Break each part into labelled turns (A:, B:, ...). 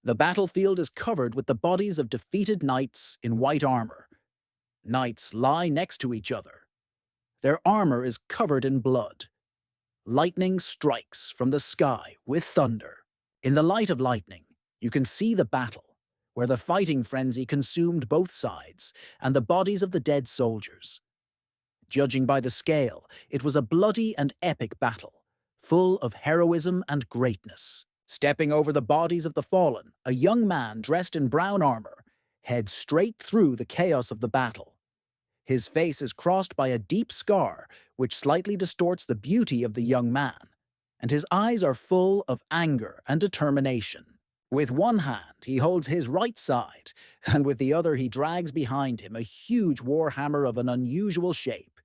A: The battlefield is covered with the bodies of defeated knights in white armor. Knights lie next to each other. Their armor is covered in blood. Lightning strikes from the sky with thunder. In the light of lightning, you can see the battle, where the fighting frenzy consumed both sides and the bodies of the dead soldiers. Judging by the scale, it was a bloody and epic battle, full of heroism and greatness. Stepping over the bodies of the fallen, a young man dressed in brown armor heads straight through the chaos of the battle. His face is crossed by a deep scar which slightly distorts the beauty of the young man, and his eyes are full of anger and determination. With one hand, he holds his right side, and with the other he drags behind him a huge war hammer of an unusual shape.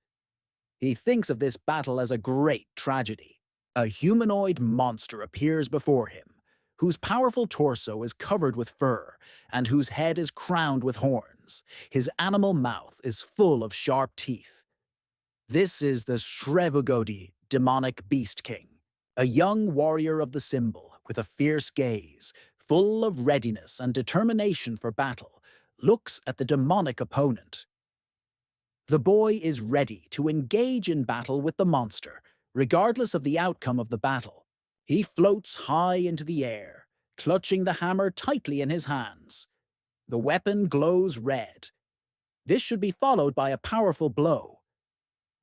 A: He thinks of this battle as a great tragedy. A humanoid monster appears before him, whose powerful torso is covered with fur and whose head is crowned with horns. His animal mouth is full of sharp teeth. This is the Shrevugodi, demonic beast king, a young warrior of the symbol with a fierce gaze, full of readiness and determination for battle, looks at the demonic opponent. The boy is ready to engage in battle with the monster, regardless of the outcome of the battle. He floats high into the air, clutching the hammer tightly in his hands. The weapon glows red. This should be followed by a powerful blow.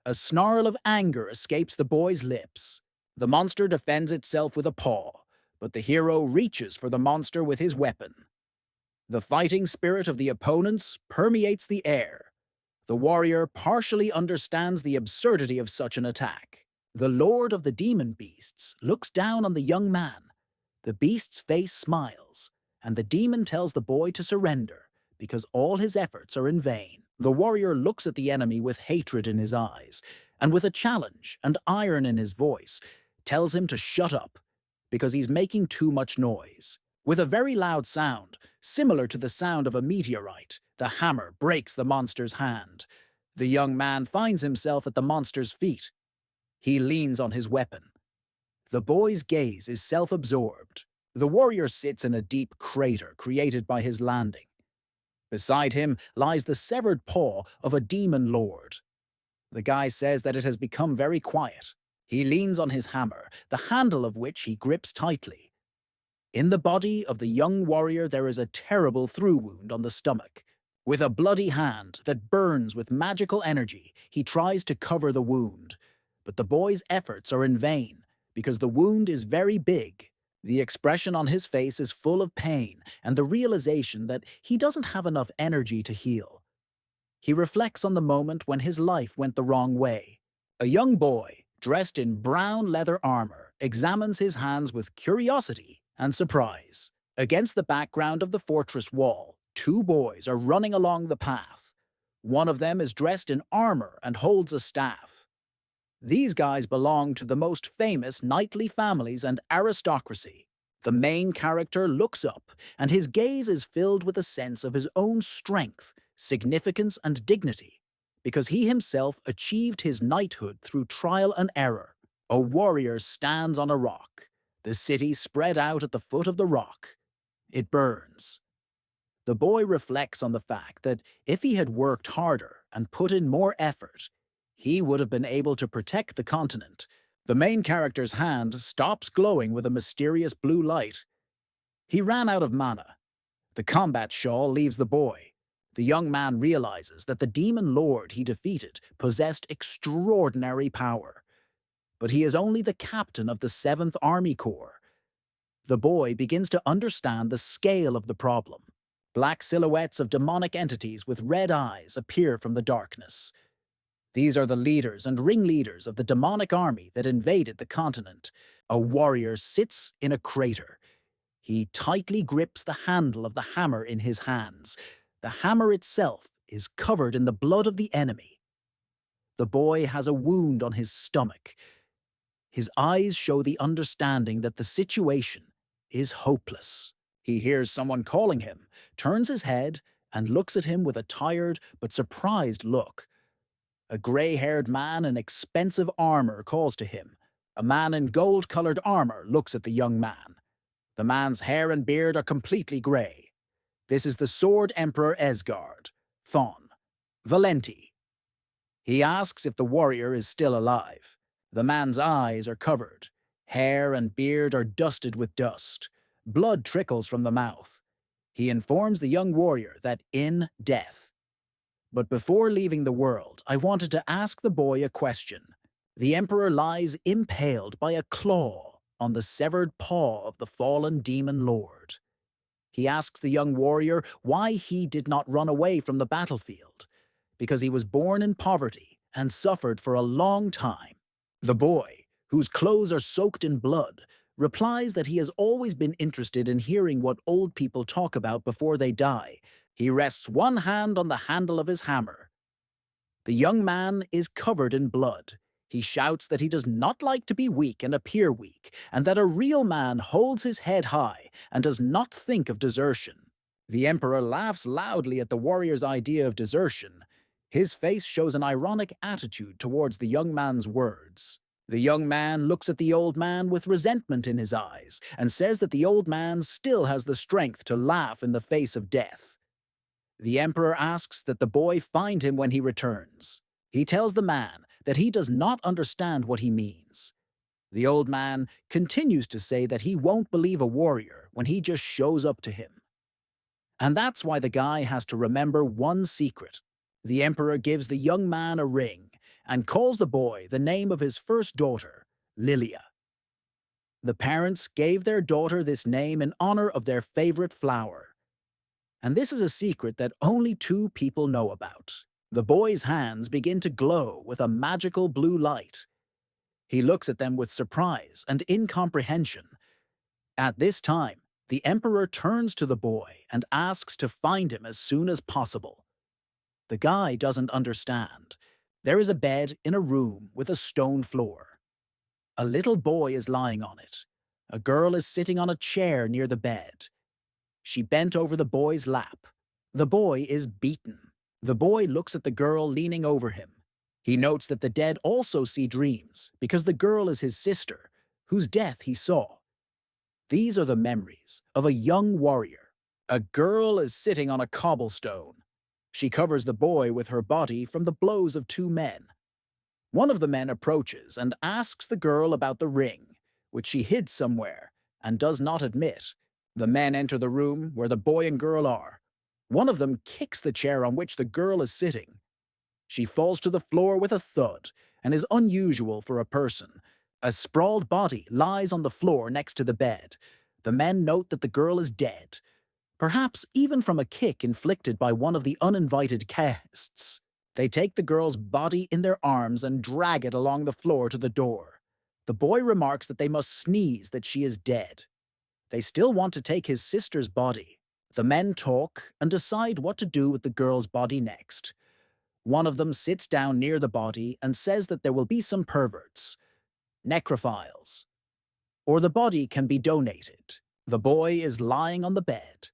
A: A snarl of anger escapes the boy's lips. The monster defends itself with a paw, but the hero reaches for the monster with his weapon. The fighting spirit of the opponents permeates the air. The warrior partially understands the absurdity of such an attack. The lord of the demon beasts looks down on the young man. The beast's face smiles, and the demon tells the boy to surrender because all his efforts are in vain. The warrior looks at the enemy with hatred in his eyes, and with a challenge and iron in his voice, tells him to shut up because he's making too much noise. With a very loud sound, similar to the sound of a meteorite, the hammer breaks the monster's hand. The young man finds himself at the monster's feet. He leans on his weapon. The boy's gaze is self-absorbed. The warrior sits in a deep crater created by his landing. Beside him lies the severed paw of a demon lord. The guy says that it has become very quiet. He leans on his hammer, the handle of which he grips tightly. In the body of the young warrior there is a terrible through wound on the stomach. With a bloody hand that burns with magical energy, he tries to cover the wound. But the boy's efforts are in vain, because the wound is very big. The expression on his face is full of pain and the realization that he doesn't have enough energy to heal. He reflects on the moment when his life went the wrong way. A young boy, dressed in brown leather armor, examines his hands with curiosity and surprise. Against the background of the fortress wall, two boys are running along the path. One of them is dressed in armor and holds a staff. These guys belong to the most famous knightly families and aristocracy. The main character looks up, and his gaze is filled with a sense of his own strength, significance, and dignity, because he himself achieved his knighthood through trial and error. A warrior stands on a rock. The city spread out at the foot of the rock. It burns. The boy reflects on the fact that if he had worked harder and put in more effort, he would have been able to protect the continent. The main character's hand stops glowing with a mysterious blue light. He ran out of mana. The combat shawl leaves the boy. The young man realizes that the demon lord he defeated possessed extraordinary power. But he is only the captain of the 7th Army Corps. The boy begins to understand the scale of the problem. Black silhouettes of demonic entities with red eyes appear from the darkness. These are the leaders and ringleaders of the demonic army that invaded the continent. A warrior sits in a crater. He tightly grips the handle of the hammer in his hands. The hammer itself is covered in the blood of the enemy. The boy has a wound on his stomach. His eyes show the understanding that the situation is hopeless. He hears someone calling him, turns his head, and looks at him with a tired but surprised look. A gray-haired man in expensive armor calls to him. A man in gold-colored armor looks at the young man. The man's hair and beard are completely grey. This is the Sword Emperor Esgard, Thon, Valenti. He asks if the warrior is still alive. The man's eyes are covered. Hair and beard are dusted with dust. Blood trickles from the mouth. He informs the young warrior that in death. But before leaving the world, I wanted to ask the boy a question. The Emperor lies impaled by a claw on the severed paw of the fallen demon lord. He asks the young warrior why he did not run away from the battlefield, because he was born in poverty and suffered for a long time. The boy, whose clothes are soaked in blood, replies that he has always been interested in hearing what old people talk about before they die. He rests one hand on the handle of his hammer. The young man is covered in blood. He shouts that he does not like to be weak and appear weak, and that a real man holds his head high and does not think of desertion. The emperor laughs loudly at the warrior's idea of desertion. His face shows an ironic attitude towards the young man's words. The young man looks at the old man with resentment in his eyes and says that the old man still has the strength to laugh in the face of death. The emperor asks that the boy find him when he returns. He tells the man that he does not understand what he means. The old man continues to say that he won't believe a warrior when he just shows up to him. And that's why the guy has to remember one secret. The emperor gives the young man a ring and calls the boy the name of his first daughter, Lilia. The parents gave their daughter this name in honor of their favorite flower. And this is a secret that only two people know about. The boy's hands begin to glow with a magical blue light. He looks at them with surprise and incomprehension. At this time, the emperor turns to the boy and asks to find him as soon as possible. The guy doesn't understand. There is a bed in a room with a stone floor. A little boy is lying on it. A girl is sitting on a chair near the bed. She bent over the boy's lap. The boy is beaten. The boy looks at the girl leaning over him. He notes that the dead also see dreams because the girl is his sister, whose death he saw. These are the memories of a young warrior. A girl is sitting on a cobblestone. She covers the boy with her body from the blows of two men. One of the men approaches and asks the girl about the ring, which she hid somewhere and does not admit. The men enter the room where the boy and girl are. One of them kicks the chair on which the girl is sitting. She falls to the floor with a thud and is unusual for a person. A sprawled body lies on the floor next to the bed. The men note that the girl is dead, perhaps even from a kick inflicted by one of the uninvited guests. They take the girl's body in their arms and drag it along the floor to the door. The boy remarks that they must sneeze that she is dead. They still want to take his sister's body. The men talk and decide what to do with the girl's body next. One of them sits down near the body and says that there will be some perverts, necrophiles, or the body can be donated. The boy is lying on the bed.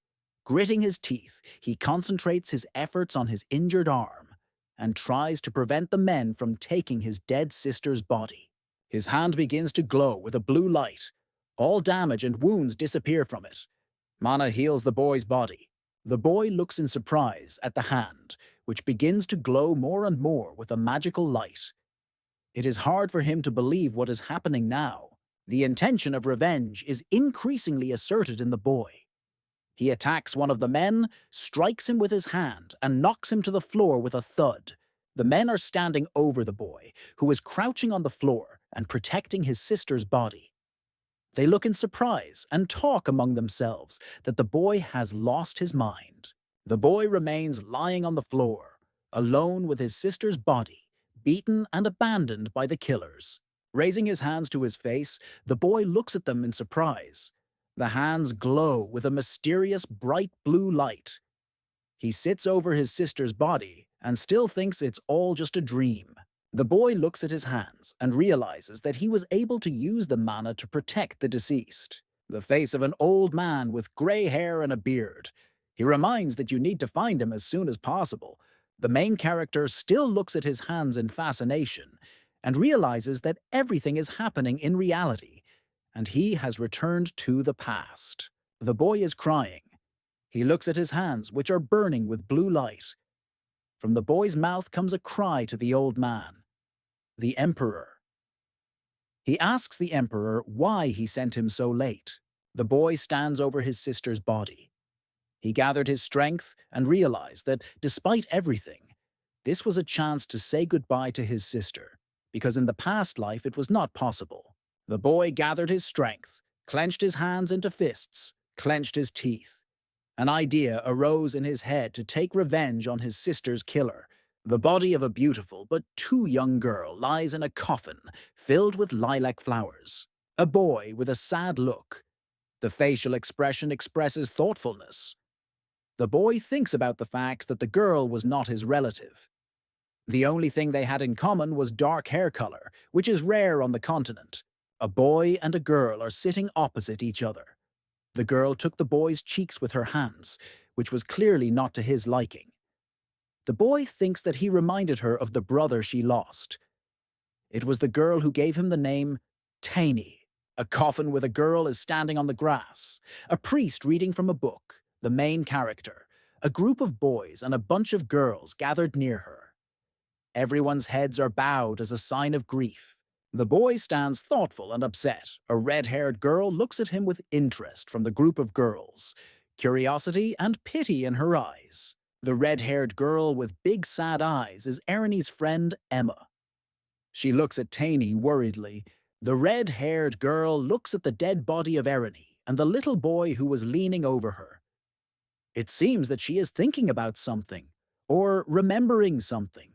A: Gritting his teeth, he concentrates his efforts on his injured arm and tries to prevent the men from taking his dead sister's body. His hand begins to glow with a blue light. All damage and wounds disappear from it. Mana heals the boy's body. The boy looks in surprise at the hand, which begins to glow more and more with a magical light. It is hard for him to believe what is happening now. The intention of revenge is increasingly asserted in the boy. He attacks one of the men, strikes him with his hand, and knocks him to the floor with a thud. The men are standing over the boy, who is crouching on the floor and protecting his sister's body. They look in surprise and talk among themselves that the boy has lost his mind. The boy remains lying on the floor, alone with his sister's body, beaten and abandoned by the killers. Raising his hands to his face, the boy looks at them in surprise. The hands glow with a mysterious bright blue light. He sits over his sister's body and still thinks it's all just a dream. The boy looks at his hands and realizes that he was able to use the mana to protect the deceased. The face of an old man with gray hair and a beard. He reminds that you need to find him as soon as possible. The main character still looks at his hands in fascination and realizes that everything is happening in reality, and he has returned to the past. The boy is crying. He looks at his hands, which are burning with blue light. From the boy's mouth comes a cry to the old man, the Emperor. He asks the Emperor why he sent him so late. The boy stands over his sister's body. He gathered his strength and realized that, despite everything, this was a chance to say goodbye to his sister, because in the past life it was not possible. The boy gathered his strength, clenched his hands into fists, clenched his teeth. An idea arose in his head to take revenge on his sister's killer. The body of a beautiful but too young girl lies in a coffin filled with lilac flowers. A boy with a sad look. The facial expression expresses thoughtfulness. The boy thinks about the fact that the girl was not his relative. The only thing they had in common was dark hair color, which is rare on the continent. A boy and a girl are sitting opposite each other. The girl took the boy's cheeks with her hands, which was clearly not to his liking. The boy thinks that he reminded her of the brother she lost. It was the girl who gave him the name Tainy. A coffin with a girl is standing on the grass. A priest reading from a book, the main character. A group of boys and a bunch of girls gathered near her. Everyone's heads are bowed as a sign of grief. The boy stands thoughtful and upset. A red-haired girl looks at him with interest from the group of girls, curiosity and pity in her eyes. The red-haired girl with big sad eyes is Erinie's friend Emma. She looks at Tainy worriedly. The red-haired girl looks at the dead body of Erinie and the little boy who was leaning over her. It seems that she is thinking about something, or remembering something.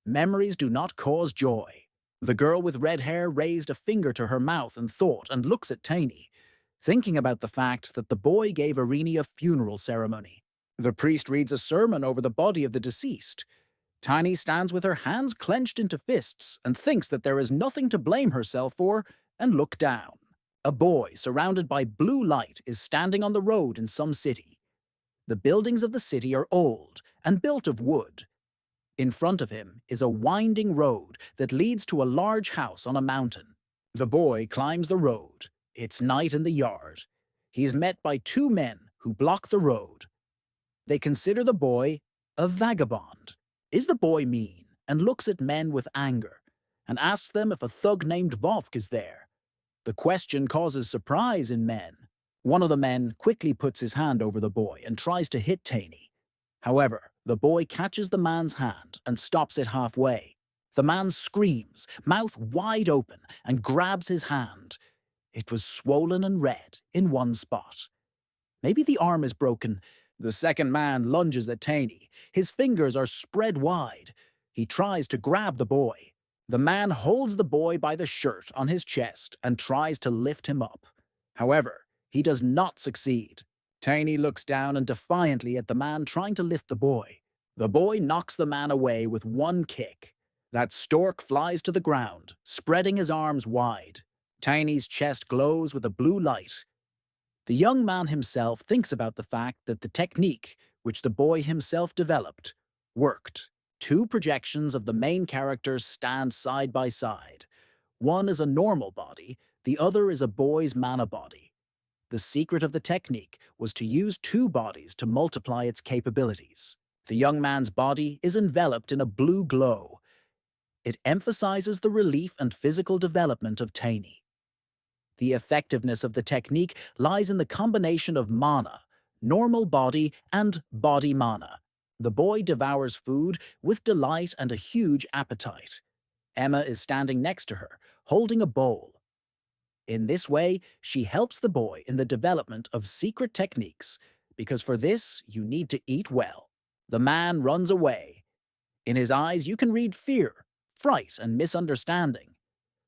A: Memories do not cause joy. The girl with red hair raised a finger to her mouth and thought and looks at Tainy, thinking about the fact that the boy gave Erinie a funeral ceremony. The priest reads a sermon over the body of the deceased. Tainy stands with her hands clenched into fists and thinks that there is nothing to blame herself for and look down. A boy surrounded by blue light is standing on the road in some city. The buildings of the city are old and built of wood. In front of him is a winding road that leads to a large house on a mountain. The boy climbs the road. It's night in the yard. He's met by two men who block the road. They consider the boy a vagabond. Is the boy mean and looks at men with anger and asks them if a thug named Vovk is there? The question causes surprise in men. One of the men quickly puts his hand over the boy and tries to hit Tainy. However, the boy catches the man's hand and stops it halfway. The man screams, mouth wide open, and grabs his hand. It was swollen and red in one spot. Maybe the arm is broken. The second man lunges at Tainy. His fingers are spread wide. He tries to grab the boy. The man holds the boy by the shirt on his chest and tries to lift him up. However, he does not succeed. Tainy looks down and defiantly at the man trying to lift the boy. The boy knocks the man away with one kick. That stork flies to the ground, spreading his arms wide. Tiny's chest glows with a blue light. The young man himself thinks about the fact that the technique, which the boy himself developed, worked. Two projections of the main characters stand side by side. One is a normal body, the other is a boy's mana body. The secret of the technique was to use two bodies to multiply its capabilities. The young man's body is enveloped in a blue glow. It emphasizes the relief and physical development of Tainy. The effectiveness of the technique lies in the combination of mana, normal body, and body mana. The boy devours food with delight and a huge appetite. Emma is standing next to her, holding a bowl. In this way, she helps the boy in the development of secret techniques, because for this, you need to eat well. The man runs away. In his eyes, you can read fear, fright, and misunderstanding.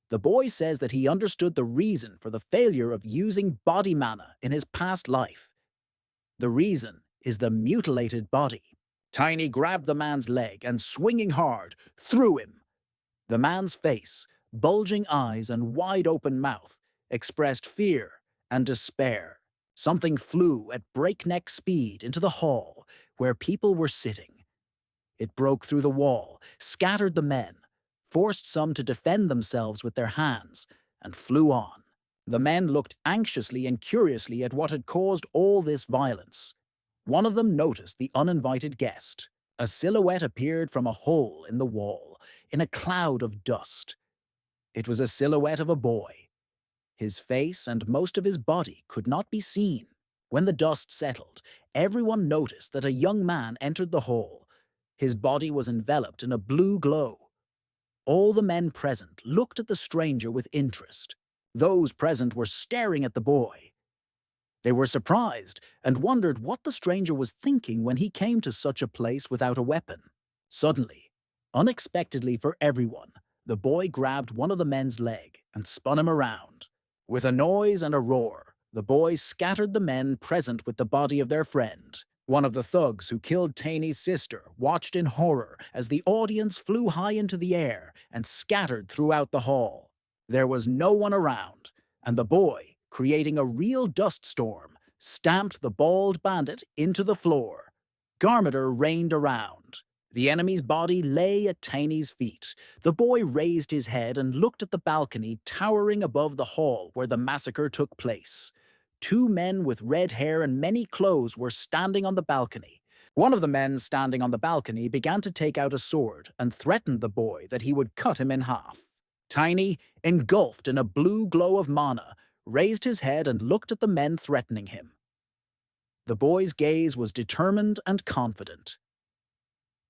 A: The boy says that he understood the reason for the failure of using body mana in his past life. The reason is the mutilated body. Tainy grabbed the man's leg and, swinging hard, threw him. The man's face, bulging eyes and wide-open mouth, expressed fear and despair. Something flew at breakneck speed into the hall where people were sitting. It broke through the wall, scattered the men, forced some to defend themselves with their hands, and flew on. The men looked anxiously and curiously at what had caused all this violence. One of them noticed the uninvited guest. A silhouette appeared from a hole in the wall, in a cloud of dust. It was a silhouette of a boy. His face and most of his body could not be seen. When the dust settled, everyone noticed that a young man entered the hall. His body was enveloped in a blue glow. All the men present looked at the stranger with interest. Those present were staring at the boy. They were surprised and wondered what the stranger was thinking when he came to such a place without a weapon. Suddenly, unexpectedly for everyone, the boy grabbed one of the men's leg and spun him around. With a noise and a roar, the boys scattered the men present with the body of their friend. One of the thugs who killed Taney's sister watched in horror as the audience flew high into the air and scattered throughout the hall. There was no one around, and the boy, creating a real dust storm, stamped the bald bandit into the floor. Garmador rained around. The enemy's body lay at Taney's feet. The boy raised his head and looked at the balcony towering above the hall where the massacre took place. Two men with red hair and many clothes were standing on the balcony. One of the men standing on the balcony began to take out a sword and threatened the boy that he would cut him in half. Tiny, engulfed in a blue glow of mana, raised his head and looked at the men threatening him. The boy's gaze was determined and confident.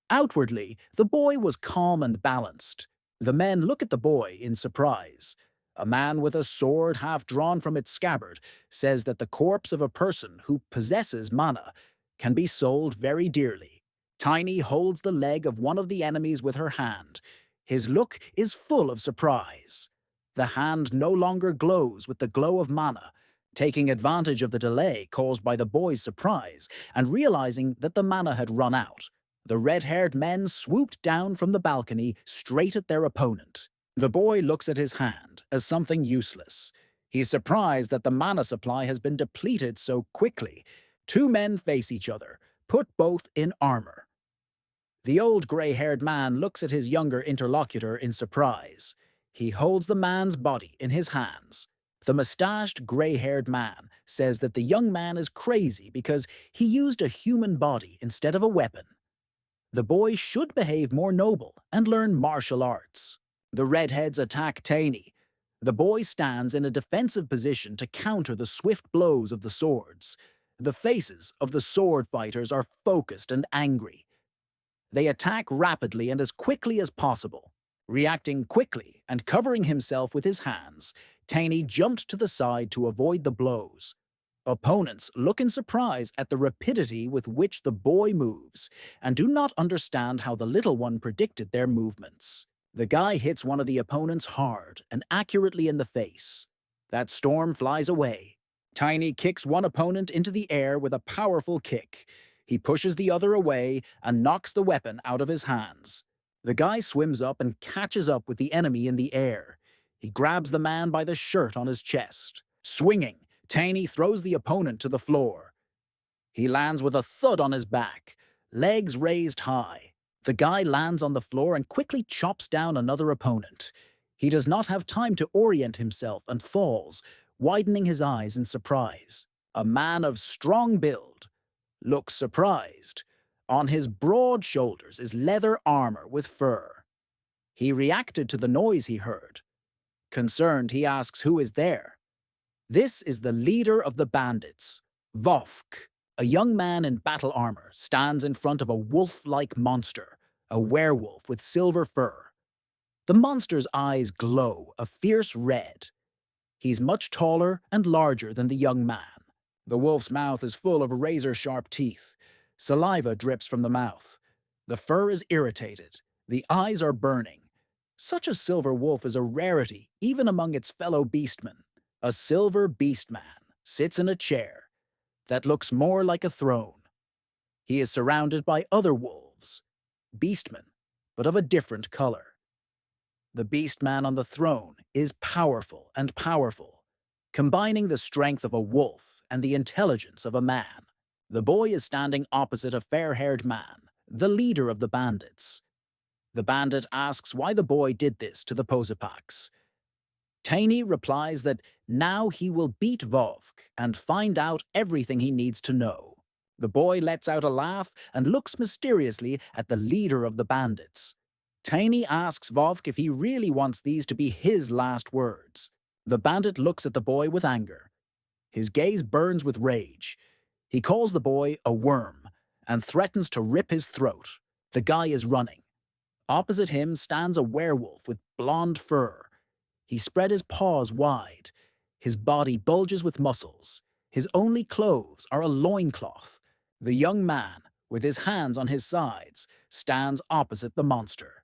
A: Outwardly, the boy was calm and balanced. The men look at the boy in surprise. A man with a sword half drawn from its scabbard says that the corpse of a person who possesses mana can be sold very dearly. Tiny holds the leg of one of the enemies with her hand. His look is full of surprise. The hand no longer glows with the glow of mana. Taking advantage of the delay caused by the boy's surprise and realizing that the mana had run out, the red-haired men swooped down from the balcony straight at their opponent. The boy looks at his hand as something useless. He's surprised that the mana supply has been depleted so quickly. Two men face each other, put both in armor. The old gray-haired man looks at his younger interlocutor in surprise. He holds the man's body in his hands. The mustached, gray-haired man says that the young man is crazy because he used a human body instead of a weapon. The boy should behave more noble and learn martial arts. The redheads attack Taney. The boy stands in a defensive position to counter the swift blows of the swords. The faces of the sword fighters are focused and angry. They attack rapidly and as quickly as possible. Reacting quickly and covering himself with his hands, Taney jumped to the side to avoid the blows. Opponents look in surprise at the rapidity with which the boy moves and do not understand how the little one predicted their movements. The guy hits one of the opponents hard and accurately in the face. That storm flies away. Tiny kicks one opponent into the air with a powerful kick. He pushes the other away and knocks the weapon out of his hands. The guy swims up and catches up with the enemy in the air. He grabs the man by the shirt on his chest. Swinging, Taney throws the opponent to the floor. He lands with a thud on his back, legs raised high. The guy lands on the floor and quickly chops down another opponent. He does not have time to orient himself and falls, widening his eyes in surprise. A man of strong build looks surprised. On his broad shoulders is leather armor with fur. He reacted to the noise he heard. Concerned, he asks who is there. This is the leader of the bandits, Vovk. A young man in battle armor stands in front of a wolf-like monster, a werewolf with silver fur. The monster's eyes glow a fierce red. He's much taller and larger than the young man. The wolf's mouth is full of razor-sharp teeth. Saliva drips from the mouth. The fur is irritated. The eyes are burning. Such a silver wolf is a rarity even among its fellow beastmen. A silver beastman sits in a chair that looks more like a throne. He is surrounded by other wolves, beastmen, but of a different color. The beastman on the throne is powerful and powerful, combining the strength of a wolf and the intelligence of a man. The boy is standing opposite a fair-haired man, the leader of the bandits. The bandit asks why the boy did this to the Posipaks. Taney replies that Now he will beat Vovk and find out everything he needs to know. The boy lets out a laugh and looks mysteriously at the leader of the bandits. Tiny asks Vovk if he really wants these to be his last words. The bandit looks at the boy with anger. His gaze burns with rage. He calls the boy a worm and threatens to rip his throat. The guy is running. Opposite him stands a werewolf with blonde fur. He spread his paws wide. His body bulges with muscles. His only clothes are a loincloth. The young man, with his hands on his sides, stands opposite the monster.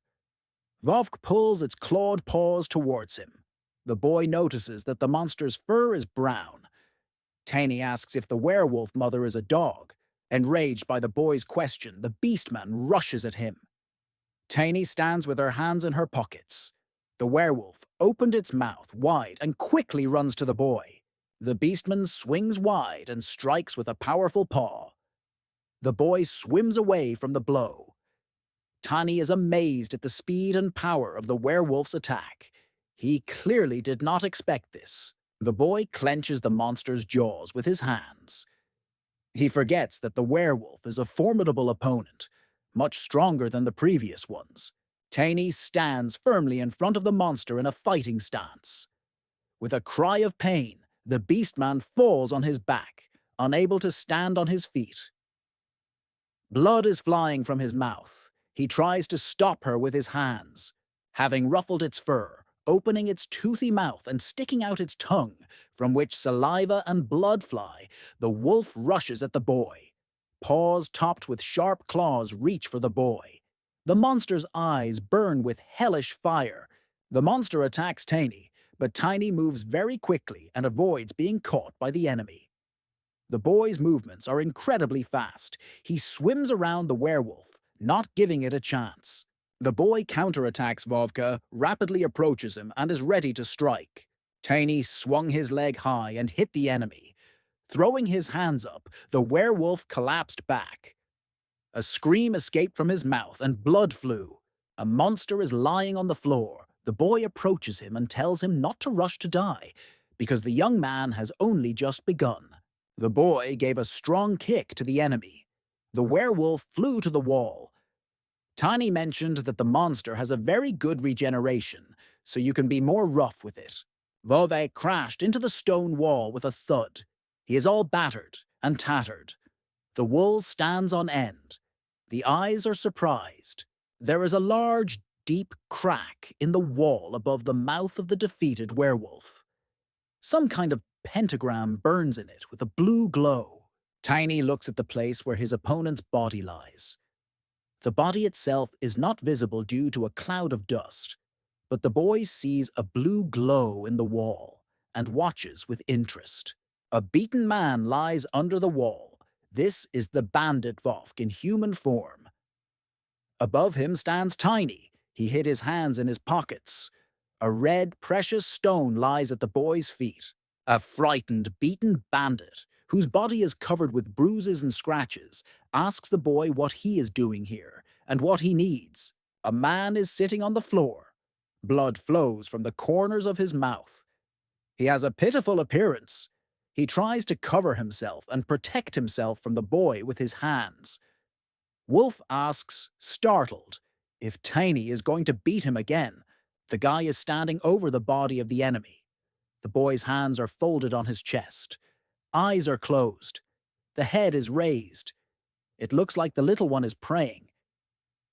A: Vovk pulls its clawed paws towards him. The boy notices that the monster's fur is brown. Tiny asks if the werewolf mother is a dog. Enraged by the boy's question, the beastman rushes at him. Tiny stands with her hands in her pockets. The werewolf opened its mouth wide and quickly runs to the boy. The beastman swings wide and strikes with a powerful paw. The boy swims away from the blow. Tiny is amazed at the speed and power of the werewolf's attack. He clearly did not expect this. The boy clenches the monster's jaws with his hands. He forgets that the werewolf is a formidable opponent, much stronger than the previous ones. Tiny stands firmly in front of the monster in a fighting stance. With a cry of pain, the beastman falls on his back, unable to stand on his feet. Blood is flying from his mouth. He tries to stop her with his hands. Having ruffled its fur, opening its toothy mouth and sticking out its tongue, from which saliva and blood fly, the wolf rushes at the boy. Paws topped with sharp claws reach for the boy. The monster's eyes burn with hellish fire. The monster attacks Tiny, but Tiny moves very quickly and avoids being caught by the enemy. The boy's movements are incredibly fast. He swims around the werewolf, not giving it a chance. The boy counterattacks Vovka, rapidly approaches him, and is ready to strike. Tiny swung his leg high and hit the enemy. Throwing his hands up, the werewolf collapsed back. A scream escaped from his mouth and blood flew. A monster is lying on the floor. The boy approaches him and tells him not to rush to die, because the young man has only just begun. The boy gave a strong kick to the enemy. The werewolf flew to the wall. Tiny mentioned that the monster has a very good regeneration, so you can be more rough with it. Vove crashed into the stone wall with a thud. He is all battered and tattered. The wool stands on end. The eyes are surprised. There is a large, deep crack in the wall above the mouth of the defeated werewolf. Some kind of pentagram burns in it with a blue glow. Tiny looks at the place where his opponent's body lies. The body itself is not visible due to a cloud of dust, but the boy sees a blue glow in the wall and watches with interest. A beaten man lies under the wall. This is the bandit Vovk in human form. Above him stands Tiny. He hid his hands in his pockets. A red, precious stone lies at the boy's feet. A frightened, beaten bandit, whose body is covered with bruises and scratches, asks the boy what he is doing here and what he needs. A man is sitting on the floor. Blood flows from the corners of his mouth. He has a pitiful appearance. He tries to cover himself and protect himself from the boy with his hands. Wolf asks, startled, if Tiny is going to beat him again. The guy is standing over the body of the enemy. The boy's hands are folded on his chest. Eyes are closed. The head is raised. It looks like the little one is praying.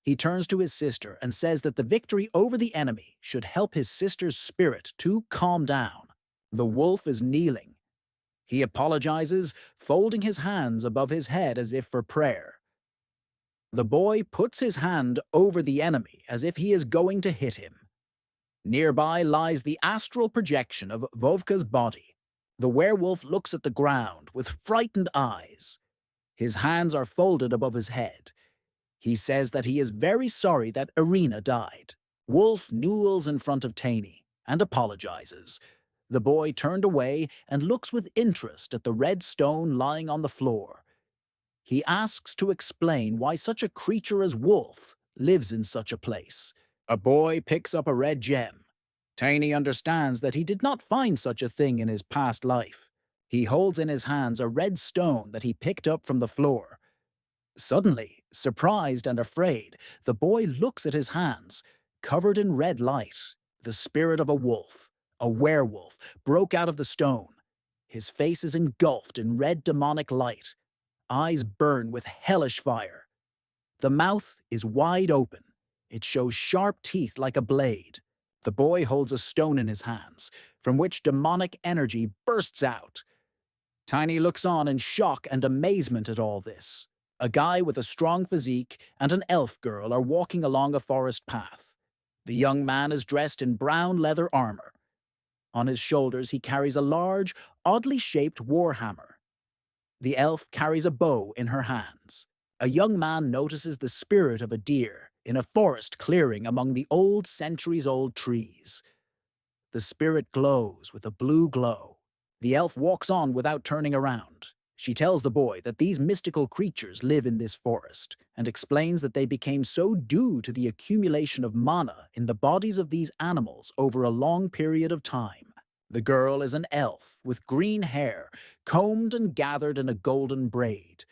A: He turns to his sister and says that the victory over the enemy should help his sister's spirit to calm down. The wolf is kneeling. He apologizes, folding his hands above his head as if for prayer. The boy puts his hand over the enemy as if he is going to hit him. Nearby lies the astral projection of Vovka's body. The werewolf looks at the ground with frightened eyes. His hands are folded above his head. He says that he is very sorry that Irina died. Wolf kneels in front of Tiny and apologizes. The boy turned away and looks with interest at the red stone lying on the floor. He asks to explain why such a creature as Wolf lives in such a place. A boy picks up a red gem. Tiny understands that he did not find such a thing in his past life. He holds in his hands a red stone that he picked up from the floor. Suddenly, surprised and afraid, the boy looks at his hands, covered in red light. The spirit of a werewolf, broke out of the stone. His face is engulfed in red demonic light. Eyes burn with hellish fire. The mouth is wide open. It shows sharp teeth like a blade. The boy holds a stone in his hands, from which demonic energy bursts out. Tiny looks on in shock and amazement at all this. A guy with a strong physique and an elf girl are walking along a forest path. The young man is dressed in brown leather armor. On his shoulders he carries a large, oddly shaped warhammer. The elf carries a bow in her hands. A young man notices the spirit of a deer in a forest clearing among the old centuries-old trees. The spirit glows with a blue glow. The elf walks on without turning around. She tells the boy that these mystical creatures live in this forest and explains that they became so due to the accumulation of mana in the bodies of these animals over a long period of time. The girl is an elf with green hair, combed and gathered in a golden braid,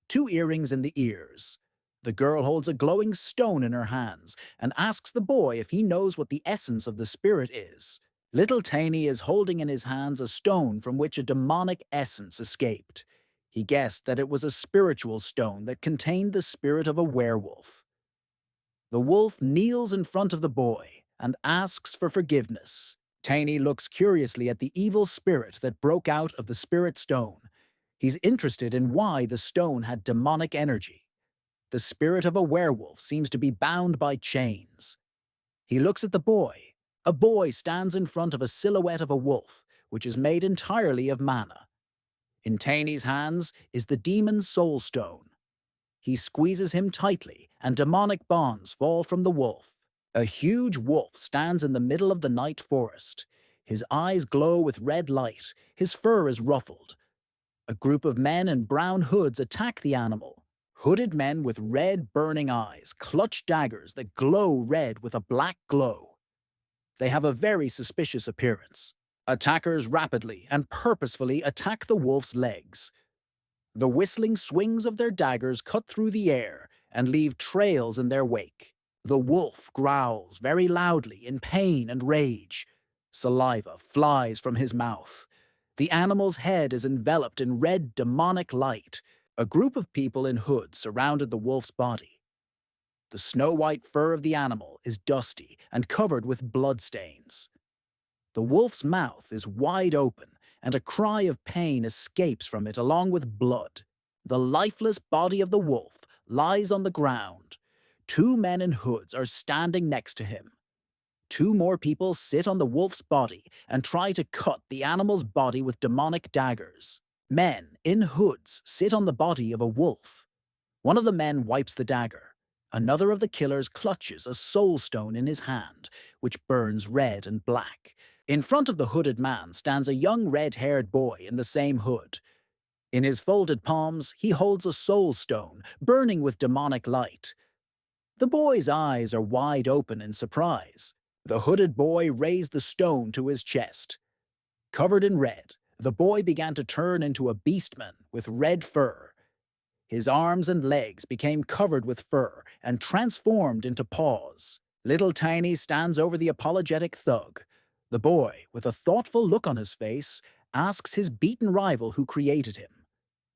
A: 2 earrings in the ears. The girl holds a glowing stone in her hands and asks the boy if he knows what the essence of the spirit is. Little Tiny is holding in his hands a stone from which a demonic essence escaped. He guessed that it was a spiritual stone that contained the spirit of a werewolf. The wolf kneels in front of the boy and asks for forgiveness. Tiny looks curiously at the evil spirit that broke out of the spirit stone. He's interested in why the stone had demonic energy. The spirit of a werewolf seems to be bound by chains. He looks at the boy. A boy stands in front of a silhouette of a wolf, which is made entirely of mana. In Tiny's hands is the demon's soul stone. He squeezes him tightly, and demonic bonds fall from the wolf. A huge wolf stands in the middle of the night forest. His eyes glow with red light. His fur is ruffled. A group of men in brown hoods attack the animal. Hooded men with red, burning eyes clutch daggers that glow red with a black glow. They have a very suspicious appearance. Attackers rapidly and purposefully attack the wolf's legs. The whistling swings of their daggers cut through the air and leave trails in their wake. The wolf growls very loudly in pain and rage. Saliva flies from his mouth. The animal's head is enveloped in red demonic light. A group of people in hoods surrounded the wolf's body. The snow-white fur of the animal is dusty and covered with bloodstains. The wolf's mouth is wide open, and a cry of pain escapes from it along with blood. The lifeless body of the wolf lies on the ground. 2 men in hoods are standing next to him. 2 more people sit on the wolf's body and try to cut the animal's body with demonic daggers. Men in hoods sit on the body of a wolf. One of the men wipes the dagger. Another of the killers clutches a soul stone in his hand, which burns red and black. In front of the hooded man stands a young red-haired boy in the same hood. In his folded palms, he holds a soul stone, burning with demonic light. The boy's eyes are wide open in surprise. The hooded boy raised the stone to his chest. Covered in red, the boy began to turn into a beastman with red fur. His arms and legs became covered with fur and transformed into paws. Little Tiny stands over the apologetic thug. The boy, with a thoughtful look on his face, asks his beaten rival who created him.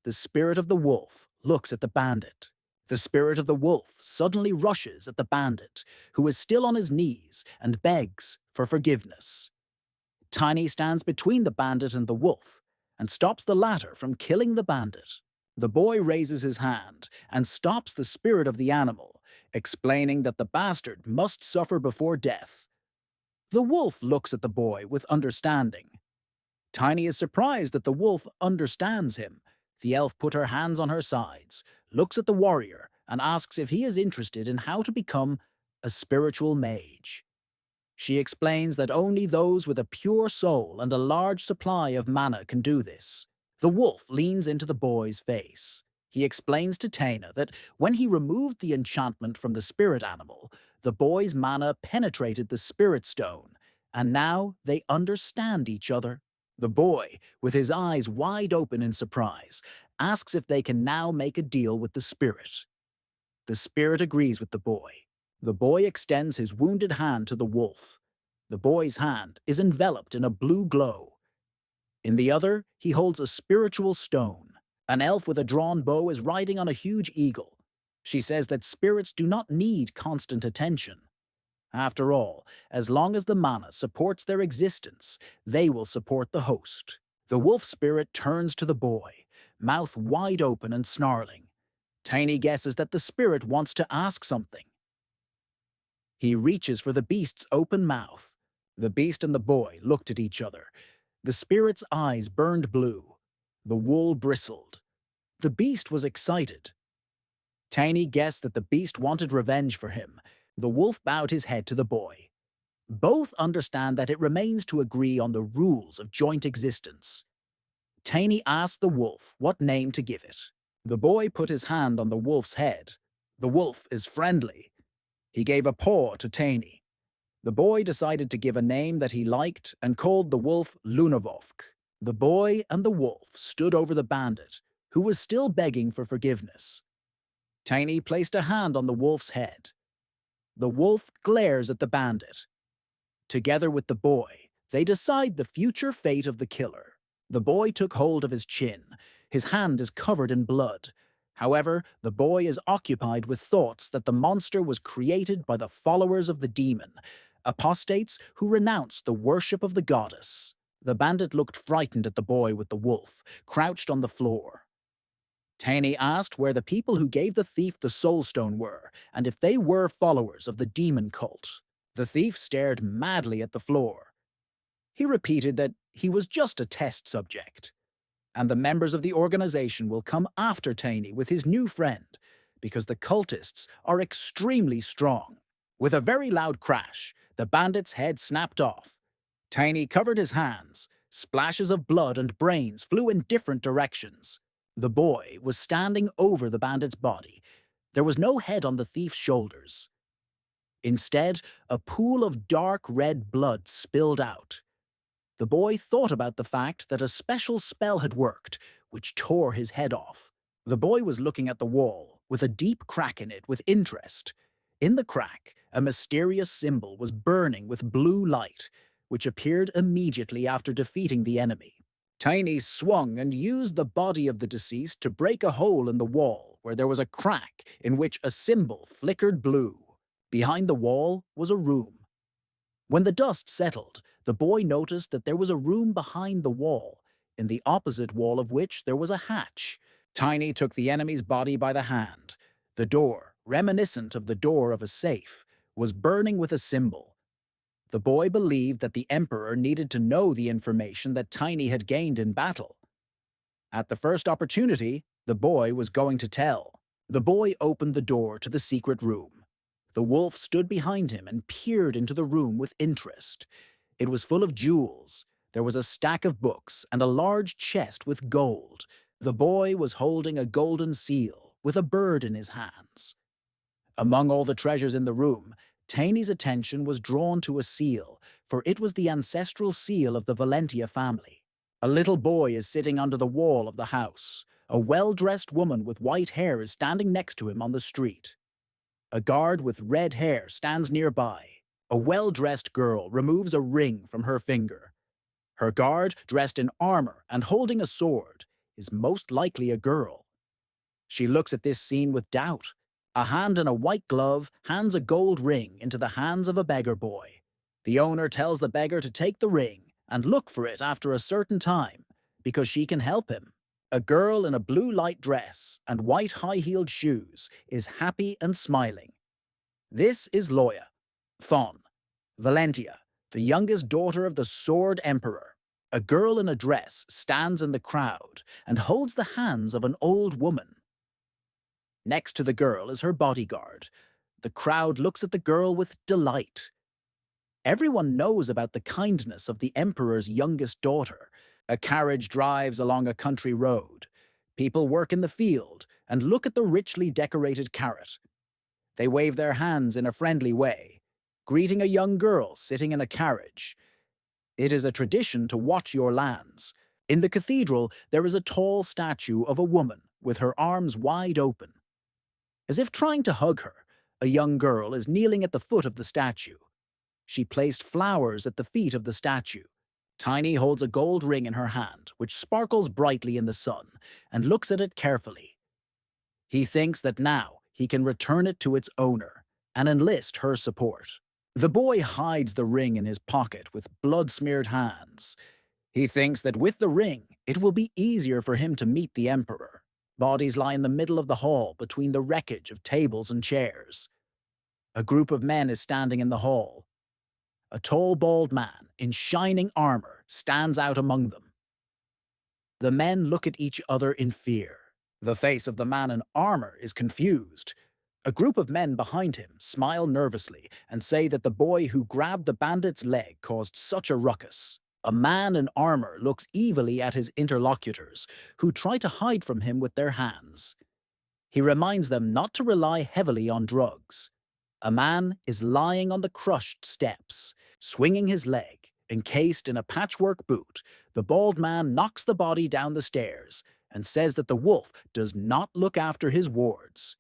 A: The spirit of the wolf looks at the bandit. The spirit of the wolf suddenly rushes at the bandit, who is still on his knees, and begs for forgiveness. Tiny stands between the bandit and the wolf, and stops the latter from killing the bandit. The boy raises his hand and stops the spirit of the animal, explaining that the bastard must suffer before death. The wolf looks at the boy with understanding. Tiny is surprised that the wolf understands him. The elf put her hands on her sides, looks at the warrior, and asks if he is interested in how to become a spiritual mage. She explains that only those with a pure soul and a large supply of mana can do this. The wolf leans into the boy's face. He explains to Taina that when he removed the enchantment from the spirit animal, the boy's mana penetrated the spirit stone, and now they understand each other. The boy, with his eyes wide open in surprise, asks if they can now make a deal with the spirit. The spirit agrees with the boy. The boy extends his wounded hand to the wolf. The boy's hand is enveloped in a blue glow. In the other, he holds a spiritual stone. An elf with a drawn bow is riding on a huge eagle. She says that spirits do not need constant attention. After all, as long as the mana supports their existence, they will support the host. The wolf spirit turns to the boy, mouth wide open and snarling. Tiny guesses that the spirit wants to ask something. He reaches for the beast's open mouth. The beast and the boy looked at each other. The spirit's eyes burned blue. The wool bristled. The beast was excited. Tiny guessed that the beast wanted revenge for him. The wolf bowed his head to the boy. Both understand that it remains to agree on the rules of joint existence. Tiny asked the wolf what name to give it. The boy put his hand on the wolf's head. The wolf is friendly. He gave a paw to Tiny. The boy decided to give a name that he liked and called the wolf Lunavovk. The boy and the wolf stood over the bandit, who was still begging for forgiveness. Tiny placed a hand on the wolf's head. The wolf glares at the bandit. Together with the boy, they decide the future fate of the killer. The boy took hold of his chin. His hand is covered in blood. However, the boy is occupied with thoughts that the monster was created by the followers of the demon, apostates who renounced the worship of the goddess. The bandit looked frightened at the boy with the wolf, crouched on the floor. Tiny asked where the people who gave the thief the soul stone were, and if they were followers of the demon cult. The thief stared madly at the floor. He repeated that he was just a test subject, and the members of the organization will come after Tiny with his new friend, because the cultists are extremely strong. With a very loud crash, the bandit's head snapped off. Tiny covered his hands. Splashes of blood and brains flew in different directions. The boy was standing over the bandit's body. There was no head on the thief's shoulders. Instead, a pool of dark red blood spilled out. The boy thought about the fact that a special spell had worked, which tore his head off. The boy was looking at the wall, with a deep crack in it, with interest. In the crack, a mysterious symbol was burning with blue light, which appeared immediately after defeating the enemy. Tiny swung and used the body of the deceased to break a hole in the wall, where there was a crack in which a symbol flickered blue. Behind the wall was a room. When the dust settled, the boy noticed that there was a room behind the wall, in the opposite wall of which there was a hatch. Tiny took the enemy's body by the hand. The door, reminiscent of the door of a safe, was burning with a symbol. The boy believed that the Emperor needed to know the information that Tiny had gained in battle. At the first opportunity, the boy was going to tell. The boy opened the door to the secret room. The wolf stood behind him and peered into the room with interest. It was full of jewels. There was a stack of books and a large chest with gold. The boy was holding a golden seal with a bird in his hands. Among all the treasures in the room, Tiny's attention was drawn to a seal, for it was the ancestral seal of the Valentia family. A little boy is sitting under the wall of the house. A well-dressed woman with white hair is standing next to him on the street. A guard with red hair stands nearby. A well-dressed girl removes a ring from her finger. Her guard, dressed in armor and holding a sword, is most likely a girl. She looks at this scene with doubt. A hand in a white glove hands a gold ring into the hands of a beggar boy. The owner tells the beggar to take the ring and look for it after a certain time, because she can help him. A girl in a blue light dress and white high-heeled shoes is happy and smiling. This is Loya, Thon, Valentia, the youngest daughter of the Sword Emperor. A girl in a dress stands in the crowd and holds the hands of an old woman. Next to the girl is her bodyguard. The crowd looks at the girl with delight. Everyone knows about the kindness of the Emperor's youngest daughter. A carriage drives along a country road. People work in the field and look at the richly decorated carrot. They wave their hands in a friendly way, greeting a young girl sitting in a carriage. It is a tradition to watch your lands. In the cathedral, there is a tall statue of a woman with her arms wide open. As if trying to hug her, a young girl is kneeling at the foot of the statue. She placed flowers at the feet of the statue. Tiny holds a gold ring in her hand, which sparkles brightly in the sun, and looks at it carefully. He thinks that now he can return it to its owner and enlist her support. The boy hides the ring in his pocket with blood-smeared hands. He thinks that with the ring, it will be easier for him to meet the emperor. Bodies lie in the middle of the hall between the wreckage of tables and chairs. A group of men is standing in the hall. A tall, bald man in shining armor stands out among them. The men look at each other in fear. The face of the man in armor is confused. A group of men behind him smile nervously and say that the boy who grabbed the bandit's leg caused such a ruckus. A man in armor looks evilly at his interlocutors, who try to hide from him with their hands. He reminds them not to rely heavily on drugs. A man is lying on the crushed steps, swinging his leg. Encased in a patchwork boot, the bald man knocks the body down the stairs and says that the wolf does not look after his wards.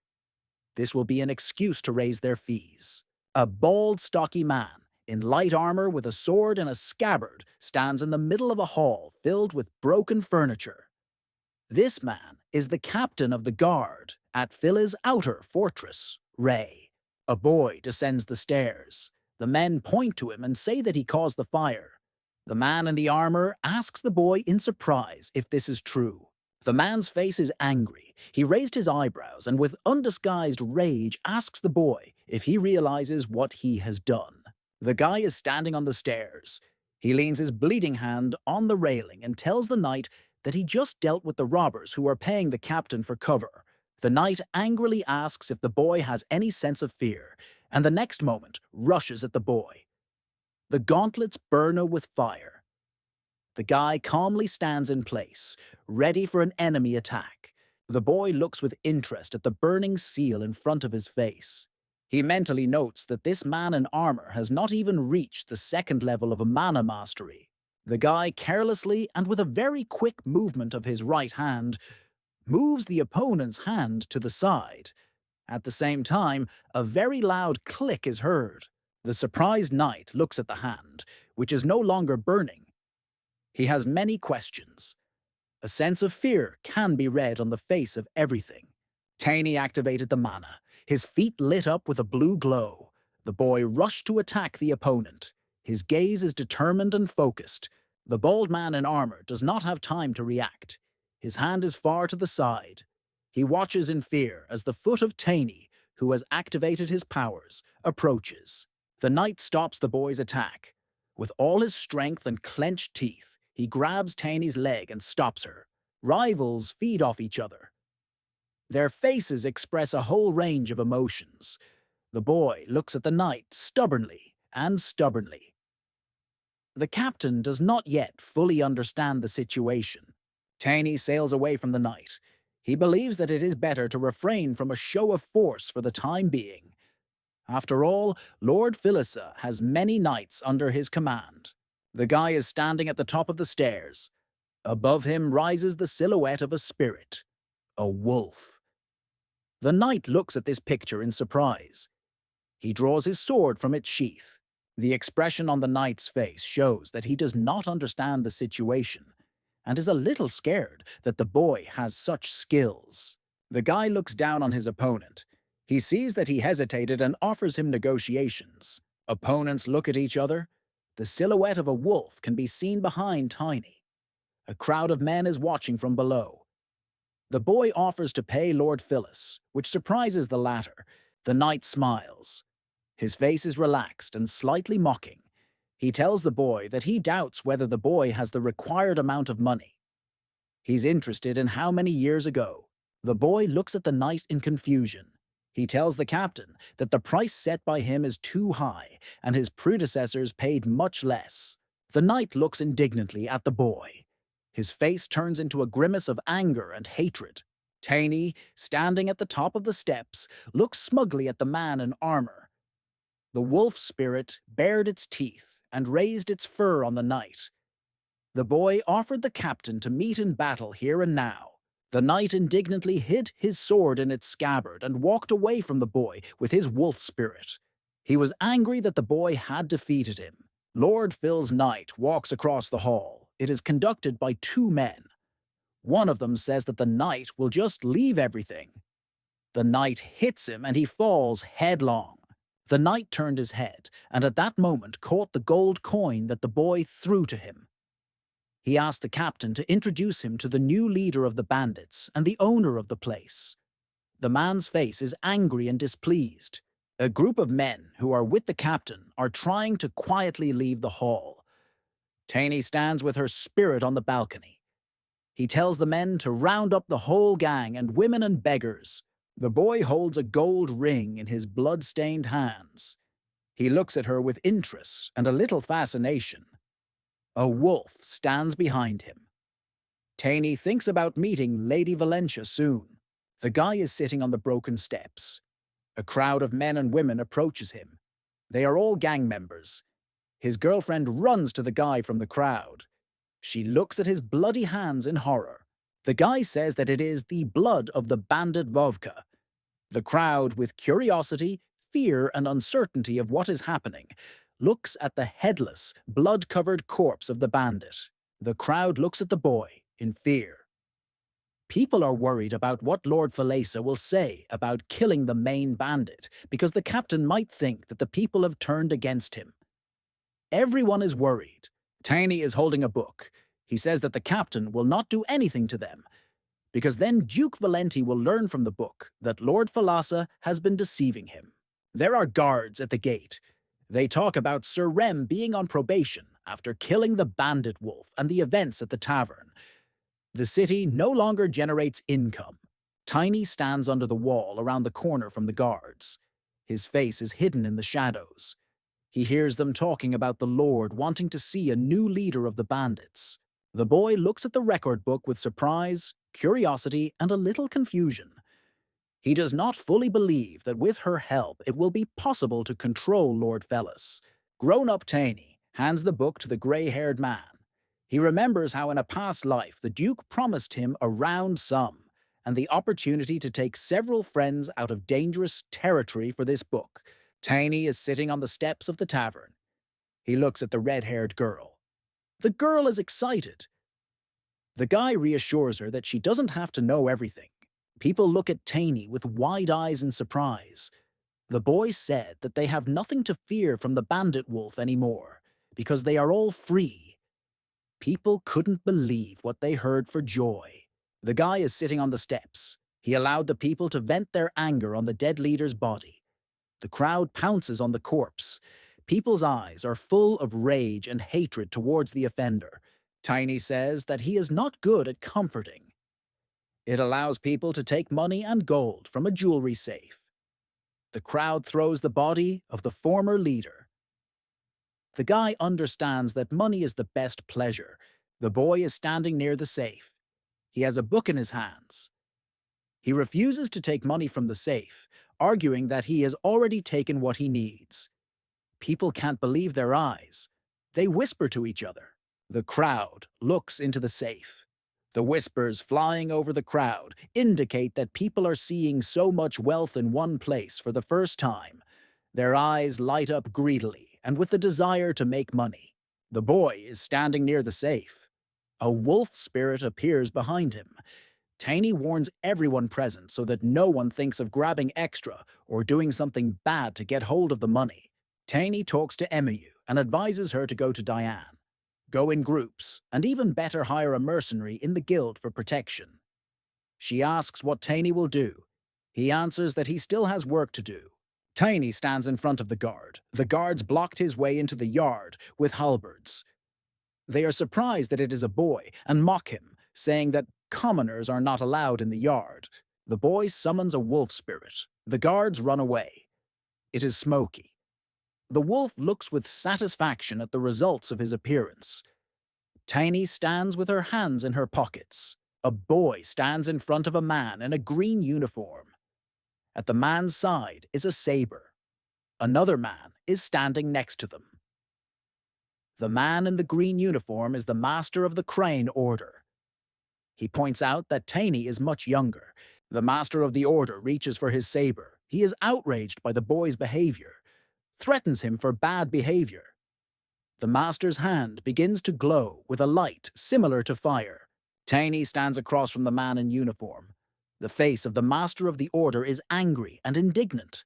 A: This will be an excuse to raise their fees. A bald, stocky man in light armor with a sword and a scabbard stands in the middle of a hall filled with broken furniture. This man is the captain of the guard at Phila's outer fortress, Ray. A boy descends the stairs. The men point to him and say that he caused the fire. The man in the armor asks the boy in surprise if this is true. The man's face is angry. He raised his eyebrows and with undisguised rage asks the boy if he realizes what he has done. The guy is standing on the stairs. He leans his bleeding hand on the railing and tells the knight that he just dealt with the robbers who are paying the captain for cover. The knight angrily asks if the boy has any sense of fear, and the next moment rushes at the boy. The gauntlets burn with fire. The guy calmly stands in place, ready for an enemy attack. The boy looks with interest at the burning seal in front of his face. He mentally notes that this man in armor has not even reached the second level of a mana mastery. The guy carelessly and with a very quick movement of his right hand moves the opponent's hand to the side. At the same time, a very loud click is heard. The surprised knight looks at the hand, which is no longer burning. He has many questions. A sense of fear can be read on the face of everything. Tiny activated the mana. His feet lit up with a blue glow. The boy rushed to attack the opponent. His gaze is determined and focused. The bald man in armor does not have time to react. His hand is far to the side. He watches in fear as the foot of Tiny, who has activated his powers, approaches. The knight stops the boy's attack. With all his strength and clenched teeth, he grabs Tiny's leg and stops her. Rivals feed off each other. Their faces express a whole range of emotions. The boy looks at the knight stubbornly and stubbornly. The captain does not yet fully understand the situation. Tiny sails away from the knight. He believes that it is better to refrain from a show of force for the time being. After all, Lord Philisa has many knights under his command. The guy is standing at the top of the stairs. Above him rises the silhouette of a spirit, a wolf. The knight looks at this picture in surprise. He draws his sword from its sheath. The expression on the knight's face shows that he does not understand the situation and is a little scared that the boy has such skills. The guy looks down on his opponent. He sees that he hesitated and offers him negotiations. Opponents look at each other. The silhouette of a wolf can be seen behind Tiny. A crowd of men is watching from below. The boy offers to pay Lord Phyllis, which surprises the latter. The knight smiles. His face is relaxed and slightly mocking. He tells the boy that he doubts whether the boy has the required amount of money. He's interested in how many years ago. The boy looks at the knight in confusion. He tells the captain that the price set by him is too high and his predecessors paid much less. The knight looks indignantly at the boy. His face turns into a grimace of anger and hatred. Tiny, standing at the top of the steps, looks smugly at the man in armor. The wolf spirit bared its teeth and raised its fur on the knight. The boy offered the captain to meet in battle here and now. The knight indignantly hid his sword in its scabbard and walked away from the boy with his wolf spirit. He was angry that the boy had defeated him. Lord Phil's knight walks across the hall. It is conducted by two men. One of them says that the knight will just leave everything. The knight hits him and he falls headlong. The knight turned his head and at that moment caught the gold coin that the boy threw to him. He asked the captain to introduce him to the new leader of the bandits and the owner of the place. The man's face is angry and displeased. A group of men who are with the captain are trying to quietly leave the hall. Taney stands with her spirit on the balcony. He tells the men to round up the whole gang and women and beggars. The boy holds a gold ring in his blood-stained hands. He looks at her with interest and a little fascination. A wolf stands behind him. Taney thinks about meeting Lady Valentia soon. The guy is sitting on the broken steps. A crowd of men and women approaches him. They are all gang members. His girlfriend runs to the guy from the crowd. She looks at his bloody hands in horror. The guy says that it is the blood of the bandit Vovka. The crowd, with curiosity, fear, and uncertainty of what is happening, looks at the headless, blood-covered corpse of the bandit. The crowd looks at the boy in fear. People are worried about what Lord Falesa will say about killing the main bandit because the captain might think that the people have turned against him. Everyone is worried. Taney is holding a book. He says that the captain will not do anything to them because then Duke Valenti will learn from the book that Lord Falasa has been deceiving him. There are guards at the gate. They talk about Sir Rem being on probation after killing the bandit wolf and the events at the tavern. The city no longer generates income. Tiny stands under the wall around the corner from the guards. His face is hidden in the shadows. He hears them talking about the Lord wanting to see a new leader of the bandits. The boy looks at the record book with surprise, curiosity, and a little confusion. He does not fully believe that with her help it will be possible to control Lord Fellas. Grown-up Taney hands the book to the grey-haired man. He remembers how in a past life the Duke promised him a round sum and the opportunity to take several friends out of dangerous territory for this book. Taney is sitting on the steps of the tavern. He looks at the red-haired girl. The girl is excited. The guy reassures her that she doesn't have to know everything. People look at Taney with wide eyes in surprise. The boy said that they have nothing to fear from the bandit wolf anymore because they are all free. People couldn't believe what they heard for joy. The guy is sitting on the steps. He allowed the people to vent their anger on the dead leader's body. The crowd pounces on the corpse. People's eyes are full of rage and hatred towards the offender. Tiny says that he is not good at comforting. It allows people to take money and gold from a jewelry safe. The crowd throws the body of the former leader. The guy understands that money is the best pleasure. The boy is standing near the safe. He has a book in his hands. He refuses to take money from the safe, arguing that he has already taken what he needs. People can't believe their eyes. They whisper to each other. The crowd looks into the safe. The whispers flying over the crowd indicate that people are seeing so much wealth in one place for the first time. Their eyes light up greedily and with the desire to make money. The boy is standing near the safe. A wolf spirit appears behind him. Taney warns everyone present so that no one thinks of grabbing extra or doing something bad to get hold of the money. Taney talks to Emiyu and advises her to go to Diane. Go in groups, and even better hire a mercenary in the guild for protection. She asks what Taney will do. He answers that he still has work to do. Taney stands in front of the guard. The guards blocked his way into the yard with halberds. They are surprised that it is a boy and mock him, saying that commoners are not allowed in the yard. The boy summons a wolf spirit. The guards run away. It is Smokey. The wolf looks with satisfaction at the results of his appearance. Tiny stands with her hands in her pockets. A boy stands in front of a man in a green uniform. At the man's side is a saber. Another man is standing next to them. The man in the green uniform is the master of the Crane Order. He points out that Taney is much younger. The master of the order reaches for his saber. He is outraged by the boy's behavior, threatens him for bad behavior. The master's hand begins to glow with a light similar to fire. Taney stands across from the man in uniform. The face of the master of the order is angry and indignant.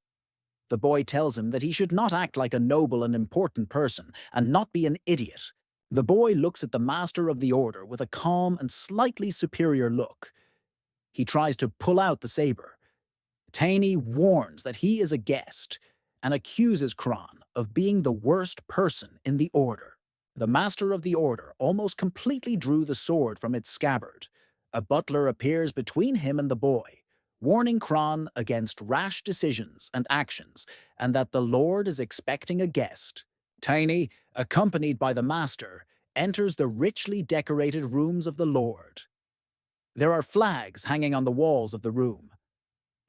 A: The boy tells him that he should not act like a noble and important person and not be an idiot. The boy looks at the master of the order with a calm and slightly superior look. He tries to pull out the saber. Taney warns that he is a guest and accuses Kron of being the worst person in the order. The master of the order almost completely drew the sword from its scabbard. A butler appears between him and the boy, warning Kron against rash decisions and actions and that the lord is expecting a guest. Taney, accompanied by the master, enters the richly decorated rooms of the lord. There are flags hanging on the walls of the room.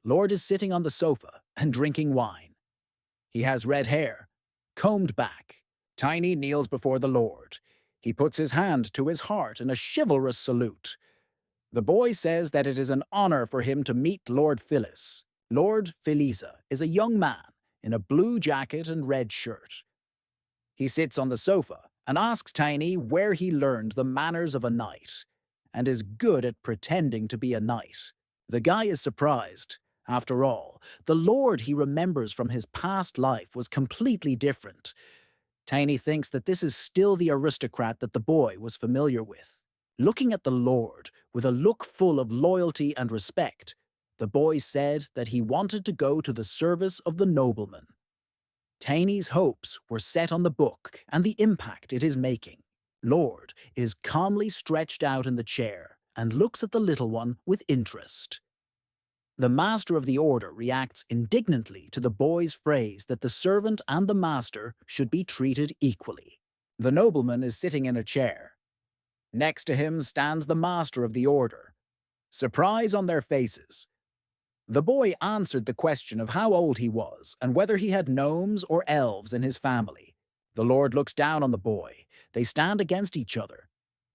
A: Lord is sitting on the sofa and drinking wine. He has red hair, combed back. Taney kneels before the lord. He puts his hand to his heart in a chivalrous salute. The boy says that it is an honor for him to meet Lord Phyllis. Lord Felisa is a young man in a blue jacket and red shirt. He sits on the sofa and asks Taney where he learned the manners of a knight, and is good at pretending to be a knight. The guy is surprised. After all, the lord he remembers from his past life was completely different. Taney thinks that this is still the aristocrat that the boy was familiar with. Looking at the lord with a look full of loyalty and respect, the boy said that he wanted to go to the service of the nobleman. Taney's hopes were set on the book and the impact it is making. Lord is calmly stretched out in the chair and looks at the little one with interest. The master of the order reacts indignantly to the boy's phrase that the servant and the master should be treated equally. The nobleman is sitting in a chair. Next to him stands the master of the order. Surprise on their faces. The boy answered the question of how old he was and whether he had gnomes or elves in his family. The lord looks down on the boy. They stand against each other.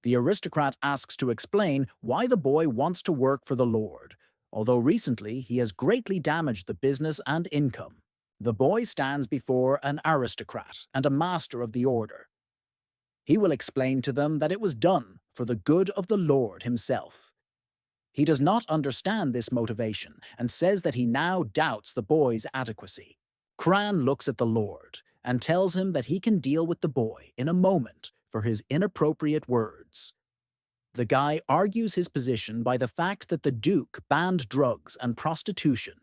A: The aristocrat asks to explain why the boy wants to work for the lord, although recently he has greatly damaged the business and income. The boy stands before an aristocrat and a master of the order. He will explain to them that it was done for the good of the lord himself. He does not understand this motivation and says that he now doubts the boy's adequacy. Cran looks at the lord and tells him that he can deal with the boy in a moment for his inappropriate words. The guy argues his position by the fact that the duke banned drugs and prostitution.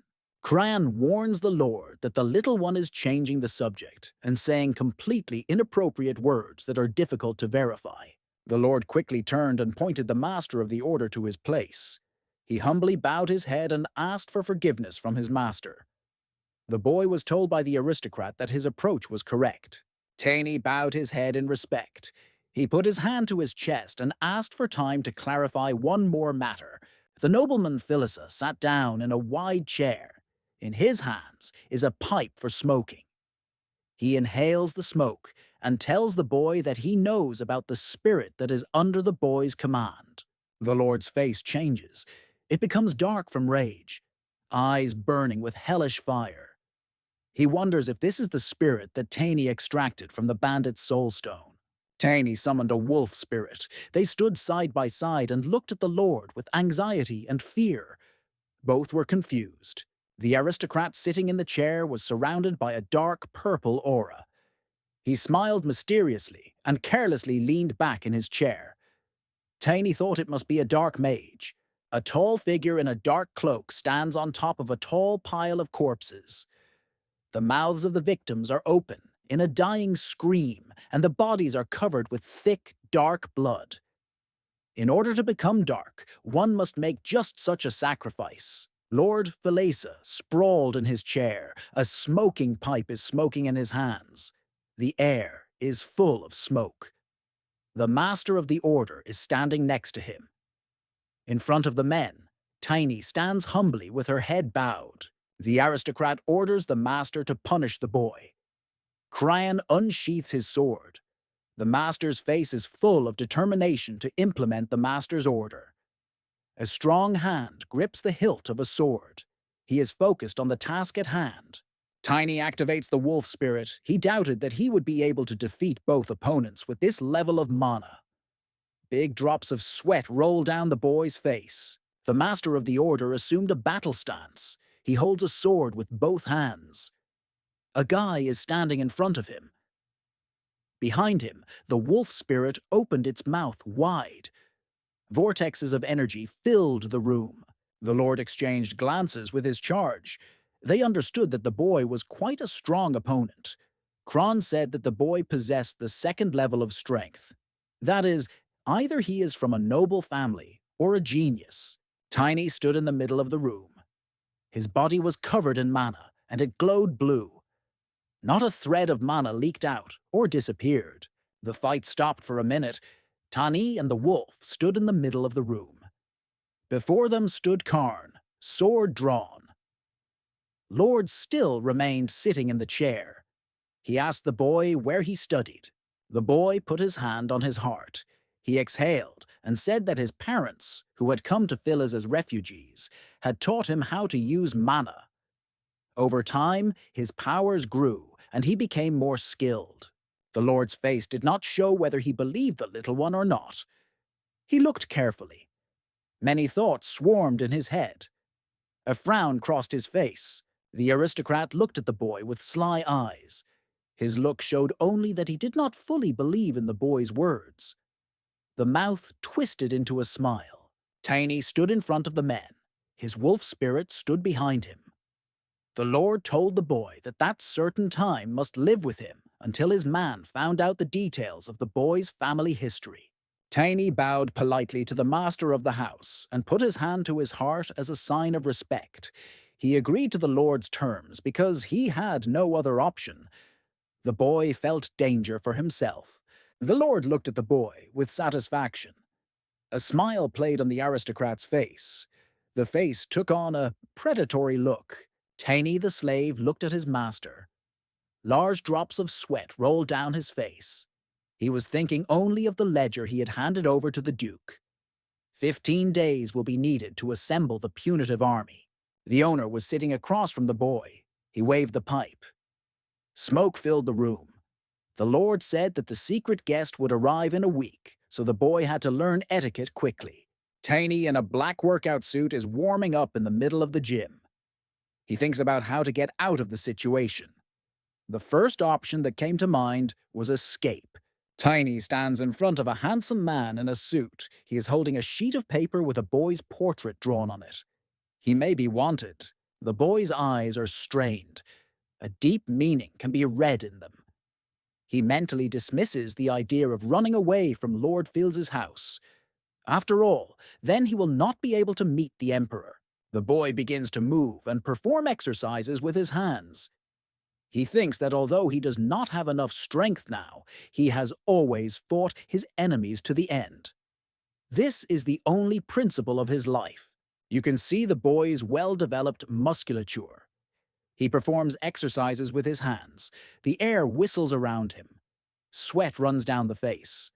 A: Cran warns the lord that the little one is changing the subject and saying completely inappropriate words that are difficult to verify. The lord quickly turned and pointed the master of the order to his place. He humbly bowed his head and asked for forgiveness from his master. The boy was told by the aristocrat that his approach was correct. Taney bowed his head in respect. He put his hand to his chest and asked for time to clarify one more matter. The nobleman Phylisa sat down in a wide chair. In his hands is a pipe for smoking. He inhales the smoke and tells the boy that he knows about the spirit that is under the boy's command. The lord's face changes. It becomes dark from rage, eyes burning with hellish fire. He wonders if this is the spirit that Taney extracted from the bandit's soul stone. Taney summoned a wolf spirit. They stood side by side and looked at the lord with anxiety and fear. Both were confused. The aristocrat sitting in the chair was surrounded by a dark purple aura. He smiled mysteriously and carelessly leaned back in his chair. Taney thought it must be a dark mage. A tall figure in a dark cloak stands on top of a tall pile of corpses. The mouths of the victims are open in a dying scream, and the bodies are covered with thick, dark blood. In order to become dark, one must make just such a sacrifice. Lord Felisa sprawled in his chair. A smoking pipe is smoking in his hands. The air is full of smoke. The master of the order is standing next to him. In front of the men, Taney stands humbly with her head bowed. The aristocrat orders the master to punish the boy. Cran unsheaths his sword. The master's face is full of determination to implement the master's order. A strong hand grips the hilt of a sword. He is focused on the task at hand. Tiny activates the wolf spirit. He doubted that he would be able to defeat both opponents with this level of mana. Big drops of sweat roll down the boy's face. The master of the order assumed a battle stance. He holds a sword with both hands. A guy is standing in front of him. Behind him, the wolf spirit opened its mouth wide. Vortexes of energy filled the room. The Lord exchanged glances with his charge. They understood that the boy was quite a strong opponent. Kron said that the boy possessed the second level of strength. That is, either he is from a noble family or a genius. Tiny stood in the middle of the room. His body was covered in mana, and it glowed blue. Not a thread of mana leaked out or disappeared. The fight stopped for a minute. Tani and the wolf stood in the middle of the room. Before them stood Karn, sword drawn. Lord still remained sitting in the chair. He asked the boy where he studied. The boy put his hand on his heart. He exhaled and said that his parents, who had come to Phyllis as refugees, had taught him how to use mana. Over time, his powers grew, and he became more skilled. The Lord's face did not show whether he believed the little one or not. He looked carefully. Many thoughts swarmed in his head. A frown crossed his face. The aristocrat looked at the boy with sly eyes. His look showed only that he did not fully believe in the boy's words. The mouth twisted into a smile. Tiny stood in front of the men. His wolf spirit stood behind him. The Lord told the boy that that certain time must live with him until his man found out the details of the boy's family history. Tiny bowed politely to the master of the house and put his hand to his heart as a sign of respect. He agreed to the Lord's terms because he had no other option. The boy felt danger for himself. The Lord looked at the boy with satisfaction. A smile played on the aristocrat's face. The face took on a predatory look. Tiny the slave looked at his master. Large drops of sweat rolled down his face. He was thinking only of the ledger he had handed over to the Duke. 15 days will be needed to assemble the punitive army. The owner was sitting across from the boy. He waved the pipe. Smoke filled the room. The Lord said that the secret guest would arrive in a week, so the boy had to learn etiquette quickly. Tiny in a black workout suit is warming up in the middle of the gym. He thinks about how to get out of the situation. The first option that came to mind was escape. Tiny stands in front of a handsome man in a suit. He is holding a sheet of paper with a boy's portrait drawn on it. He may be wanted. The boy's eyes are strained. A deep meaning can be read in them. He mentally dismisses the idea of running away from Lord Phils's house. After all, then he will not be able to meet the Emperor. The boy begins to move and perform exercises with his hands. He thinks that although he does not have enough strength now, he has always fought his enemies to the end. This is the only principle of his life. You can see the boy's well-developed musculature. He performs exercises with his hands. The air whistles around him. Sweat runs down the face.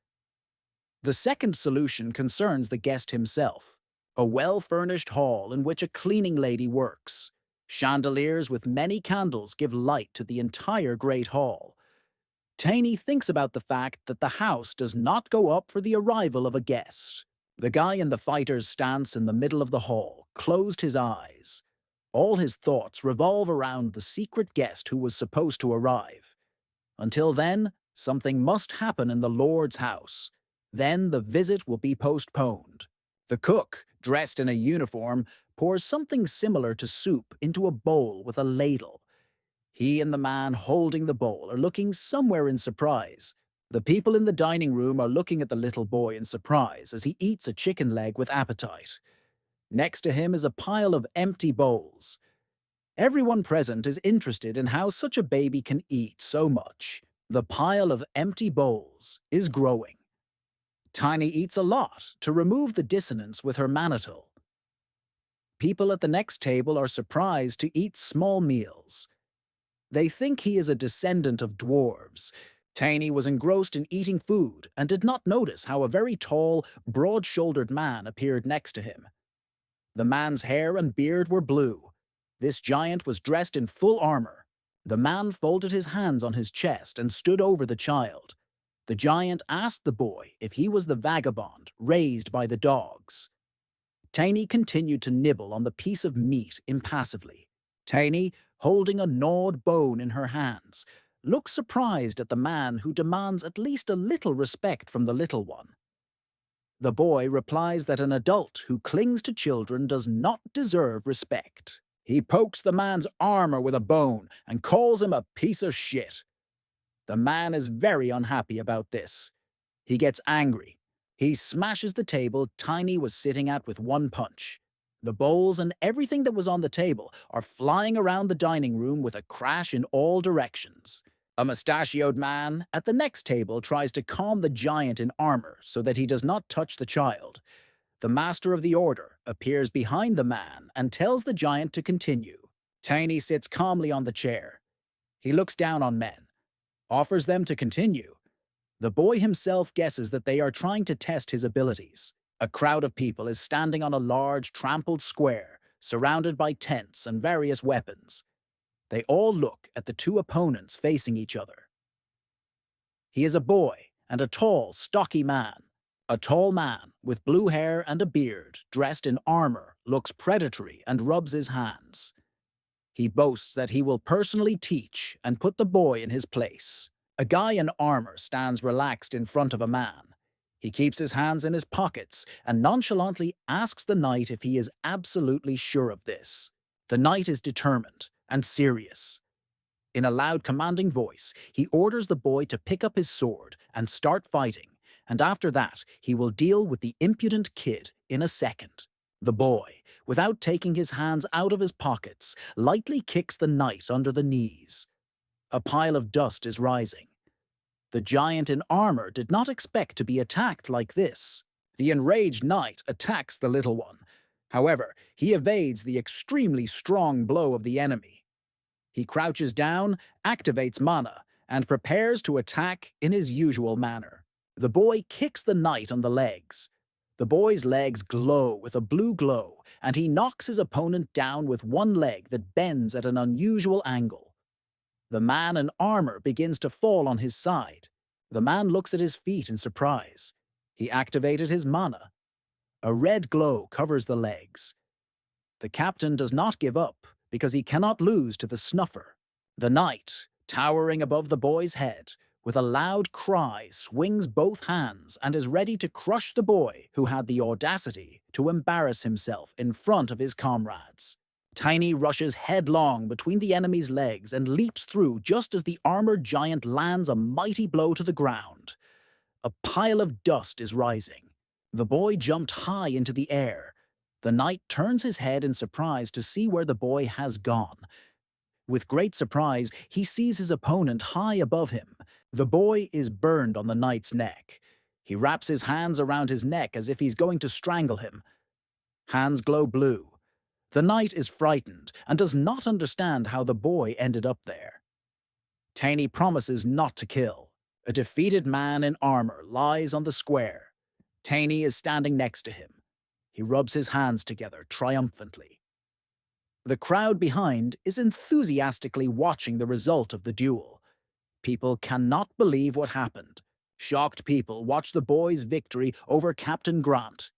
A: The second solution concerns the guest himself. A well-furnished hall in which a cleaning lady works. Chandeliers with many candles give light to the entire great hall. Tiny thinks about the fact that the house does not go up for the arrival of a guest. The guy in the fighter's stance in the middle of the hall closed his eyes. All his thoughts revolve around the secret guest who was supposed to arrive. Until then, something must happen in the Lord's house. Then the visit will be postponed. The cook, dressed in a uniform, pours something similar to soup into a bowl with a ladle. He and the man holding the bowl are looking somewhere in surprise. The people in the dining room are looking at the little boy in surprise as he eats a chicken leg with appetite. Next to him is a pile of empty bowls. Everyone present is interested in how such a baby can eat so much. The pile of empty bowls is growing. Tiny eats a lot to remove the dissonance with her manitou. People at the next table are surprised to eat small meals. They think he is a descendant of dwarves. Taney was engrossed in eating food and did not notice how a very tall, broad-shouldered man appeared next to him. The man's hair and beard were blue. This giant was dressed in full armor. The man folded his hands on his chest and stood over the child. The giant asked the boy if he was the vagabond raised by the dogs. Taney continued to nibble on the piece of meat impassively. Taney, holding a gnawed bone in her hands, looks surprised at the man who demands at least a little respect from the little one. The boy replies that an adult who clings to children does not deserve respect. He pokes the man's armor with a bone and calls him a piece of shit. The man is very unhappy about this. He gets angry. He smashes the table Tiny was sitting at with one punch. The bowls and everything that was on the table are flying around the dining room with a crash in all directions. A mustachioed man at the next table tries to calm the giant in armor so that he does not touch the child. The master of the order appears behind the man and tells the giant to continue. Tiny sits calmly on the chair. He looks down on men, offers them to continue. The boy himself guesses that they are trying to test his abilities. A crowd of people is standing on a large, trampled square, surrounded by tents and various weapons. They all look at the two opponents facing each other. He is a boy and a tall, stocky man. A tall man with blue hair and a beard, dressed in armor, looks predatory and rubs his hands. He boasts that he will personally teach and put the boy in his place. A guy in armor stands relaxed in front of a man. He keeps his hands in his pockets and nonchalantly asks the knight if he is absolutely sure of this. The knight is determined and serious. In a loud, commanding voice, he orders the boy to pick up his sword and start fighting, and after that, he will deal with the impudent kid in a second. The boy, without taking his hands out of his pockets, lightly kicks the knight under the knees. A pile of dust is rising. The giant in armor did not expect to be attacked like this. The enraged knight attacks the little one. However, he evades the extremely strong blow of the enemy. He crouches down, activates mana, and prepares to attack in his usual manner. The boy kicks the knight on the legs. The boy's legs glow with a blue glow, and he knocks his opponent down with one leg that bends at an unusual angle. The man in armor begins to fall on his side. The man looks at his feet in surprise. He activated his mana. A red glow covers the legs. The captain does not give up because he cannot lose to the snuffer. The knight, towering above the boy's head, with a loud cry, swings both hands and is ready to crush the boy who had the audacity to embarrass himself in front of his comrades. Tiny rushes headlong between the enemy's legs and leaps through just as the armored giant lands a mighty blow to the ground. A pile of dust is rising. The boy jumped high into the air. The knight turns his head in surprise to see where the boy has gone. With great surprise, he sees his opponent high above him. The boy is burned on the knight's neck. He wraps his hands around his neck as if he's going to strangle him. Hands glow blue. The knight is frightened and does not understand how the boy ended up there. Tiny promises not to kill. A defeated man in armor lies on the square. Tiny is standing next to him. He rubs his hands together triumphantly. The crowd behind is enthusiastically watching the result of the duel. People cannot believe what happened. Shocked people watch the boy's victory over Captain Grant.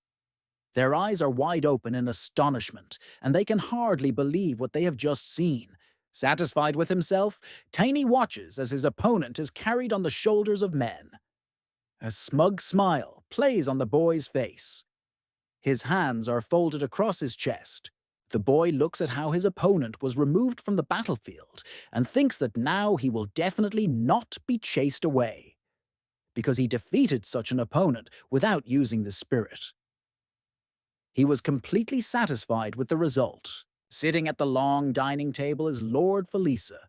A: Their eyes are wide open in astonishment, and they can hardly believe what they have just seen. Satisfied with himself, Tiny watches as his opponent is carried on the shoulders of men. A smug smile plays on the boy's face. His hands are folded across his chest. The boy looks at how his opponent was removed from the battlefield and thinks that now he will definitely not be chased away, because he defeated such an opponent without using the spirit. He was completely satisfied with the result. Sitting at the long dining table is Lord Felisa.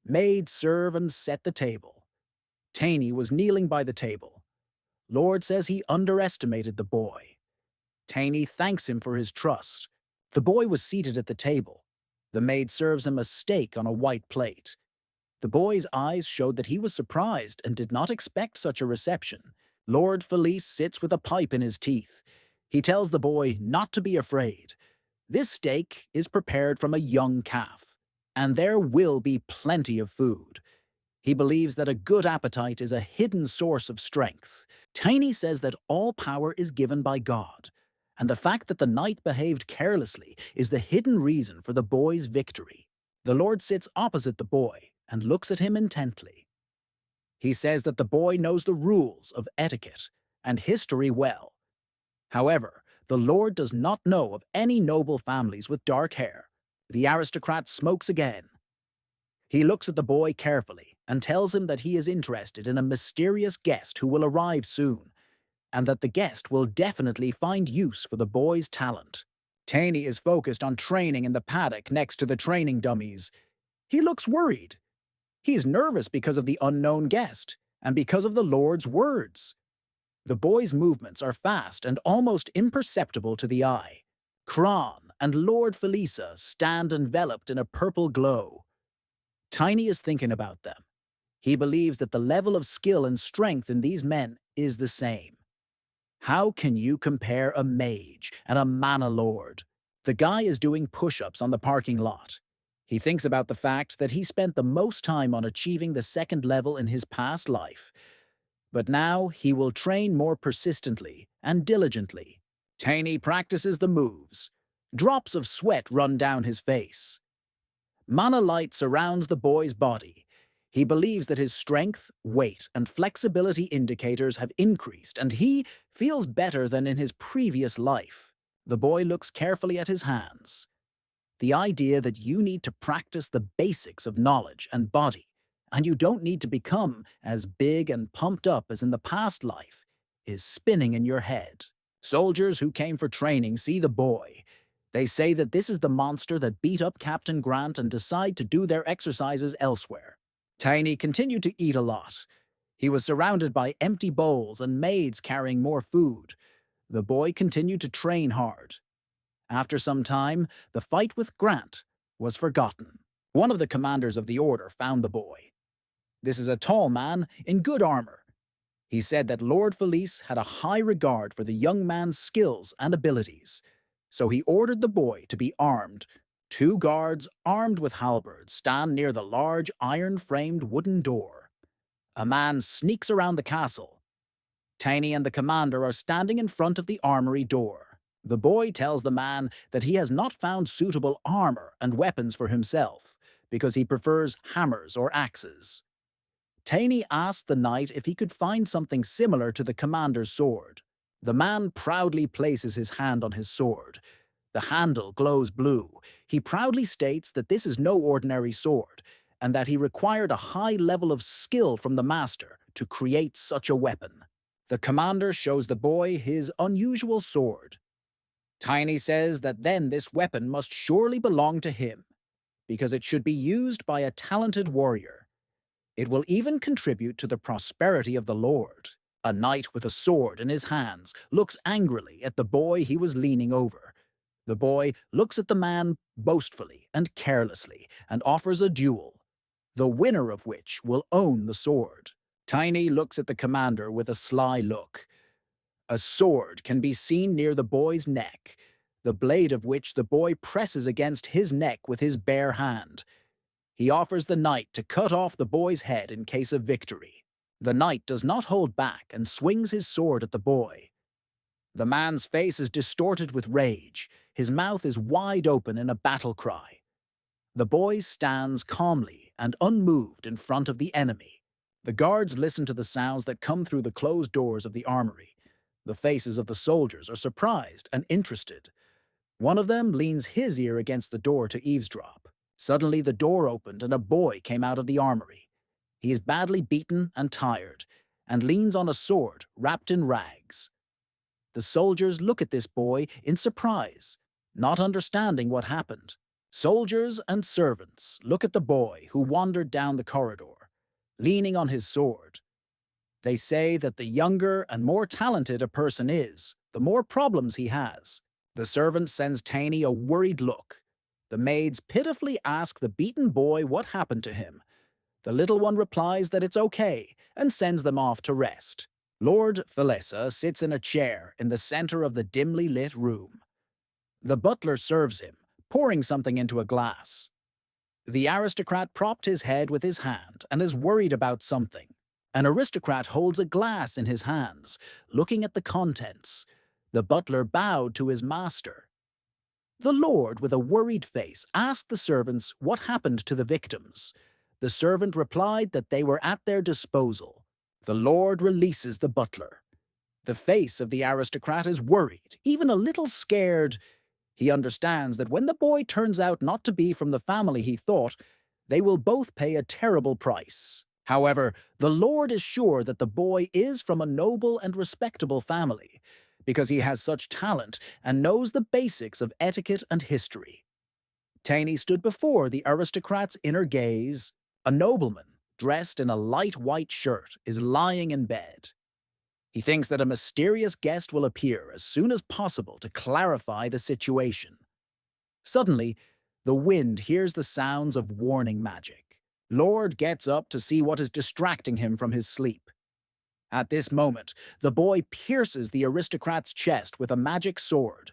A: Maids serve and set the table. Tiny was kneeling by the table. Lord says he underestimated the boy. Tiny thanks him for his trust. The boy was seated at the table. The maid serves him a steak on a white plate. The boy's eyes showed that he was surprised and did not expect such a reception. Lord Felice sits with a pipe in his teeth. He tells the boy not to be afraid. This steak is prepared from a young calf, and there will be plenty of food. He believes that a good appetite is a hidden source of strength. Tiny says that all power is given by God, and the fact that the knight behaved carelessly is the hidden reason for the boy's victory. The Lord sits opposite the boy and looks at him intently. He says that the boy knows the rules of etiquette and history well. However, the Lord does not know of any noble families with dark hair. The aristocrat smokes again. He looks at the boy carefully and tells him that he is interested in a mysterious guest who will arrive soon, and that the guest will definitely find use for the boy's talent. Taney is focused on training in the paddock next to the training dummies. He looks worried. He's nervous because of the unknown guest, and because of the Lord's words. The boy's movements are fast and almost imperceptible to the eye. Kron and Lord Felisa stand enveloped in a purple glow. Tiny is thinking about them. He believes that the level of skill and strength in these men is the same. How can you compare a mage and a mana lord? The guy is doing push-ups on the parking lot. He thinks about the fact that he spent the most time on achieving the second level in his past life. But now he will train more persistently and diligently. Tiny practices the moves. Drops of sweat run down his face. Mana light surrounds the boy's body. He believes that his strength, weight, and flexibility indicators have increased, and he feels better than in his previous life. The boy looks carefully at his hands. The idea that you need to practice the basics of knowledge and body, and you don't need to become as big and pumped up as in the past life, is spinning in your head. Soldiers who came for training see the boy. They say that this is the monster that beat up Captain Grant and decide to do their exercises elsewhere. Tiny continued to eat a lot. He was surrounded by empty bowls and maids carrying more food. The boy continued to train hard. After some time, the fight with Grant was forgotten. One of the commanders of the order found the boy. This is a tall man in good armor. He said that Lord Felice had a high regard for the young man's skills and abilities, so he ordered the boy to be armed. 2 guards armed with halberds stand near the large iron-framed wooden door. A man sneaks around the castle. Tiny and the commander are standing in front of the armory door. The boy tells the man that he has not found suitable armor and weapons for himself, because he prefers hammers or axes. Tiny asked the knight if he could find something similar to the commander's sword. The man proudly places his hand on his sword. The handle glows blue. He proudly states that this is no ordinary sword, and that he required a high level of skill from the master to create such a weapon. The commander shows the boy his unusual sword. Tiny says that then this weapon must surely belong to him, because it should be used by a talented warrior. It will even contribute to the prosperity of the Lord. A knight with a sword in his hands looks angrily at the boy he was leaning over. The boy looks at the man boastfully and carelessly and offers a duel, the winner of which will own the sword. Tiny looks at the commander with a sly look. A sword can be seen near the boy's neck, the blade of which the boy presses against his neck with his bare hand. He offers the knight to cut off the boy's head in case of victory. The knight does not hold back and swings his sword at the boy. The man's face is distorted with rage. His mouth is wide open in a battle cry. The boy stands calmly and unmoved in front of the enemy. The guards listen to the sounds that come through the closed doors of the armory. The faces of the soldiers are surprised and interested. One of them leans his ear against the door to eavesdrop. Suddenly the door opened and a boy came out of the armory. He is badly beaten and tired, and leans on a sword wrapped in rags. The soldiers look at this boy in surprise, not understanding what happened. Soldiers and servants look at the boy who wandered down the corridor, leaning on his sword. They say that the younger and more talented a person is, the more problems he has. The servant sends Tiny a worried look. The maids pitifully ask the beaten boy what happened to him. The little one replies that it's okay and sends them off to rest. Lord Felessa sits in a chair in the center of the dimly lit room. The butler serves him, pouring something into a glass. The aristocrat propped his head with his hand and is worried about something. An aristocrat holds a glass in his hands, looking at the contents. The butler bowed to his master. The lord, with a worried face, asked the servants what happened to the victims. The servant replied that they were at their disposal. The lord releases the butler. The face of the aristocrat is worried, even a little scared. He understands that when the boy turns out not to be from the family he thought, they will both pay a terrible price. However, the lord is sure that the boy is from a noble and respectable family, because he has such talent and knows the basics of etiquette and history. Taney stood before the aristocrat's inner gaze. A nobleman, dressed in a light white shirt, is lying in bed. He thinks that a mysterious guest will appear as soon as possible to clarify the situation. Suddenly, the wind hears the sounds of warning magic. Lord gets up to see what is distracting him from his sleep. At this moment, the boy pierces the aristocrat's chest with a magic sword.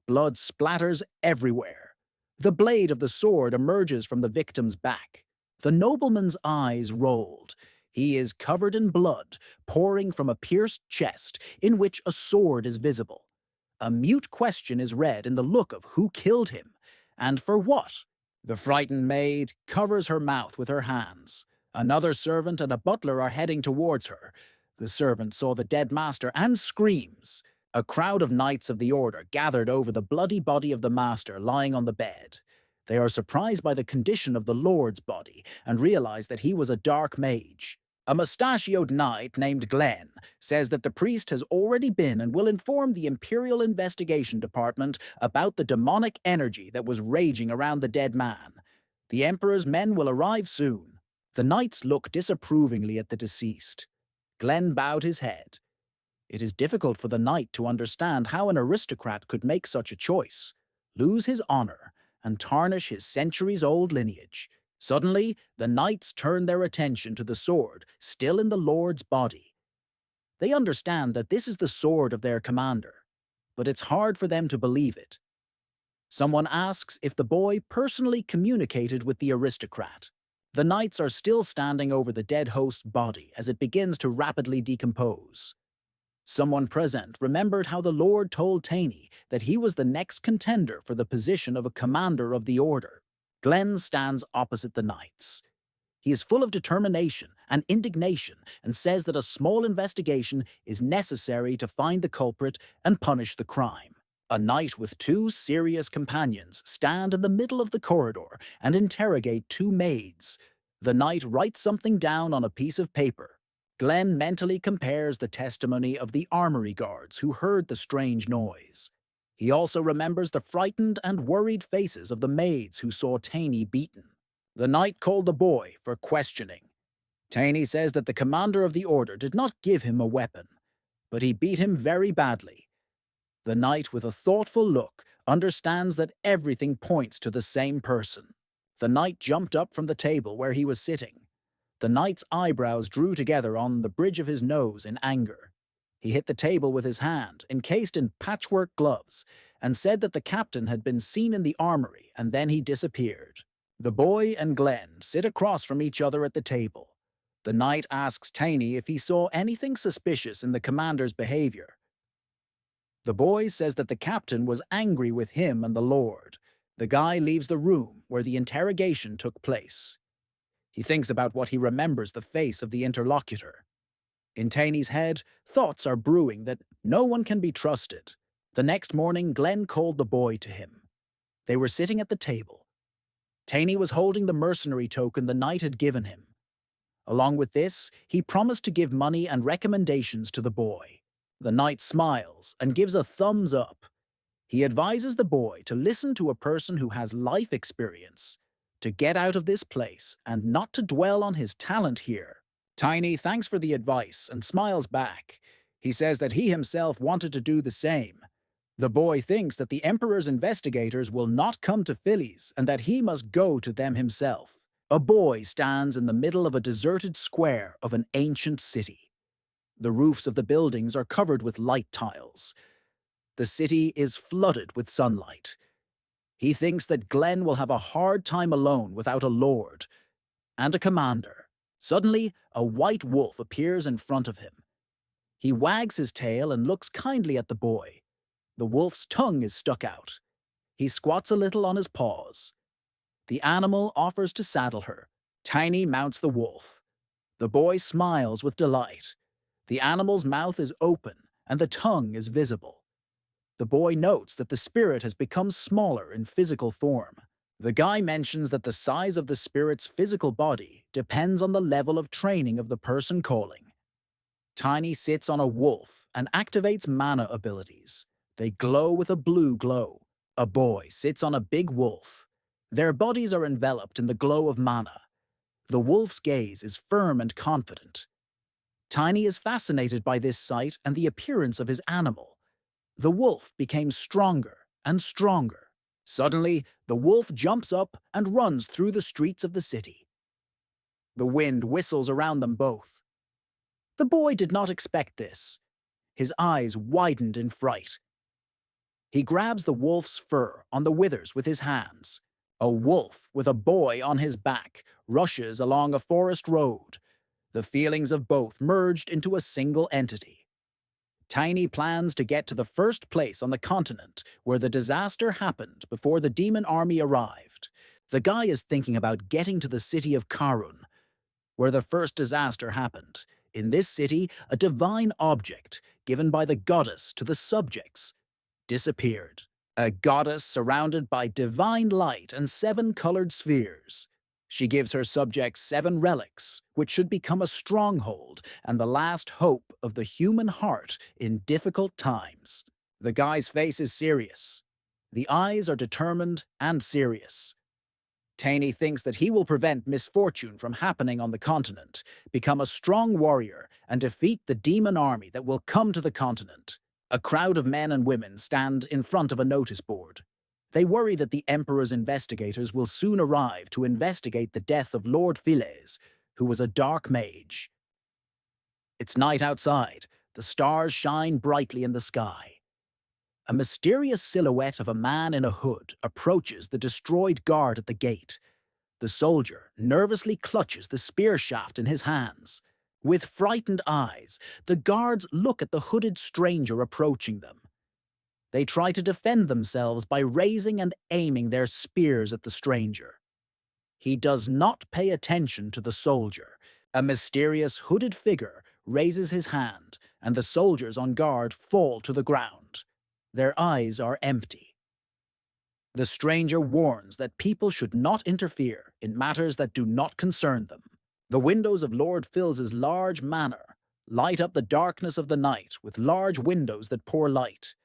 A: Blood splatters everywhere. The blade of the sword emerges from the victim's back. The nobleman's eyes rolled. He is covered in blood, pouring from a pierced chest in which a sword is visible. A mute question is read in the look of who killed him, and for what. The frightened maid covers her mouth with her hands. Another servant and a butler are heading towards her. The servant saw the dead master and screams. A crowd of knights of the order gathered over the bloody body of the master lying on the bed. They are surprised by the condition of the lord's body and realize that he was a dark mage. A mustachioed knight named Glenn says that the priest has already been and will inform the Imperial Investigation Department about the demonic energy that was raging around the dead man. The Emperor's men will arrive soon. The knights look disapprovingly at the deceased. Glenn bowed his head. It is difficult for the knight to understand how an aristocrat could make such a choice, lose his honor, and tarnish his centuries-old lineage. Suddenly, the knights turn their attention to the sword, still in the lord's body. They understand that this is the sword of their commander, but it's hard for them to believe it. Someone asks if the boy personally communicated with the aristocrat. The knights are still standing over the dead host's body as it begins to rapidly decompose. Someone present remembered how the Lord told Taney that he was the next contender for the position of a commander of the order. Glenn stands opposite the knights. He is full of determination and indignation and says that a small investigation is necessary to find the culprit and punish the crime. A knight with two serious companions stand in the middle of the corridor and interrogate two maids. The knight writes something down on a piece of paper. Glenn mentally compares the testimony of the armory guards who heard the strange noise. He also remembers the frightened and worried faces of the maids who saw Taney beaten. The knight called the boy for questioning. Taney says that the commander of the order did not give him a weapon, but he beat him very badly. The knight, with a thoughtful look, understands that everything points to the same person. The knight jumped up from the table where he was sitting. The knight's eyebrows drew together on the bridge of his nose in anger. He hit the table with his hand, encased in patchwork gloves, and said that the captain had been seen in the armory, and then he disappeared. The boy and Glenn sit across from each other at the table. The knight asks Taney if he saw anything suspicious in the commander's behavior. The boy says that the captain was angry with him and the lord. The guy leaves the room where the interrogation took place. He thinks about what he remembers the face of the interlocutor. In Taney's head, thoughts are brewing that no one can be trusted. The next morning, Glenn called the boy to him. They were sitting at the table. Taney was holding the mercenary token the knight had given him. Along with this, he promised to give money and recommendations to the boy. The knight smiles and gives a thumbs up. He advises the boy to listen to a person who has life experience, to get out of this place and not to dwell on his talent here. Taney thanks for the advice and smiles back. He says that he himself wanted to do the same. The boy thinks that the Emperor's investigators will not come to Phillies and that he must go to them himself. A boy stands in the middle of a deserted square of an ancient city. The roofs of the buildings are covered with light tiles. The city is flooded with sunlight. He thinks that Glenn will have a hard time alone without a lord and a commander. Suddenly, a white wolf appears in front of him. He wags his tail and looks kindly at the boy. The wolf's tongue is stuck out. He squats a little on his paws. The animal offers to saddle her. Tiny mounts the wolf. The boy smiles with delight. The animal's mouth is open and the tongue is visible. The boy notes that the spirit has become smaller in physical form. The guy mentions that the size of the spirit's physical body depends on the level of training of the person calling. Tiny sits on a wolf and activates mana abilities. They glow with a blue glow. A boy sits on a big wolf. Their bodies are enveloped in the glow of mana. The wolf's gaze is firm and confident. Tiny is fascinated by this sight and the appearance of his animal. The wolf became stronger and stronger. Suddenly, the wolf jumps up and runs through the streets of the city. The wind whistles around them both. The boy did not expect this. His eyes widened in fright. He grabs the wolf's fur on the withers with his hands. A wolf with a boy on his back rushes along a forest road. The feelings of both merged into a single entity. Tiny plans to get to the first place on the continent where the disaster happened before the demon army arrived. The guy is thinking about getting to the city of Karun, where the first disaster happened. In this city, a divine object, given by the goddess to the subjects, disappeared. A goddess surrounded by divine light and 7 colored spheres. She gives her subjects 7 relics, which should become a stronghold and the last hope of the human heart in difficult times. The guy's face is serious. The eyes are determined and serious. Tiny thinks that he will prevent misfortune from happening on the continent, become a strong warrior, and defeat the demon army that will come to the continent. A crowd of men and women stand in front of a notice board. They worry that the Emperor's investigators will soon arrive to investigate the death of Lord Philes, who was a dark mage. It's night outside. The stars shine brightly in the sky. A mysterious silhouette of a man in a hood approaches the destroyed guard at the gate. The soldier nervously clutches the spear shaft in his hands. With frightened eyes, the guards look at the hooded stranger approaching them. They try to defend themselves by raising and aiming their spears at the stranger. He does not pay attention to the soldier. A mysterious hooded figure raises his hand, and the soldiers on guard fall to the ground. Their eyes are empty. The stranger warns that people should not interfere in matters that do not concern them. The windows of Lord Phil's large manor light up the darkness of the night with large windows that pour light.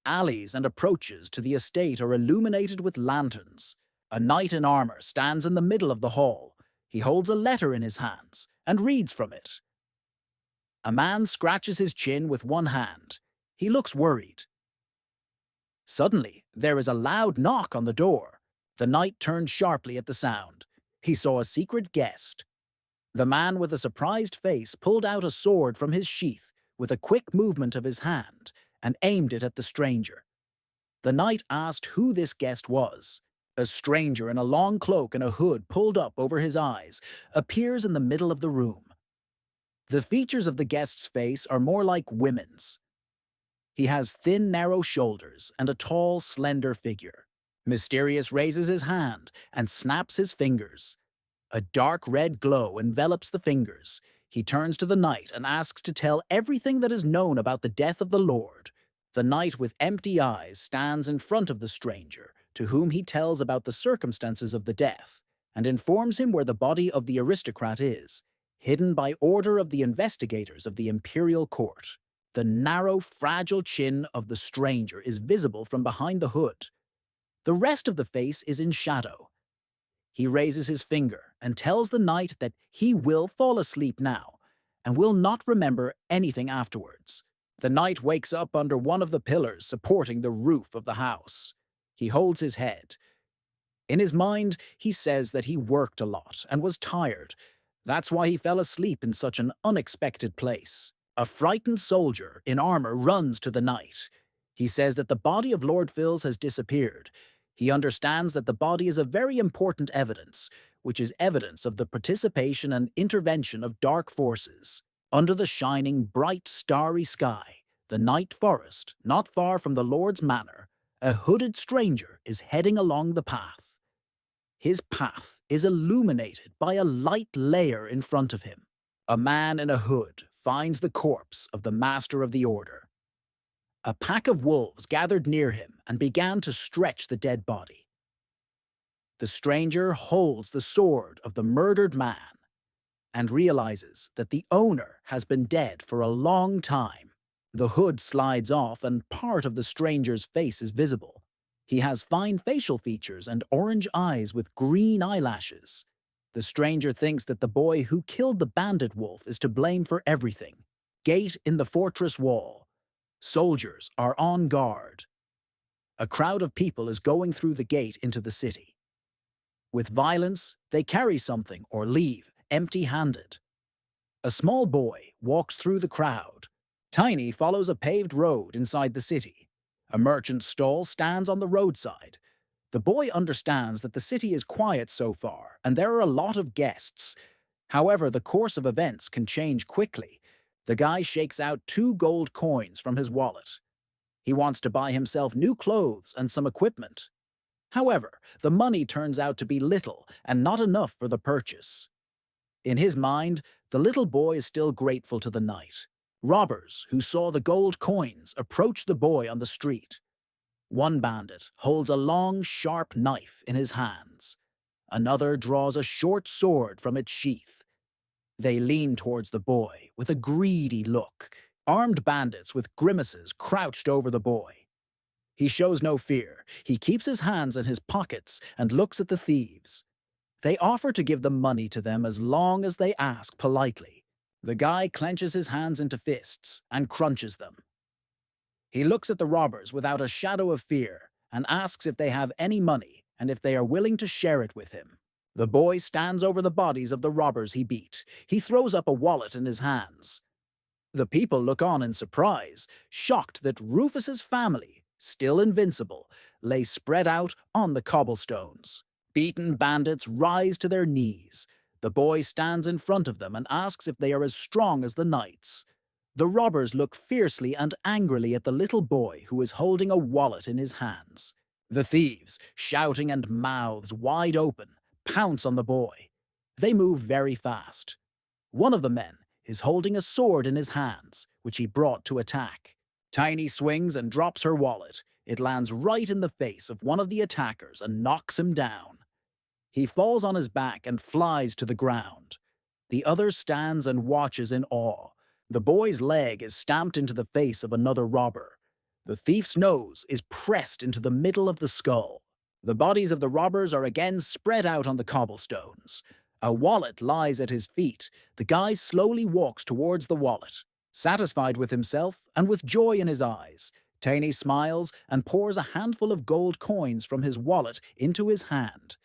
A: Alleys and approaches to the estate are illuminated with lanterns. A knight in armor stands in the middle of the hall. He holds a letter in his hands and reads from it. A man scratches his chin with one hand. He looks worried. Suddenly, there is a loud knock on the door. The knight turned sharply at the sound. He saw a secret guest. The man with a surprised face pulled out a sword from his sheath with a quick movement of his hand and aimed it at the stranger. The knight asked who this guest was. A stranger in a long cloak and a hood pulled up over his eyes appears in the middle of the room. The features of the guest's face are more like women's. He has thin, narrow shoulders and a tall, slender figure. Mysterious raises his hand and snaps his fingers. A dark red glow envelops the fingers. He turns to the knight and asks to tell everything that is known about the death of the Lord. The knight with empty eyes stands in front of the stranger, to whom he tells about the circumstances of the death, and informs him where the body of the aristocrat is, hidden by order of the investigators of the imperial court. The narrow, fragile chin of the stranger is visible from behind the hood. The rest of the face is in shadow. He raises his finger and tells the knight that he will fall asleep now and will not remember anything afterwards. The knight wakes up under one of the pillars supporting the roof of the house. He holds his head. In his mind, he says that he worked a lot and was tired. That's why he fell asleep in such an unexpected place. A frightened soldier in armor runs to the knight. He says that the body of Lord Phils has disappeared. He understands that the body is a very important evidence, which is evidence of the participation and intervention of dark forces. Under the shining, bright, starry sky, the night forest, not far from the Lord's manor, a hooded stranger is heading along the path. His path is illuminated by a light layer in front of him. A man in a hood finds the corpse of the master of the order. A pack of wolves gathered near him and began to stretch the dead body. The stranger holds the sword of the murdered man and realizes that the owner has been dead for a long time. The hood slides off and part of the stranger's face is visible. He has fine facial features and orange eyes with green eyelashes. The stranger thinks that the boy who killed the bandit wolf is to blame for everything. Gate in the fortress wall. Soldiers are on guard. A crowd of people is going through the gate into the city. With violence, they carry something or leave empty-handed. A small boy walks through the crowd. Tiny follows a paved road inside the city. A merchant's stall stands on the roadside. The boy understands that the city is quiet so far, and there are a lot of guests. However, the course of events can change quickly. The guy shakes out 2 gold coins from his wallet. He wants to buy himself new clothes and some equipment. However, the money turns out to be little and not enough for the purchase. In his mind, the little boy is still grateful to the knight. Robbers who saw the gold coins approach the boy on the street. One bandit holds a long, sharp knife in his hands. Another draws a short sword from its sheath. They lean towards the boy with a greedy look. Armed bandits with grimaces crouched over the boy. He shows no fear. He keeps his hands in his pockets and looks at the thieves. They offer to give the money to them as long as they ask politely. The guy clenches his hands into fists and crunches them. He looks at the robbers without a shadow of fear and asks if they have any money and if they are willing to share it with him. The boy stands over the bodies of the robbers he beat. He throws up a wallet in his hands. The people look on in surprise, shocked that Rufus's family, still invincible, lay spread out on the cobblestones. Beaten bandits rise to their knees. The boy stands in front of them and asks if they are as strong as the knights. The robbers look fiercely and angrily at the little boy who is holding a wallet in his hands. The thieves, shouting and mouths wide open, pounce on the boy. They move very fast. One of the men is holding a sword in his hands, which he brought to attack. Tiny swings and drops her wallet. It lands right in the face of one of the attackers and knocks him down. He falls on his back and flies to the ground. The other stands and watches in awe. The boy's leg is stamped into the face of another robber. The thief's nose is pressed into the middle of the skull. The bodies of the robbers are again spread out on the cobblestones. A wallet lies at his feet. The guy slowly walks towards the wallet. Satisfied with himself and with joy in his eyes, Tiny smiles and pours a handful of gold coins from his wallet into his hand.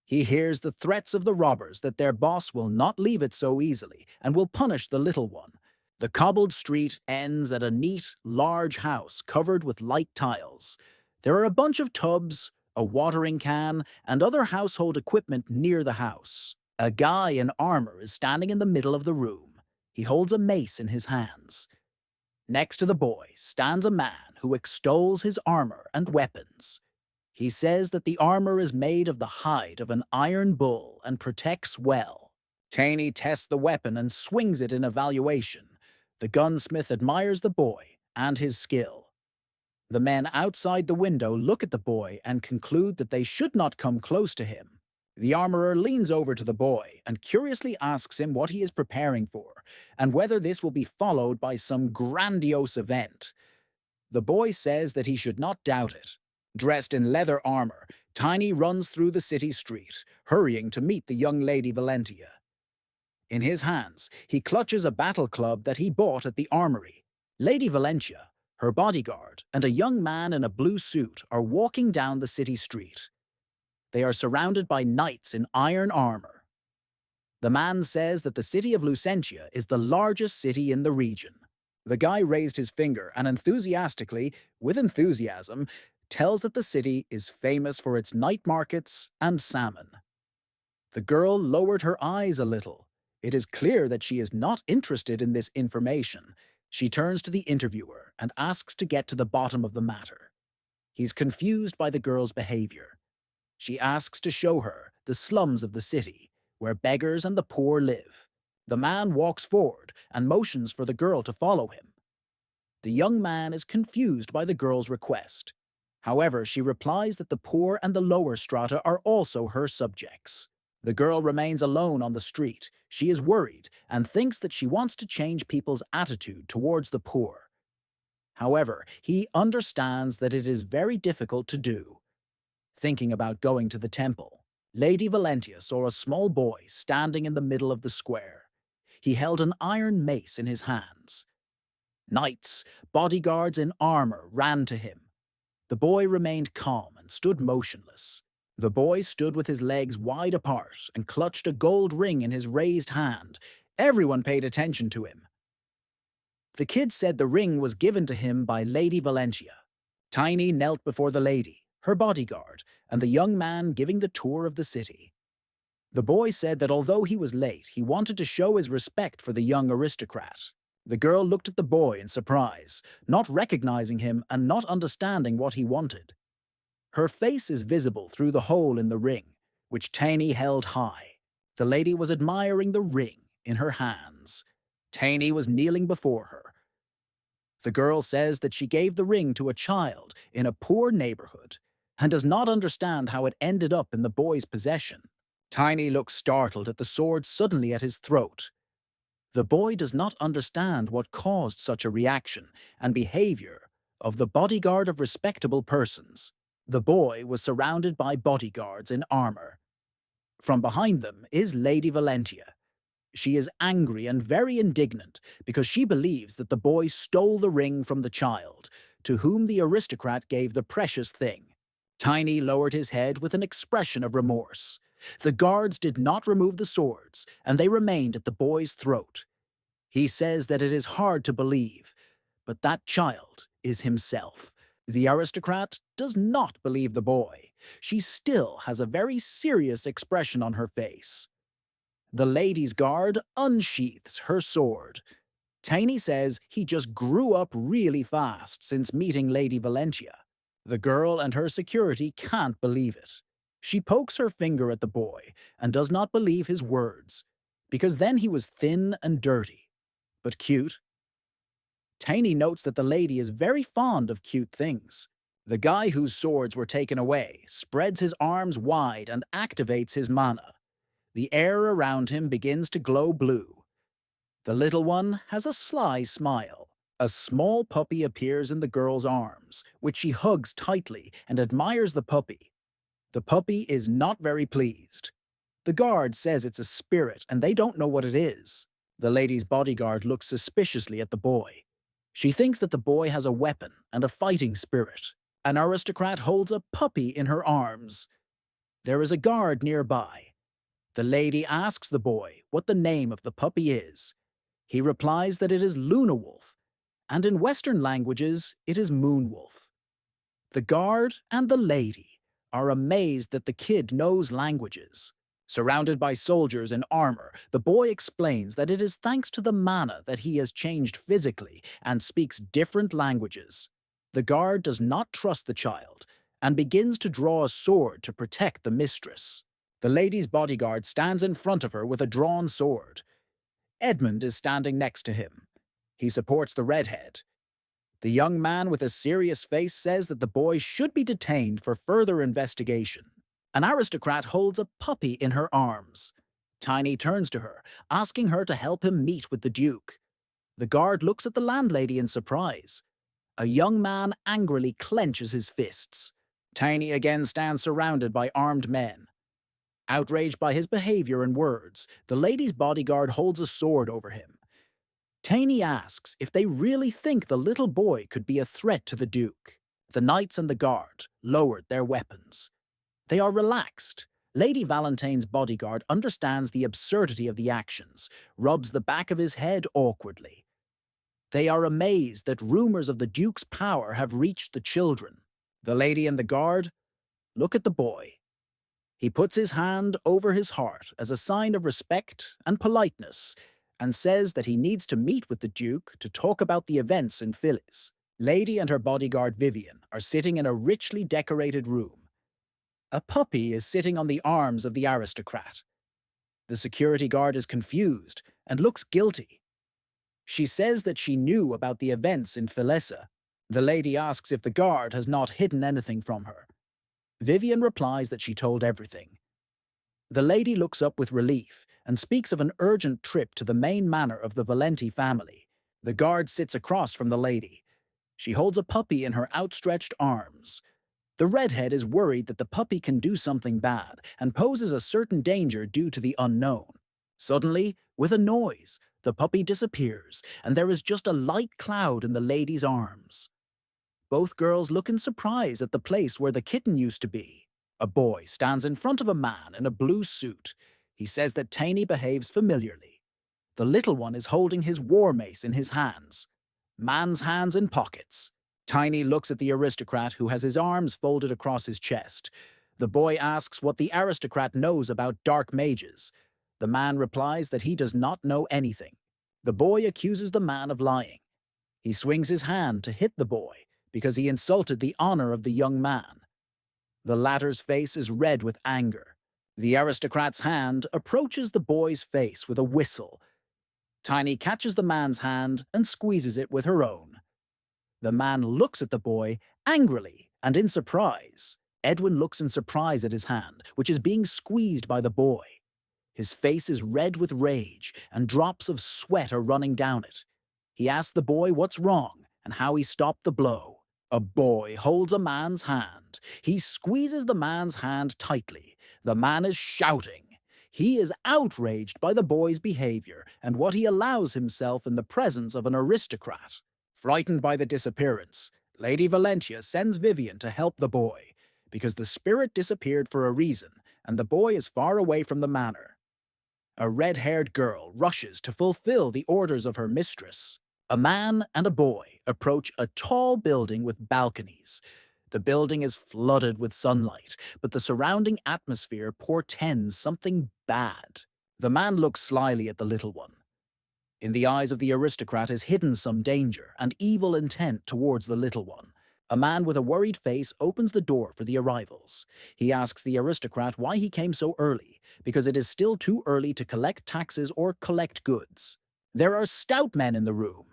A: He hears the threats of the robbers that their boss will not leave it so easily and will punish the little one. The cobbled street ends at a neat, large house covered with light tiles. There are a bunch of tubs, a watering can, and other household equipment near the house. A guy in armor is standing in the middle of the room. He holds a mace in his hands. Next to the boy stands a man who extols his armor and weapons. He says that the armor is made of the hide of an iron bull and protects well. Tiny tests the weapon and swings it in evaluation. The gunsmith admires the boy and his skill. The men outside the window look at the boy and conclude that they should not come close to him. The armorer leans over to the boy and curiously asks him what he is preparing for and whether this will be followed by some grandiose event. The boy says that he should not doubt it. Dressed in leather armor, Tiny runs through the city street, hurrying to meet the young Lady Valentia. In his hands, he clutches a battle club that he bought at the armory. Lady Valentia, her bodyguard, and a young man in a blue suit are walking down the city street. They are surrounded by knights in iron armor. The man says that the city of Lucentia is the largest city in the region. The guy raised his finger and enthusiastically, with enthusiasm, tells that the city is famous for its night markets and salmon. The girl lowered her eyes a little. It is clear that she is not interested in this information. She turns to the interviewer and asks to get to the bottom of the matter. He's confused by the girl's behavior. She asks to show her the slums of the city, where beggars and the poor live. The man walks forward and motions for the girl to follow him. The young man is confused by the girl's request. However, she replies that the poor and the lower strata are also her subjects. The girl remains alone on the street. She is worried and thinks that she wants to change people's attitude towards the poor. However, he understands that it is very difficult to do. Thinking about going to the temple, Lady Valentia saw a small boy standing in the middle of the square. He held an iron mace in his hands. Knights, bodyguards in armor, ran to him. The boy remained calm and stood motionless. The boy stood with his legs wide apart and clutched a gold ring in his raised hand. Everyone paid attention to him. The kid said the ring was given to him by Lady Valentia. Tiny knelt before the lady, her bodyguard, and the young man giving the tour of the city. The boy said that although he was late, he wanted to show his respect for the young aristocrat. The girl looked at the boy in surprise, not recognizing him and not understanding what he wanted. Her face is visible through the hole in the ring, which Tiny held high. The lady was admiring the ring in her hands. Tiny was kneeling before her. The girl says that she gave the ring to a child in a poor neighborhood and does not understand how it ended up in the boy's possession. Tiny looks startled at the sword suddenly at his throat. The boy does not understand what caused such a reaction and behavior of the bodyguard of respectable persons. The boy was surrounded by bodyguards in armor. From behind them is Lady Valentia. She is angry and very indignant because she believes that the boy stole the ring from the child, to whom the aristocrat gave the precious thing. Tiny lowered his head with an expression of remorse. The guards did not remove the swords, and they remained at the boy's throat. He says that it is hard to believe, but that child is himself. The aristocrat does not believe the boy. She still has a very serious expression on her face. The lady's guard unsheaths her sword. Tiny says he just grew up really fast since meeting Lady Valentia. The girl and her security can't believe it. She pokes her finger at the boy and does not believe his words, because then he was thin and dirty, but cute. Tiny notes that the lady is very fond of cute things. The guy whose swords were taken away spreads his arms wide and activates his mana. The air around him begins to glow blue. The little one has a sly smile. A small puppy appears in the girl's arms, which she hugs tightly and admires the puppy. The puppy is not very pleased. The guard says it's a spirit and they don't know what it is. The lady's bodyguard looks suspiciously at the boy. She thinks that the boy has a weapon and a fighting spirit. An aristocrat holds a puppy in her arms. There is a guard nearby. The lady asks the boy what the name of the puppy is. He replies that it is Luna Wolf, and in Western languages, it is Moon Wolf. The guard and the lady are amazed that the kid knows languages. Surrounded by soldiers in armor, the boy explains that it is thanks to the mana that he has changed physically and speaks different languages. The guard does not trust the child and begins to draw a sword to protect the mistress. The lady's bodyguard stands in front of her with a drawn sword. Edmund is standing next to him. He supports the redhead. The young man with a serious face says that the boy should be detained for further investigation. An aristocrat holds a puppy in her arms. Tiny turns to her, asking her to help him meet with the Duke. The guard looks at the landlady in surprise. A young man angrily clenches his fists. Tiny again stands surrounded by armed men. Outraged by his behavior and words, the lady's bodyguard holds a sword over him. Tiny asks if they really think the little boy could be a threat to the Duke. The knights and the guard lowered their weapons. They are relaxed. Lady Valentine's bodyguard understands the absurdity of the actions, rubs the back of his head awkwardly. They are amazed that rumors of the Duke's power have reached the children. The lady and the guard look at the boy. He puts his hand over his heart as a sign of respect and politeness and says that he needs to meet with the Duke to talk about the events in Phyllis. Lady and her bodyguard Vivian are sitting in a richly decorated room. A puppy is sitting on the arms of the aristocrat. The security guard is confused and looks guilty. She says that she knew about the events in Phylessa. The lady asks if the guard has not hidden anything from her. Vivian replies that she told everything. The lady looks up with relief and speaks of an urgent trip to the main manor of the Valenti family. The guard sits across from the lady. She holds a puppy in her outstretched arms. The redhead is worried that the puppy can do something bad and poses a certain danger due to the unknown. Suddenly, with a noise, the puppy disappears and there is just a light cloud in the lady's arms. Both girls look in surprise at the place where the kitten used to be. A boy stands in front of a man in a blue suit. He says that Tiny behaves familiarly. The little one is holding his war mace in his hands. Man's hands in pockets. Tiny looks at the aristocrat who has his arms folded across his chest. The boy asks what the aristocrat knows about dark mages. The man replies that he does not know anything. The boy accuses the man of lying. He swings his hand to hit the boy because he insulted the honor of the young man. The latter's face is red with anger. The aristocrat's hand approaches the boy's face with a whistle. Tiny catches the man's hand and squeezes it with her own. The man looks at the boy angrily and in surprise. Edwin looks in surprise at his hand, which is being squeezed by the boy. His face is red with rage, and drops of sweat are running down it. He asks the boy what's wrong and how he stopped the blow. A boy holds a man's hand. He squeezes the man's hand tightly. The man is shouting. He is outraged by the boy's behavior and what he allows himself in the presence of an aristocrat. Frightened by the disappearance, Lady Valentia sends Vivian to help the boy, because the spirit disappeared for a reason, and the boy is far away from the manor. A red-haired girl rushes to fulfill the orders of her mistress. A man and a boy approach a tall building with balconies. The building is flooded with sunlight, but the surrounding atmosphere portends something bad. The man looks slyly at the little one. In the eyes of the aristocrat is hidden some danger and evil intent towards the little one. A man with a worried face opens the door for the arrivals. He asks the aristocrat why he came so early, because it is still too early to collect taxes or collect goods. There are stout men in the room.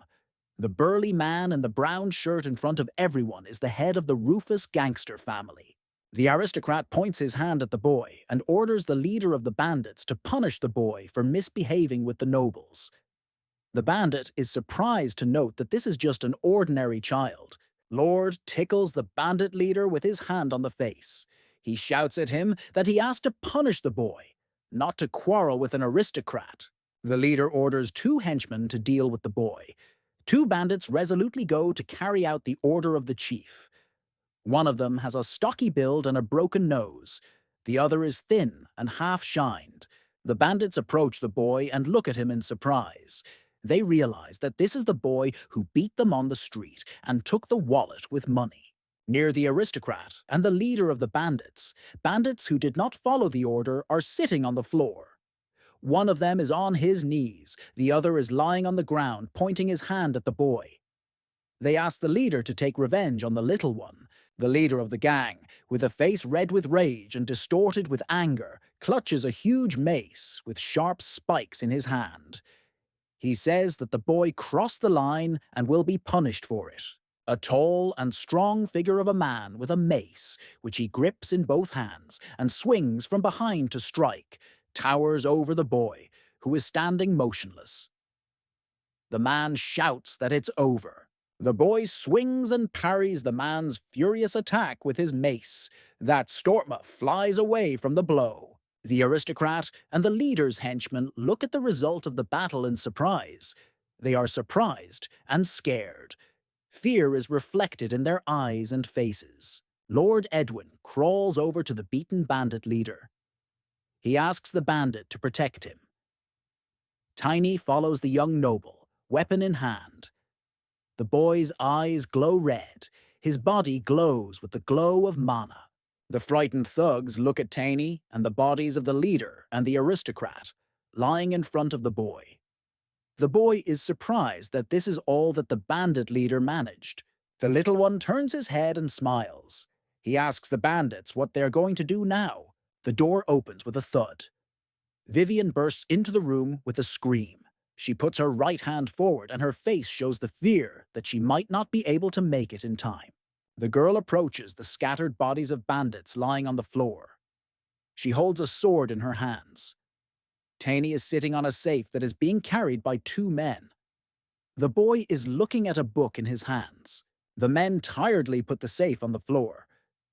A: The burly man in the brown shirt in front of everyone is the head of the Rufus gangster family. The aristocrat points his hand at the boy and orders the leader of the bandits to punish the boy for misbehaving with the nobles. The bandit is surprised to note that this is just an ordinary child. Lord tickles the bandit leader with his hand on the face. He shouts at him that he asked to punish the boy, not to quarrel with an aristocrat. The leader orders 2 henchmen to deal with the boy. 2 bandits resolutely go to carry out the order of the chief. One of them has a stocky build and a broken nose. The other is thin and half-shined. The bandits approach the boy and look at him in surprise. They realize that this is the boy who beat them on the street and took the wallet with money. Near the aristocrat and the leader of the bandits, bandits who did not follow the order are sitting on the floor. One of them is on his knees, the other is lying on the ground, pointing his hand at the boy. They ask the leader to take revenge on the little one. The leader of the gang, with a face red with rage and distorted with anger, clutches a huge mace with sharp spikes in his hand. He says that the boy crossed the line and will be punished for it. A tall and strong figure of a man with a mace, which he grips in both hands and swings from behind to strike, towers over the boy, who is standing motionless. The man shouts that it's over. The boy swings and parries the man's furious attack with his mace. That Stortma flies away from the blow. The aristocrat and the leader's henchmen look at the result of the battle in surprise. They are surprised and scared. Fear is reflected in their eyes and faces. Lord Edwin crawls over to the beaten bandit leader. He asks the bandit to protect him. Tiny follows the young noble, weapon in hand. The boy's eyes glow red. His body glows with the glow of mana. The frightened thugs look at Tiny and the bodies of the leader and the aristocrat lying in front of the boy. The boy is surprised that this is all that the bandit leader managed. The little one turns his head and smiles. He asks the bandits what they're going to do now. The door opens with a thud. Vivian bursts into the room with a scream. She puts her right hand forward and her face shows the fear that she might not be able to make it in time. The girl approaches the scattered bodies of bandits lying on the floor. She holds a sword in her hands. Tiny is sitting on a safe that is being carried by two men. The boy is looking at a book in his hands. The men tiredly put the safe on the floor.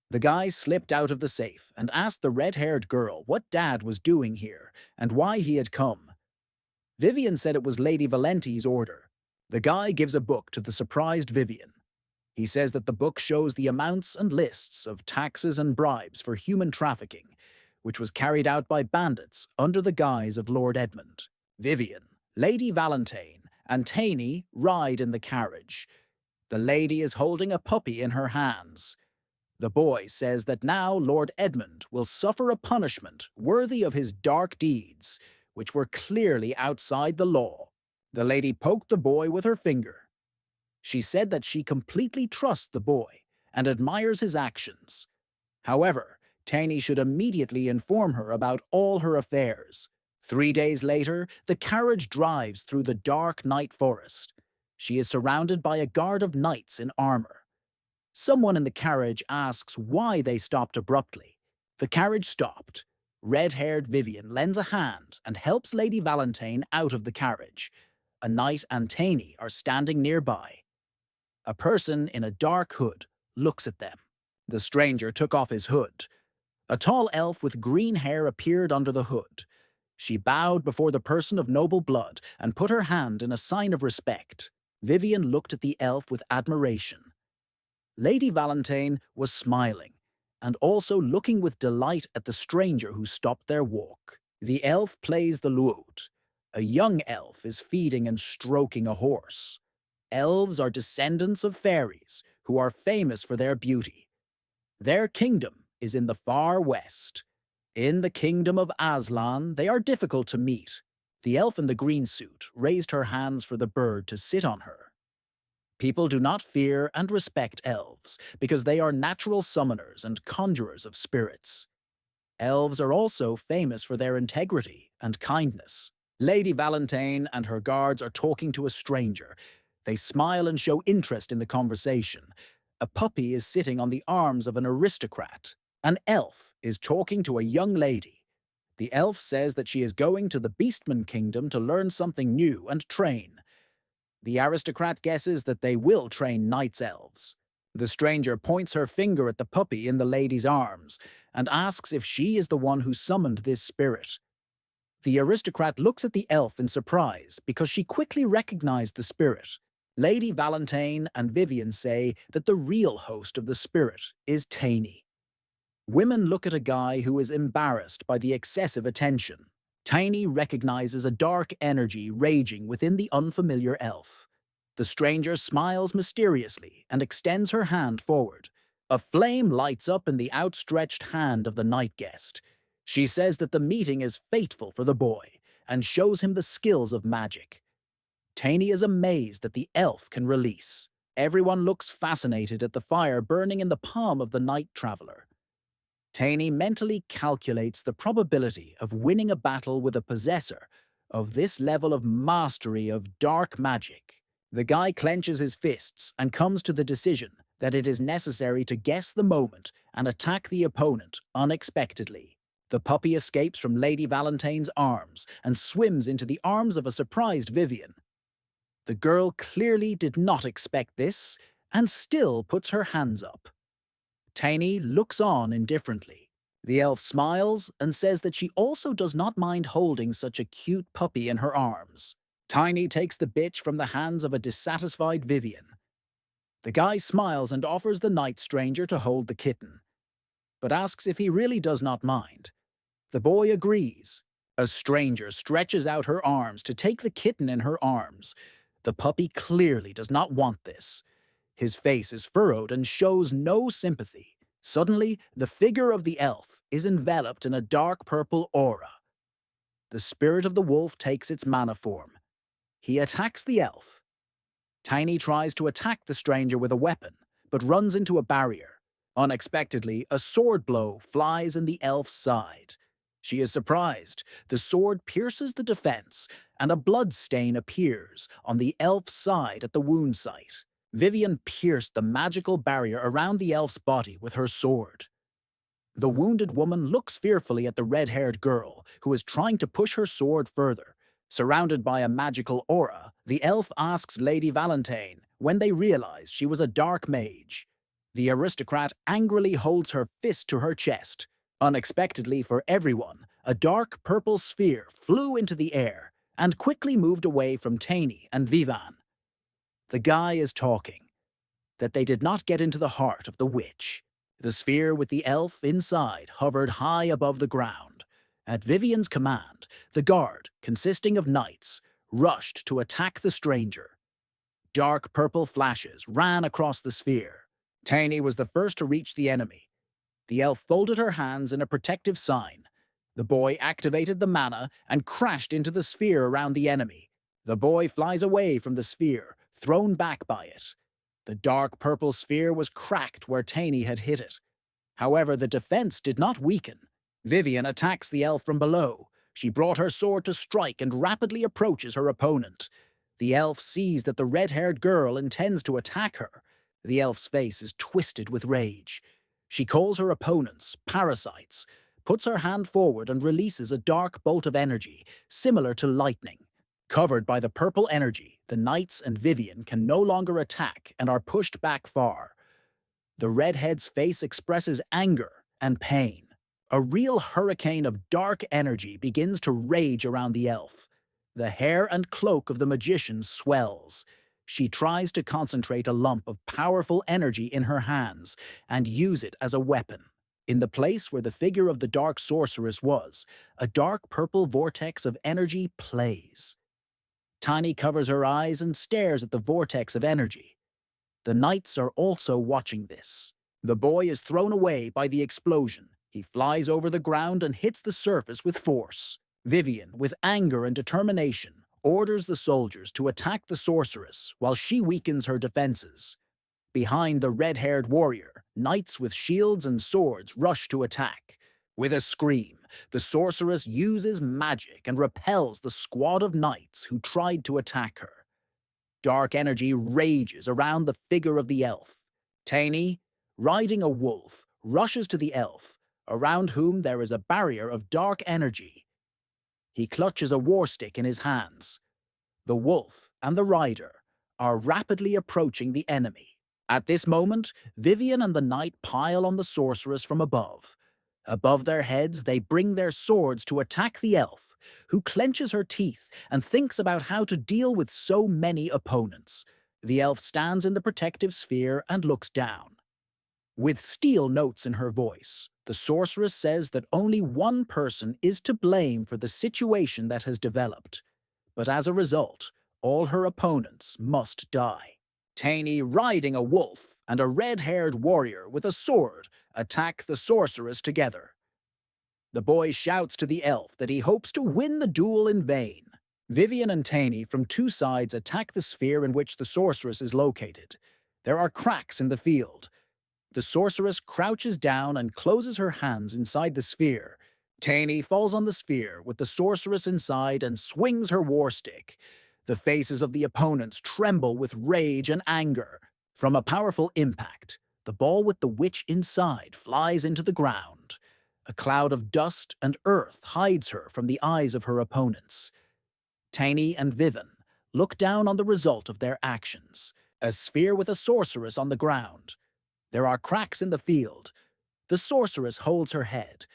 A: The guy slipped out of the safe and asked the red-haired girl what Dad was doing here and why he had come. Vivian said it was Lady Valenti's order. The guy gives a book to the surprised Vivian. He says that the book shows the amounts and lists of taxes and bribes for human trafficking, which was carried out by bandits under the guise of Lord Edmund. Vivian, Lady Valentine, and Tiny ride in the carriage. The lady is holding a puppy in her hands. The boy says that now Lord Edmund will suffer a punishment worthy of his dark deeds, which were clearly outside the law. The lady poked the boy with her finger. She said that she completely trusts the boy and admires his actions. However, Tiny should immediately inform her about all her affairs. 3 days later, the carriage drives through the dark night forest. She is surrounded by a guard of knights in armor. Someone in the carriage asks why they stopped abruptly. The carriage stopped. Red-haired Vivian lends a hand and helps Lady Valentine out of the carriage. A knight and Tiny are standing nearby. A person in a dark hood looks at them. The stranger took off his hood. A tall elf with green hair appeared under the hood. She bowed before the person of noble blood and put her hand in a sign of respect. Vivian looked at the elf with admiration. Lady Valentine was smiling and also looking with delight at the stranger who stopped their walk. The elf plays the lute. A young elf is feeding and stroking a horse. Elves are descendants of fairies who are famous for their beauty. Their kingdom is in the far west. In the kingdom of Aslan, they are difficult to meet. The elf in the green suit raised her hands for the bird to sit on her. People do not fear and respect elves because they are natural summoners and conjurers of spirits. Elves are also famous for their integrity and kindness. Lady Valentine and her guards are talking to a stranger. They smile and show interest in the conversation. A puppy is sitting on the arms of an aristocrat. An elf is talking to a young lady. The elf says that she is going to the Beastman Kingdom to learn something new and train. The aristocrat guesses that they will train knights elves. The stranger points her finger at the puppy in the lady's arms and asks if she is the one who summoned this spirit. The aristocrat looks at the elf in surprise because she quickly recognized the spirit. Lady Valentine and Vivian say that the real host of the spirit is Tiny. Women look at a guy who is embarrassed by the excessive attention. Tiny recognizes a dark energy raging within the unfamiliar elf. The stranger smiles mysteriously and extends her hand forward. A flame lights up in the outstretched hand of the night guest. She says that the meeting is fateful for the boy and shows him the skills of magic. Tiny is amazed that the elf can release. Everyone looks fascinated at the fire burning in the palm of the night traveler. Tiny mentally calculates the probability of winning a battle with a possessor of this level of mastery of dark magic. The guy clenches his fists and comes to the decision that it is necessary to guess the moment and attack the opponent unexpectedly. The puppy escapes from Lady Valentine's arms and swims into the arms of a surprised Vivian. The girl clearly did not expect this and still puts her hands up. Tiny looks on indifferently. The elf smiles and says that she also does not mind holding such a cute puppy in her arms. Tiny takes the bitch from the hands of a dissatisfied Vivian. The guy smiles and offers the night stranger to hold the kitten, but asks if he really does not mind. The boy agrees. A stranger stretches out her arms to take the kitten in her arms. The puppy clearly does not want this. His face is furrowed and shows no sympathy. Suddenly, the figure of the elf is enveloped in a dark purple aura. The spirit of the wolf takes its mana form. He attacks the elf. Tiny tries to attack the stranger with a weapon, but runs into a barrier. Unexpectedly, a sword blow flies in the elf's side. She is surprised. The sword pierces the defense, and a blood stain appears on the elf's side at the wound site. Vivian pierced the magical barrier around the elf's body with her sword. The wounded woman looks fearfully at the red-haired girl, who is trying to push her sword further. Surrounded by a magical aura, the elf asks Lady Valentine when they realize she was a dark mage. The aristocrat angrily holds her fist to her chest. Unexpectedly for everyone, a dark purple sphere flew into the air and quickly moved away from Tani and Vivan. The guy is talking, that they did not get into the heart of the witch. The sphere with the elf inside hovered high above the ground. At Vivian's command, the guard, consisting of knights, rushed to attack the stranger. Dark purple flashes ran across the sphere. Tani was the first to reach the enemy. The elf folded her hands in a protective sign. The boy activated the mana and crashed into the sphere around the enemy. The boy flies away from the sphere, thrown back by it. The dark purple sphere was cracked where Tani had hit it. However, the defense did not weaken. Vivian attacks the elf from below. She brought her sword to strike and rapidly approaches her opponent. The elf sees that the red-haired girl intends to attack her. The elf's face is twisted with rage. She calls her opponents parasites, puts her hand forward and releases a dark bolt of energy, similar to lightning. Covered by the purple energy, the knights and Vivian can no longer attack and are pushed back far. The redhead's face expresses anger and pain. A real hurricane of dark energy begins to rage around the elf. The hair and cloak of the magician swells. She tries to concentrate a lump of powerful energy in her hands and use it as a weapon. In the place where the figure of the dark sorceress was, a dark purple vortex of energy plays. Tani covers her eyes and stares at the vortex of energy. The knights are also watching this. The boy is thrown away by the explosion. He flies over the ground and hits the surface with force. Vivian, with anger and determination, orders the soldiers to attack the sorceress while she weakens her defenses. Behind the red-haired warrior, knights with shields and swords rush to attack. With a scream, the sorceress uses magic and repels the squad of knights who tried to attack her. Dark energy rages around the figure of the elf. Tani, riding a wolf, rushes to the elf, around whom there is a barrier of dark energy. He clutches a war stick in his hands. The wolf and the rider are rapidly approaching the enemy. At this moment, Vivian and the knight pile on the sorceress from above. Above their heads, they bring their swords to attack the elf, who clenches her teeth and thinks about how to deal with so many opponents. The elf stands in the protective sphere and looks down. With steel notes in her voice, the sorceress says that only one person is to blame for the situation that has developed. But as a result, all her opponents must die. Tani, riding a wolf, and a red-haired warrior with a sword attack the sorceress together. The boy shouts to the elf that he hopes to win the duel in vain. Vivian and Tani from two sides attack the sphere in which the sorceress is located. There are cracks in the field. The sorceress crouches down and closes her hands inside the sphere. Tani falls on the sphere with the sorceress inside and swings her war stick. The faces of the opponents tremble with rage and anger. From a powerful impact, the ball with the witch inside flies into the ground. A cloud of dust and earth hides her from the eyes of her opponents. Tani and Vivian look down on the result of their actions. A sphere with a sorceress on the ground. There are cracks in the field. The sorceress holds her head.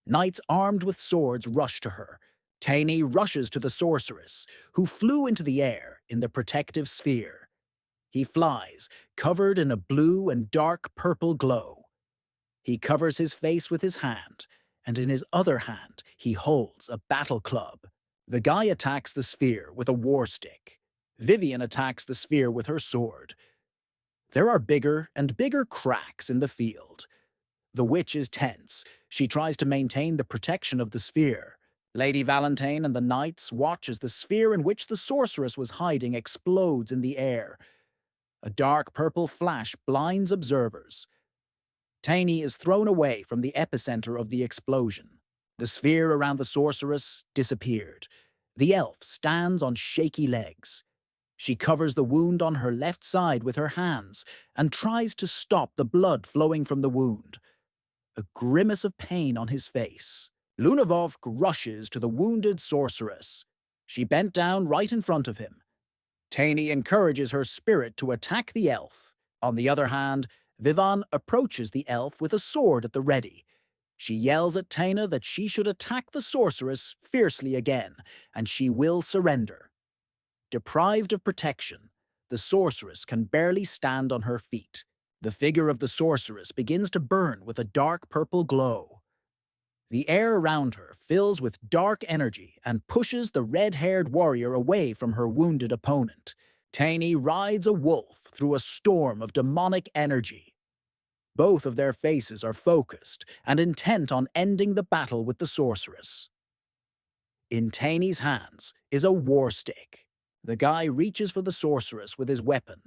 A: Knights armed with swords rush to her. Tani rushes to the sorceress, who flew into the air in the protective sphere. He flies, covered in a blue and dark purple glow. He covers his face with his hand, and in his other hand he holds a battle club. The guy attacks the sphere with a war stick. Vivian attacks the sphere with her sword. There are bigger and bigger cracks in the field. The witch is tense. She tries to maintain the protection of the sphere. Lady Valentine and the knights watch as the sphere in which the sorceress was hiding explodes in the air. A dark purple flash blinds observers. Tiny is thrown away from the epicenter of the explosion. The sphere around the sorceress disappeared. The elf stands on shaky legs. She covers the wound on her left side with her hands and tries to stop the blood flowing from the wound. A grimace of pain on his face. Lunavovk rushes to the wounded sorceress. She bent down right in front of him. Tiny encourages her spirit to attack the elf. On the other hand, Vivan approaches the elf with a sword at the ready. She yells at Taina that she should attack the sorceress fiercely again, and she will surrender. Deprived of protection, the sorceress can barely stand on her feet. The figure of the sorceress begins to burn with a dark purple glow. The air around her fills with dark energy and pushes the red-haired warrior away from her wounded opponent. Tiny rides a wolf through a storm of demonic energy. Both of their faces are focused and intent on ending the battle with the sorceress. In Tiny's hands is a war stick. The guy reaches for the sorceress with his weapon.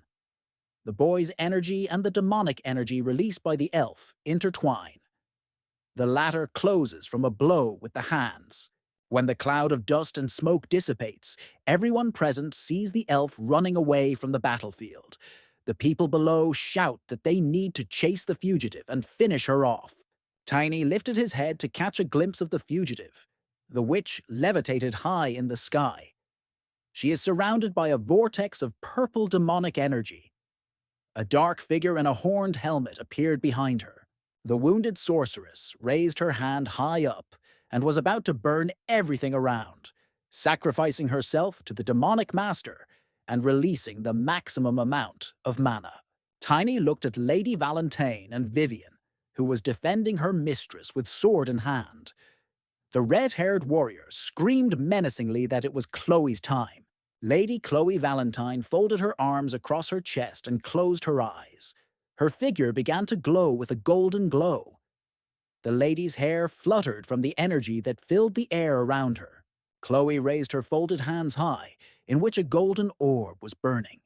A: The boy's energy and the demonic energy released by the elf intertwine. The latter closes from a blow with the hands. When the cloud of dust and smoke dissipates, everyone present sees the elf running away from the battlefield. The people below shout that they need to chase the fugitive and finish her off. Tiny lifted his head to catch a glimpse of the fugitive. The witch levitated high in the sky. She is surrounded by a vortex of purple demonic energy. A dark figure in a horned helmet appeared behind her. The wounded sorceress raised her hand high up and was about to burn everything around, sacrificing herself to the demonic master and releasing the maximum amount of mana. Tiny looked at Lady Valentine and Vivian, who was defending her mistress with sword in hand. The red-haired warrior screamed menacingly that it was Chloe's time. Lady Chloe Valentine folded her arms across her chest and closed her eyes. Her figure began to glow with a golden glow. The lady's hair fluttered from the energy that filled the air around her. Chloe raised her folded hands high, in which a golden orb was burning.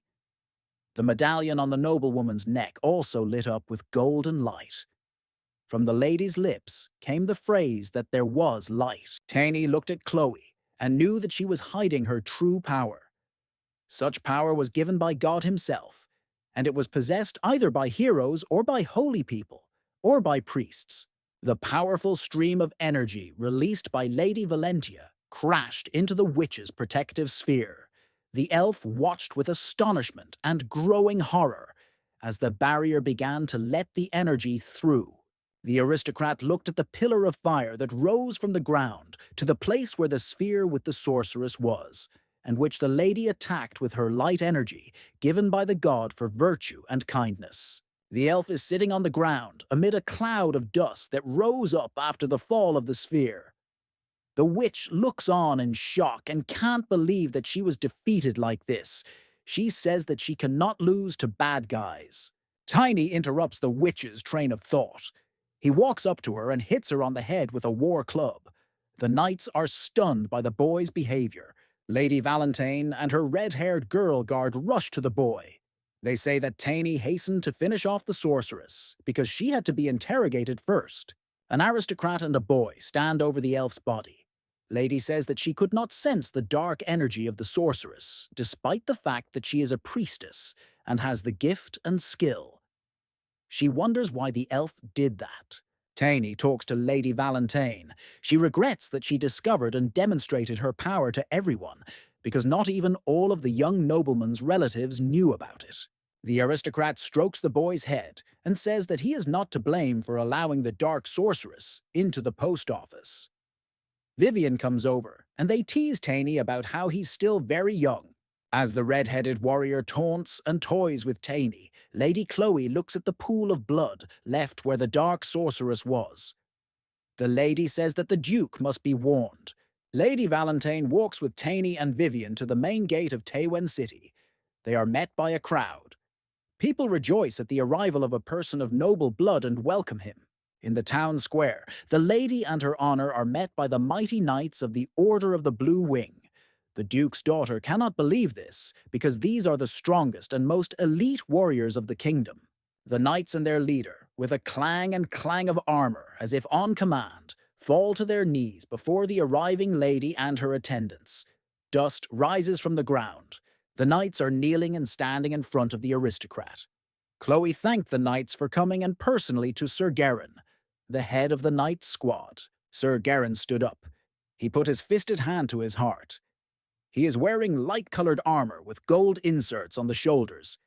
A: The medallion on the noblewoman's neck also lit up with golden light. From the lady's lips came the phrase that there was light. Tiny looked at Chloe and knew that she was hiding her true power. Such power was given by God himself, and it was possessed either by heroes or by holy people, or by priests. The powerful stream of energy released by Lady Valentia crashed into the witch's protective sphere. The elf watched with astonishment and growing horror as the barrier began to let the energy through. The aristocrat looked at the pillar of fire that rose from the ground to the place where the sphere with the sorceress was, and which the lady attacked with her light energy, given by the god for virtue and kindness. The elf is sitting on the ground amid a cloud of dust that rose up after the fall of the sphere. The witch looks on in shock and can't believe that she was defeated like this. She says that she cannot lose to bad guys. Tiny interrupts the witch's train of thought. He walks up to her and hits her on the head with a war club. The knights are stunned by the boy's behavior. Lady Valentine and her red-haired girl guard rush to the boy. They say that Tiny hastened to finish off the sorceress because she had to be interrogated first. An aristocrat and a boy stand over the elf's body. Lady says that she could not sense the dark energy of the sorceress, despite the fact that she is a priestess and has the gift and skill. She wonders why the elf did that. Tiny talks to Lady Valentine. She regrets that she discovered and demonstrated her power to everyone, because not even all of the young nobleman's relatives knew about it. The aristocrat strokes the boy's head and says that he is not to blame for allowing the dark sorceress into the post office. Vivian comes over, and they tease Tiny about how he's still very young. As the red-headed warrior taunts and toys with Taney, Lady Chloe looks at the pool of blood left where the dark sorceress was. The lady says that the Duke must be warned. Lady Valentine walks with Taney and Vivian to the main gate of Taewen City. They are met by a crowd. People rejoice at the arrival of a person of noble blood and welcome him. In the town square, the lady and her honor are met by the mighty knights of the Order of the Blue Wing. The Duke's daughter cannot believe this, because these are the strongest and most elite warriors of the kingdom. The knights and their leader, with a clang and clang of armor, as if on command, fall to their knees before the arriving lady and her attendants. Dust rises from the ground. The knights are kneeling and standing in front of the aristocrat. Chloe thanked the knights for coming and personally to Sir Garin, the head of the knight squad. Sir Garin stood up. He put his fisted hand to his heart. He is wearing light-colored armor with gold inserts on the shoulders.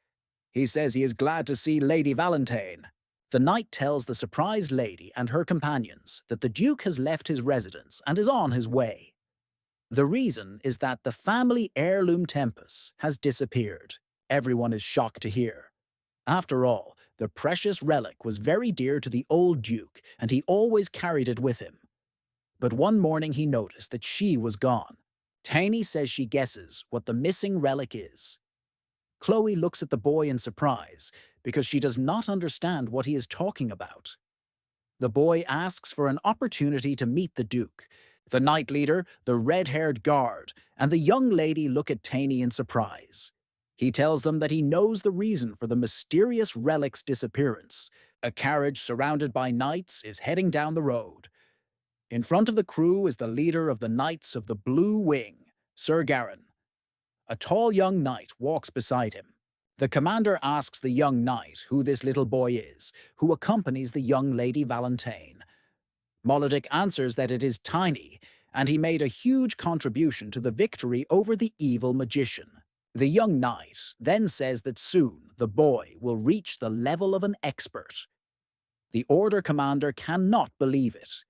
A: He says he is glad to see Lady Valentine. The knight tells the surprised lady and her companions that the Duke has left his residence and is on his way. The reason is that the family heirloom tempest has disappeared. Everyone is shocked to hear. After all, the precious relic was very dear to the old Duke, and he always carried it with him. But one morning he noticed that she was gone. Taney says she guesses what the missing relic is. Chloe looks at the boy in surprise, because she does not understand what he is talking about. The boy asks for an opportunity to meet the Duke. The knight leader, the red-haired guard, and the young lady look at Taney in surprise. He tells them that he knows the reason for the mysterious relic's disappearance. A carriage surrounded by knights is heading down the road. In front of the crew is the leader of the Knights of the Blue Wing, Sir Garin. A tall young knight walks beside him. The commander asks the young knight who this little boy is, who accompanies the young Lady Valentine. Molodic answers that it is Tiny, and he made a huge contribution to the victory over the evil magician. The young knight then says that soon the boy will reach the level of an expert. The Order commander cannot believe it.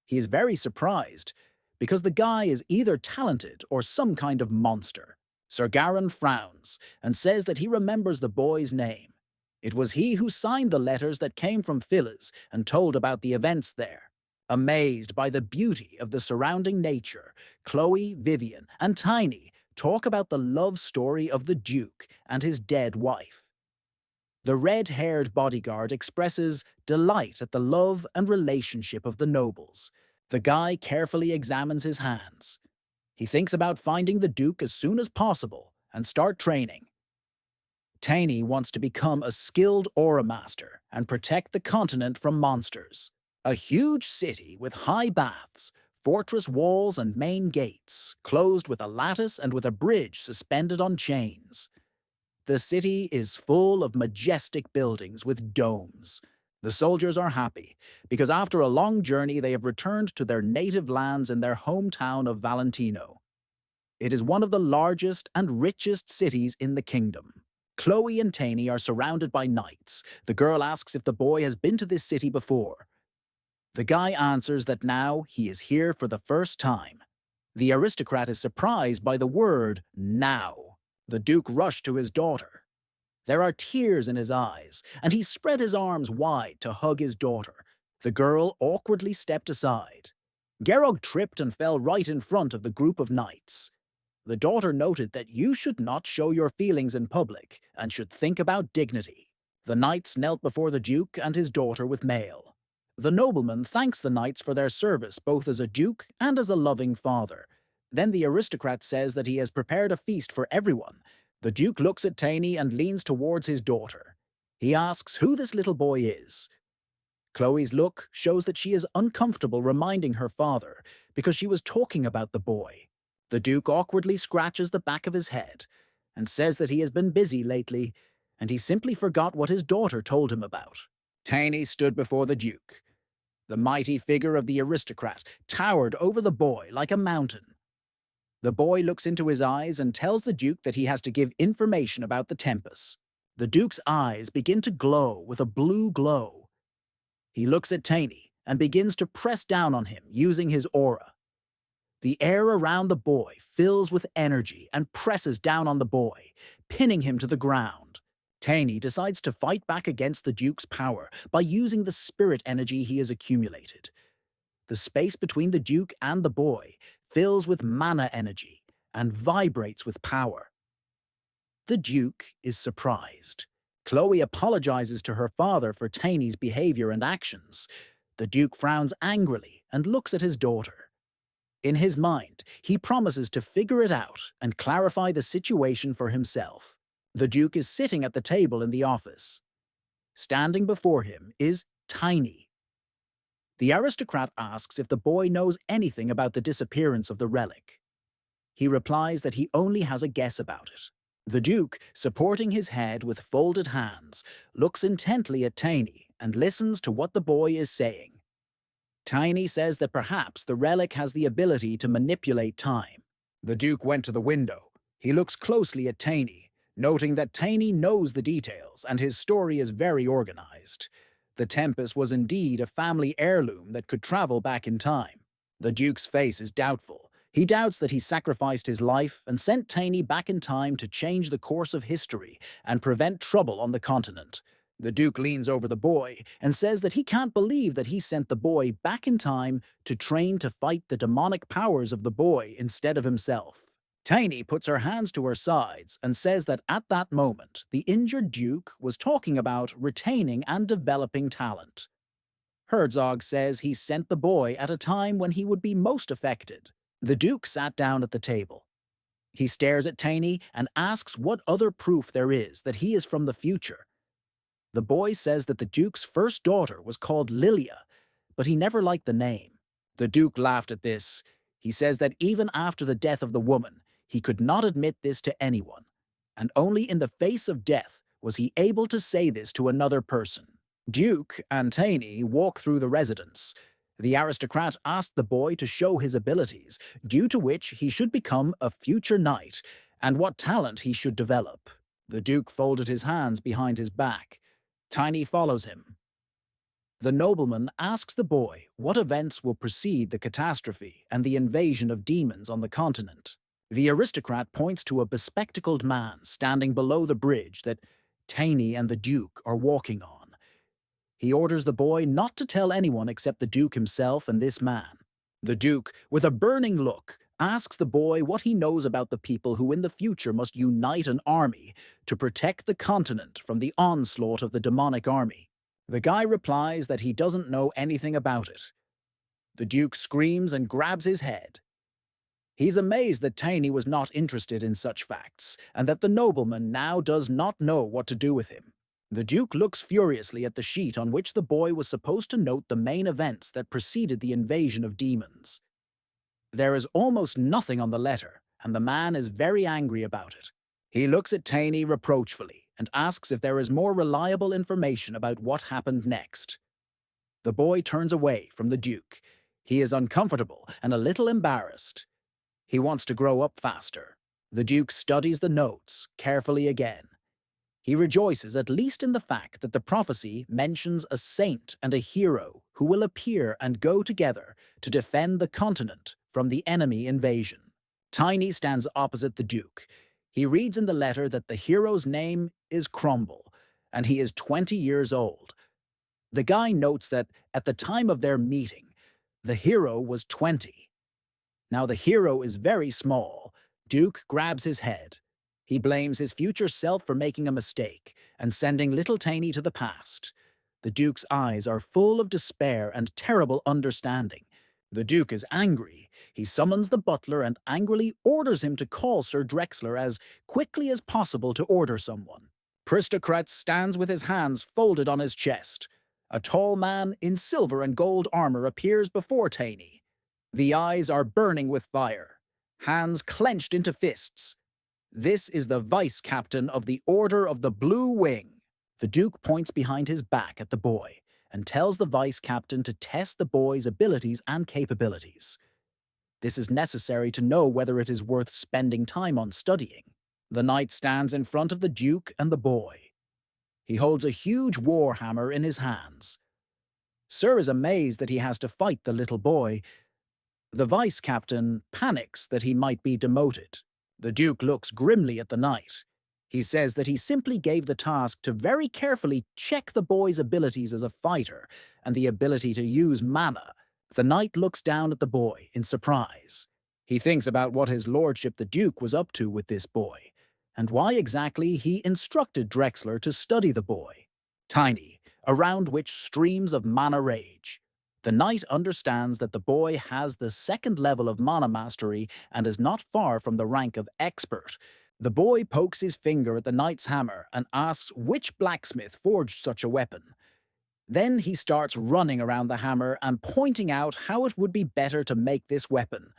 A: He is very surprised, because the guy is either talented or some kind of monster. Sir Garin frowns and says that he remembers the boy's name. It was he who signed the letters that came from Phyllis and told about the events there. Amazed by the beauty of the surrounding nature, Chloe, Vivian, and Tiny talk about the love story of the Duke and his dead wife. The red-haired bodyguard expresses delight at the love and relationship of the nobles. The guy carefully examines his hands. He thinks about finding the Duke as soon as possible and start training. Taney wants to become a skilled aura master and protect the continent from monsters. A huge city with high baths, fortress walls and main gates, closed with a lattice and with a bridge suspended on chains. The city is full of majestic buildings with domes. The soldiers are happy, because after a long journey they have returned to their native lands in their hometown of Valentino. It is one of the largest and richest cities in the kingdom. Chloe and Taney are surrounded by knights. The girl asks if the boy has been to this city before. The guy answers that now he is here for the first time. The aristocrat is surprised by the word now. The Duke rushed to his daughter. There are tears in his eyes, and he spread his arms wide to hug his daughter. The girl awkwardly stepped aside. Gerog tripped and fell right in front of the group of knights. The daughter noted that you should not show your feelings in public and should think about dignity. The knights knelt before the Duke and his daughter with mail. The nobleman thanks the knights for their service both as a duke and as a loving father. Then the aristocrat says that he has prepared a feast for everyone. The Duke looks at Taney and leans towards his daughter. He asks who this little boy is. Chloe's look shows that she is uncomfortable reminding her father because she was talking about the boy. The Duke awkwardly scratches the back of his head and says that he has been busy lately and he simply forgot what his daughter told him about. Taney stood before the Duke. The mighty figure of the aristocrat towered over the boy like a mountain. The boy looks into his eyes and tells the Duke that he has to give information about the Tempest. The Duke's eyes begin to glow with a blue glow. He looks at Taney and begins to press down on him using his aura. The air around the boy fills with energy and presses down on the boy, pinning him to the ground. Taney decides to fight back against the Duke's power by using the spirit energy he has accumulated. The space between the Duke and the boy fills with mana energy and vibrates with power. The Duke is surprised. Chloe apologizes to her father for Taney's behavior and actions. The Duke frowns angrily and looks at his daughter. In his mind, he promises to figure it out and clarify the situation for himself. The Duke is sitting at the table in the office. Standing before him is Tiny. The aristocrat asks if the boy knows anything about the disappearance of the relic. He replies that he only has a guess about it. The Duke, supporting his head with folded hands, looks intently at Tiny and listens to what the boy is saying. Tiny says that perhaps the relic has the ability to manipulate time. The Duke went to the window. He looks closely at Tiny, noting that Tiny knows the details and his story is very organized. The Tempest was indeed a family heirloom that could travel back in time. The Duke's face is doubtful. He doubts that he sacrificed his life and sent Tiny back in time to change the course of history and prevent trouble on the continent. The Duke leans over the boy and says that he can't believe that he sent the boy back in time to train to fight the demonic powers of the boy instead of himself. Tiny puts her hands to her sides and says that at that moment, the injured Duke was talking about retaining and developing talent. Herzog says he sent the boy at a time when he would be most affected. The Duke sat down at the table. He stares at Tiny and asks what other proof there is that he is from the future. The boy says that the Duke's first daughter was called Lilia, but he never liked the name. The Duke laughed at this. He says that even after the death of the woman, he could not admit this to anyone, and only in the face of death was he able to say this to another person. Duke and Tiny walk through the residence. The aristocrat asked the boy to show his abilities, due to which he should become a future knight, and what talent he should develop. The Duke folded his hands behind his back. Tiny follows him. The nobleman asks the boy what events will precede the catastrophe and the invasion of demons on the continent. The aristocrat points to a bespectacled man standing below the bridge that Tiny and the Duke are walking on. He orders the boy not to tell anyone except the Duke himself and this man. The Duke, with a burning look, asks the boy what he knows about the people who in the future must unite an army to protect the continent from the onslaught of the demonic army. The guy replies that he doesn't know anything about it. The Duke screams and grabs his head. He's amazed that Tiny was not interested in such facts, and that the nobleman now does not know what to do with him. The Duke looks furiously at the sheet on which the boy was supposed to note the main events that preceded the invasion of demons. There is almost nothing on the letter, and the man is very angry about it. He looks at Tiny reproachfully and asks if there is more reliable information about what happened next. The boy turns away from the Duke. He is uncomfortable and a little embarrassed. He wants to grow up faster. The Duke studies the notes carefully again. He rejoices at least in the fact that the prophecy mentions a saint and a hero who will appear and go together to defend the continent from the enemy invasion. Tiny stands opposite the Duke. He reads in the letter that the hero's name is Crumble, and he is 20 years old. The guy notes that at the time of their meeting, the hero was 20. Now the hero is very small. Duke grabs his head. He blames his future self for making a mistake and sending little Tiny to the past. The Duke's eyes are full of despair and terrible understanding. The Duke is angry. He summons the butler and angrily orders him to call Sir Drexler as quickly as possible to order someone. Pristocrat stands with his hands folded on his chest. A tall man in silver and gold armor appears before Tiny. The eyes are burning with fire, hands clenched into fists. This is the vice-captain of the Order of the Blue Wing. The Duke points behind his back at the boy and tells the vice-captain to test the boy's abilities and capabilities. This is necessary to know whether it is worth spending time on studying. The knight stands in front of the Duke and the boy. He holds a huge war hammer in his hands. Sir is amazed that he has to fight the little boy, The vice captain panics that he might be demoted. The Duke looks grimly at the knight. He says that he simply gave the task to very carefully check the boy's abilities as a fighter and the ability to use mana. The knight looks down at the boy in surprise. He thinks about what his lordship the Duke was up to with this boy, and why exactly he instructed Drexler to study the boy. Tiny, around which streams of mana rage. The knight understands that the boy has the second level of mana mastery and is not far from the rank of expert. The boy pokes his finger at the knight's hammer and asks which blacksmith forged such a weapon. Then he starts running around the hammer and pointing out how it would be better to make this weapon.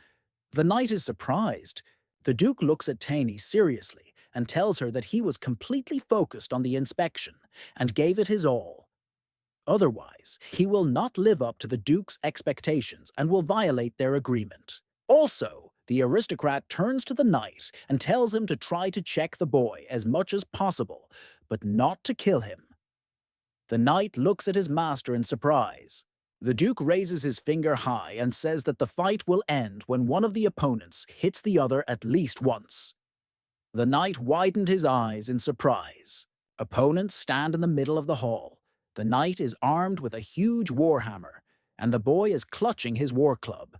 A: The knight is surprised. The Duke looks at Taney seriously and tells her that he was completely focused on the inspection and gave it his all. Otherwise, he will not live up to the Duke's expectations and will violate their agreement. Also, the aristocrat turns to the knight and tells him to try to check the boy as much as possible, but not to kill him. The knight looks at his master in surprise. The Duke raises his finger high and says that the fight will end when one of the opponents hits the other at least once. The knight widened his eyes in surprise. Opponents stand in the middle of the hall. The knight is armed with a huge warhammer, and the boy is clutching his war club.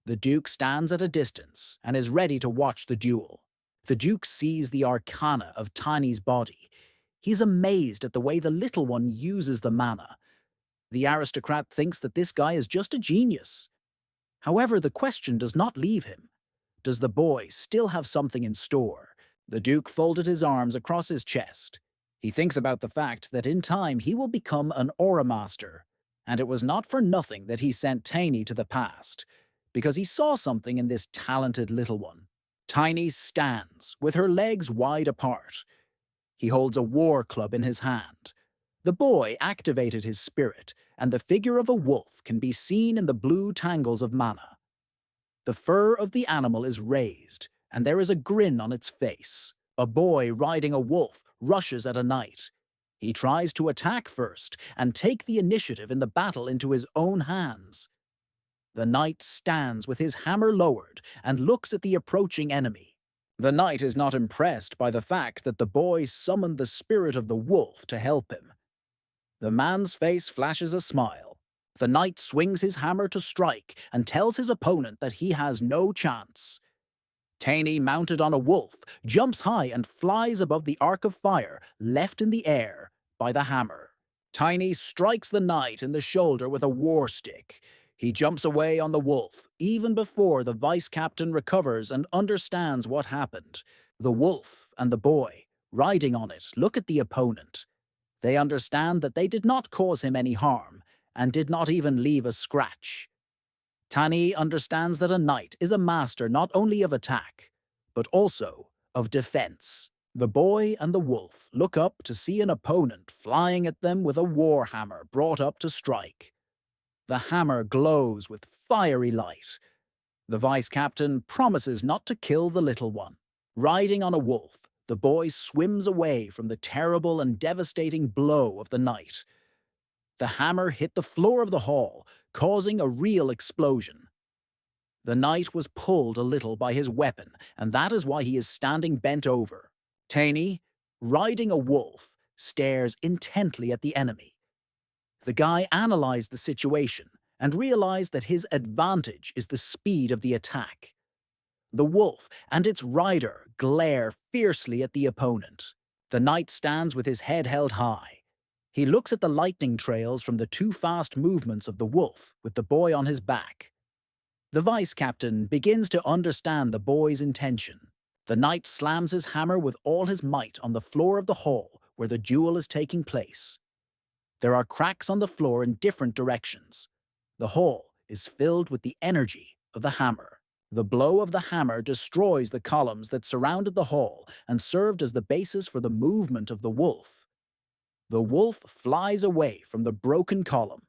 A: The Duke stands at a distance and is ready to watch the duel. The Duke sees the arcana of Tiny's body. He's amazed at the way the little one uses the mana. The aristocrat thinks that this guy is just a genius. However, the question does not leave him. Does the boy still have something in store? The Duke folded his arms across his chest. He thinks about the fact that in time he will become an aura master, and it was not for nothing that he sent Tiny to the past, because he saw something in this talented little one. Tiny stands, with her legs wide apart. He holds a war club in his hand. The boy activated his spirit, and the figure of a wolf can be seen in the blue tangles of mana. The fur of the animal is raised, and there is a grin on its face. A boy riding a wolf rushes at a knight. He tries to attack first and take the initiative in the battle into his own hands. The knight stands with his hammer lowered and looks at the approaching enemy. The knight is not impressed by the fact that the boy summoned the spirit of the wolf to help him. The man's face flashes a smile. The knight swings his hammer to strike and tells his opponent that he has no chance. Tiny, mounted on a wolf, jumps high and flies above the arc of fire left in the air by the hammer. Tiny strikes the knight in the shoulder with a war stick. He jumps away on the wolf, even before the vice captain recovers and understands what happened. The wolf and the boy, riding on it, look at the opponent. They understand that they did not cause him any harm, and did not even leave a scratch. Tani understands that a knight is a master not only of attack, but also of defense. The boy and the wolf look up to see an opponent flying at them with a war hammer brought up to strike. The hammer glows with fiery light. The vice captain promises not to kill the little one. Riding on a wolf, the boy swims away from the terrible and devastating blow of the knight. The hammer hit the floor of the hall, causing a real explosion. The knight was pulled a little by his weapon, and that is why he is standing bent over. Taney, riding a wolf, stares intently at the enemy. The guy analyzed the situation and realized that his advantage is the speed of the attack. The wolf and its rider glare fiercely at the opponent. The knight stands with his head held high. He looks at the lightning trails from the two fast movements of the wolf with the boy on his back. The vice captain begins to understand the boy's intention. The knight slams his hammer with all his might on the floor of the hall where the duel is taking place. There are cracks on the floor in different directions. The hall is filled with the energy of the hammer. The blow of the hammer destroys the columns that surrounded the hall and served as the basis for the movement of the wolf. The wolf flies away from the broken column.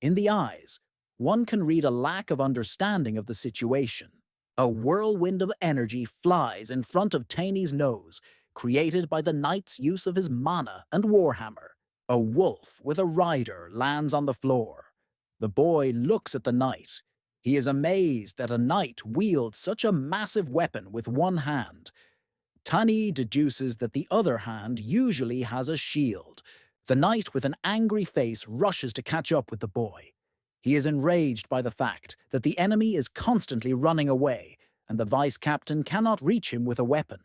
A: In the eyes, one can read a lack of understanding of the situation. A whirlwind of energy flies in front of Taney's nose, created by the knight's use of his mana and warhammer. A wolf with a rider lands on the floor. The boy looks at the knight. He is amazed that a knight wields such a massive weapon with one hand. Tani deduces that the other hand usually has a shield. The knight with an angry face rushes to catch up with the boy. He is enraged by the fact that the enemy is constantly running away and the vice captain cannot reach him with a weapon.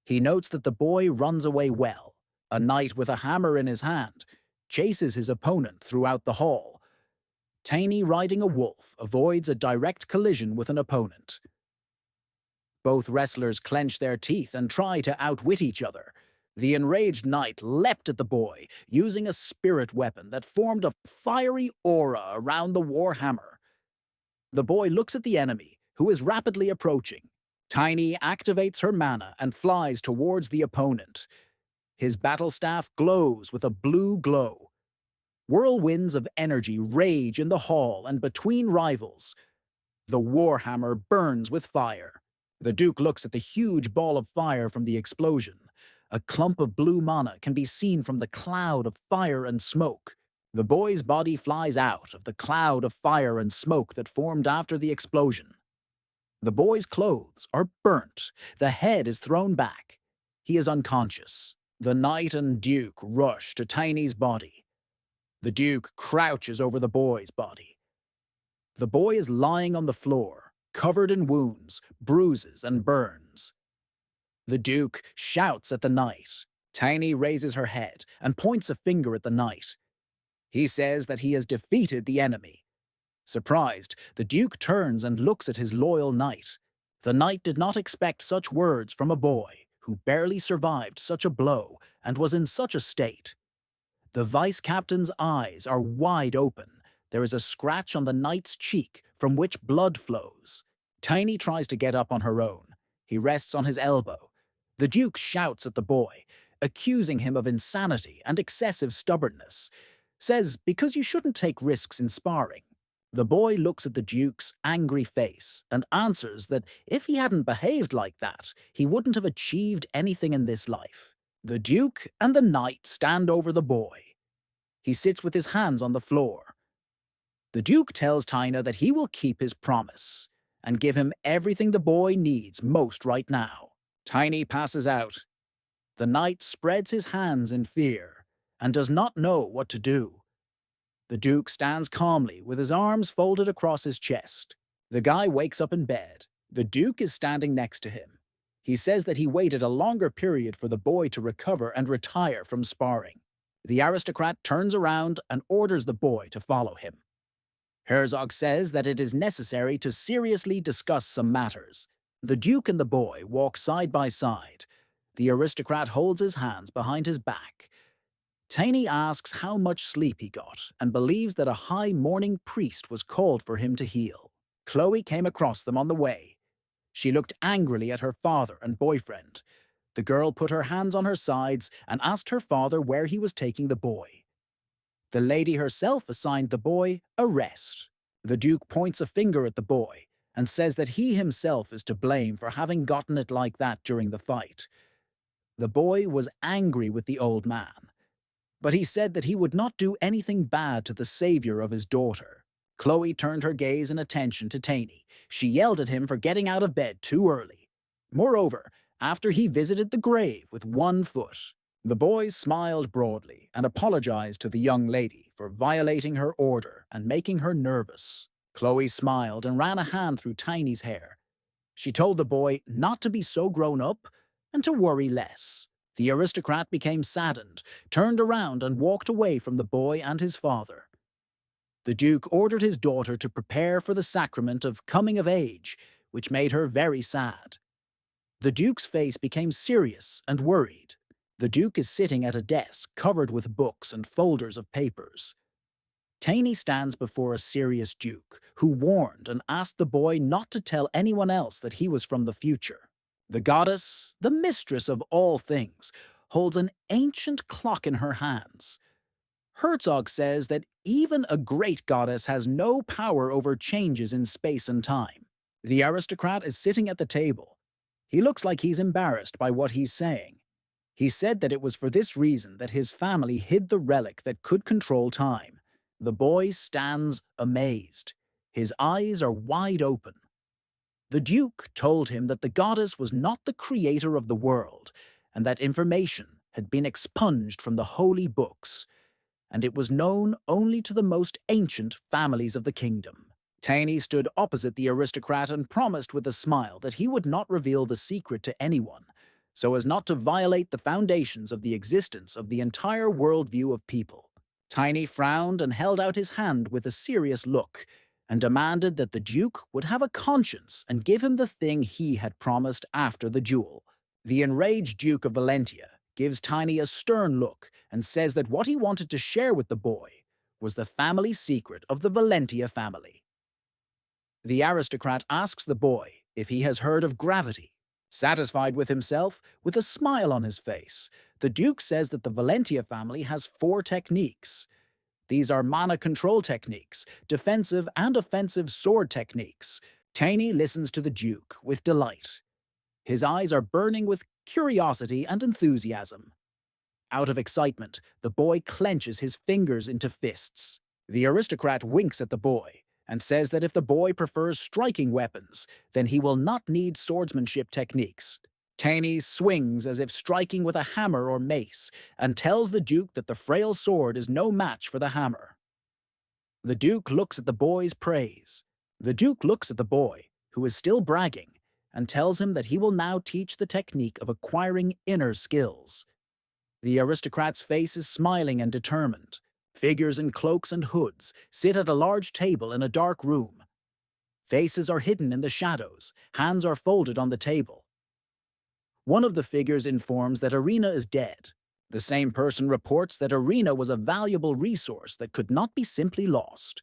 A: He notes that the boy runs away well. A knight with a hammer in his hand chases his opponent throughout the hall. Tani riding a wolf avoids a direct collision with an opponent. Both wrestlers clench their teeth and try to outwit each other. The enraged knight leapt at the boy, using a spirit weapon that formed a fiery aura around the war hammer. The boy looks at the enemy, who is rapidly approaching. Tiny activates her mana and flies towards the opponent. His battle staff glows with a blue glow. Whirlwinds of energy rage in the hall and between rivals. The warhammer burns with fire. The Duke looks at the huge ball of fire from the explosion. A clump of blue mana can be seen from the cloud of fire and smoke. The boy's body flies out of the cloud of fire and smoke that formed after the explosion. The boy's clothes are burnt. The head is thrown back. He is unconscious. The knight and Duke rush to Tiny's body. The Duke crouches over the boy's body. The boy is lying on the floor, covered in wounds, bruises, and burns. The Duke shouts at the knight. Tiny raises her head and points a finger at the knight. He says that he has defeated the enemy. Surprised, the Duke turns and looks at his loyal knight. The knight did not expect such words from a boy who barely survived such a blow and was in such a state. The vice-captain's eyes are wide open. There is a scratch on the knight's cheek from which blood flows. Tiny tries to get up on her own. He rests on his elbow. The Duke shouts at the boy, accusing him of insanity and excessive stubbornness. Says, because you shouldn't take risks in sparring. The boy looks at the Duke's angry face and answers that if he hadn't behaved like that, he wouldn't have achieved anything in this life. The Duke and the knight stand over the boy. He sits with his hands on the floor. The Duke tells Tina that he will keep his promise and give him everything the boy needs most right now. Tiny passes out. The knight spreads his hands in fear and does not know what to do. The Duke stands calmly with his arms folded across his chest. The guy wakes up in bed. The Duke is standing next to him. He says that he waited a longer period for the boy to recover and retire from sparring. The aristocrat turns around and orders the boy to follow him. Herzog says that it is necessary to seriously discuss some matters. The Duke and the boy walk side by side. The aristocrat holds his hands behind his back. Tiny asks how much sleep he got and believes that a high morning priest was called for him to heal. Chloe came across them on the way. She looked angrily at her father and boyfriend. The girl put her hands on her sides and asked her father where he was taking the boy. The lady herself assigned the boy a rest. The Duke points a finger at the boy and says that he himself is to blame for having gotten it like that during the fight. The boy was angry with the old man, but he said that he would not do anything bad to the savior of his daughter. Chloe turned her gaze and attention to Taney. She yelled at him for getting out of bed too early. Moreover, after he visited the grave with 1 foot, the boy smiled broadly and apologized to the young lady for violating her order and making her nervous. Chloe smiled and ran a hand through Tiny's hair. She told the boy not to be so grown up and to worry less. The aristocrat became saddened, turned around and walked away from the boy and his father. The Duke ordered his daughter to prepare for the sacrament of coming of age, which made her very sad. The Duke's face became serious and worried. The Duke is sitting at a desk covered with books and folders of papers. Taney stands before a serious Duke, who warned and asked the boy not to tell anyone else that he was from the future. The goddess, the mistress of all things, holds an ancient clock in her hands. Herzog says that even a great goddess has no power over changes in space and time. The aristocrat is sitting at the table. He looks like he's embarrassed by what he's saying. He said that it was for this reason that his family hid the relic that could control time. The boy stands amazed. His eyes are wide open. The Duke told him that the goddess was not the creator of the world, and that information had been expunged from the holy books, and it was known only to the most ancient families of the kingdom. Taney stood opposite the aristocrat and promised with a smile that he would not reveal the secret to anyone, so as not to violate the foundations of the existence of the entire worldview of people. Tiny frowned and held out his hand with a serious look, and demanded that the Duke would have a conscience and give him the thing he had promised after the duel. The enraged Duke of Valentia gives Tiny a stern look and says that what he wanted to share with the boy was the family secret of the Valentia family. The aristocrat asks the boy if he has heard of gravity. Satisfied with himself, with a smile on his face, the Duke says that the Valentia family has 4 techniques. These are mana control techniques, defensive and offensive sword techniques. Taney listens to the Duke with delight. His eyes are burning with curiosity and enthusiasm. Out of excitement, the boy clenches his fingers into fists. The aristocrat winks at the boy and says that if the boy prefers striking weapons, then he will not need swordsmanship techniques. Taney swings as if striking with a hammer or mace and tells the Duke that the frail sword is no match for the hammer. The Duke looks at the boy's praise. The Duke looks at the boy, who is still bragging, and tells him that he will now teach the technique of acquiring inner skills. The aristocrat's face is smiling and determined. Figures in cloaks and hoods sit at a large table in a dark room. Faces are hidden in the shadows, hands are folded on the table. One of the figures informs that Irina is dead. The same person reports that Irina was a valuable resource that could not be simply lost.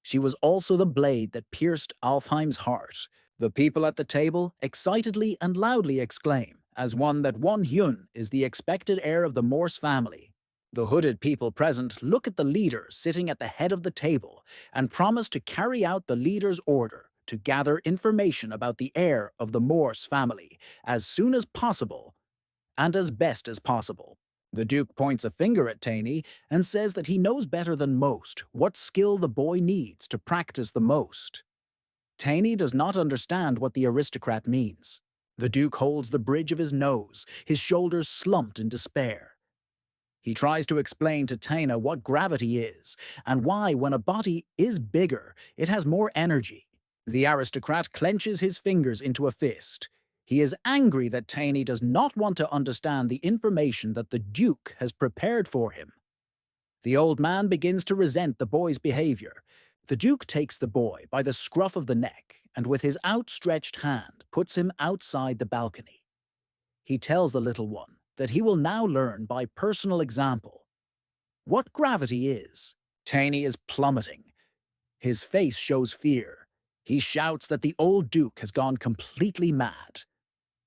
A: She was also the blade that pierced Alfheim's heart. The people at the table excitedly and loudly exclaim, as one that Won Hyun is the expected heir of the Morse family. The hooded people present look at the leader sitting at the head of the table and promise to carry out the leader's order to gather information about the heir of the Morse family as soon as possible and as best as possible. The Duke points a finger at Taney and says that he knows better than most what skill the boy needs to practice the most. Taney does not understand what the aristocrat means. The Duke holds the bridge of his nose, his shoulders slumped in despair. He tries to explain to Taina what gravity is, and why when a body is bigger, it has more energy. The aristocrat clenches his fingers into a fist. He is angry that Taney does not want to understand the information that the Duke has prepared for him. The old man begins to resent the boy's behavior. The Duke takes the boy by the scruff of the neck and with his outstretched hand puts him outside the balcony. He tells the little one that he will now learn by personal example what gravity is. Taney is plummeting. His face shows fear. He shouts that the old Duke has gone completely mad.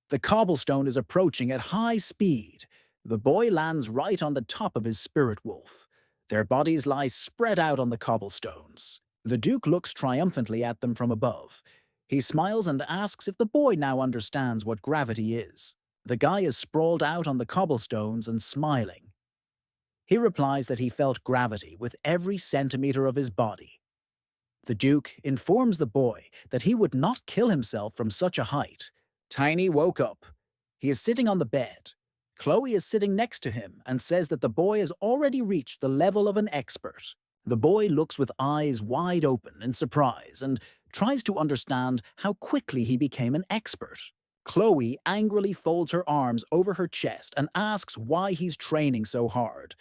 A: The cobblestone is approaching at high speed. The boy lands right on the top of his spirit wolf. Their bodies lie spread out on the cobblestones. The Duke looks triumphantly at them from above. He smiles and asks if the boy now understands what gravity is. The guy is sprawled out on the cobblestones and smiling. He replies that he felt gravity with every centimeter of his body. The Duke informs the boy that he would not kill himself from such a height. Tiny woke up. He is sitting on the bed. Chloe is sitting next to him and says that the boy has already reached the level of an expert. The boy looks with eyes wide open in surprise and tries to understand how quickly he became an expert. Chloe angrily folds her arms over her chest and asks why he's training so hard.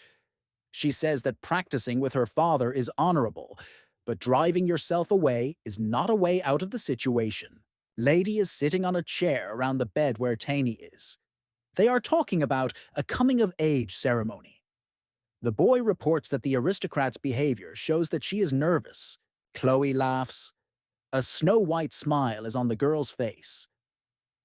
A: She says that practicing with her father is honorable, but driving yourself away is not a way out of the situation. Lady is sitting on a chair around the bed where Taney is. They are talking about a coming-of-age ceremony. The boy reports that the aristocrat's behavior shows that she is nervous. Chloe laughs. A snow-white smile is on the girl's face.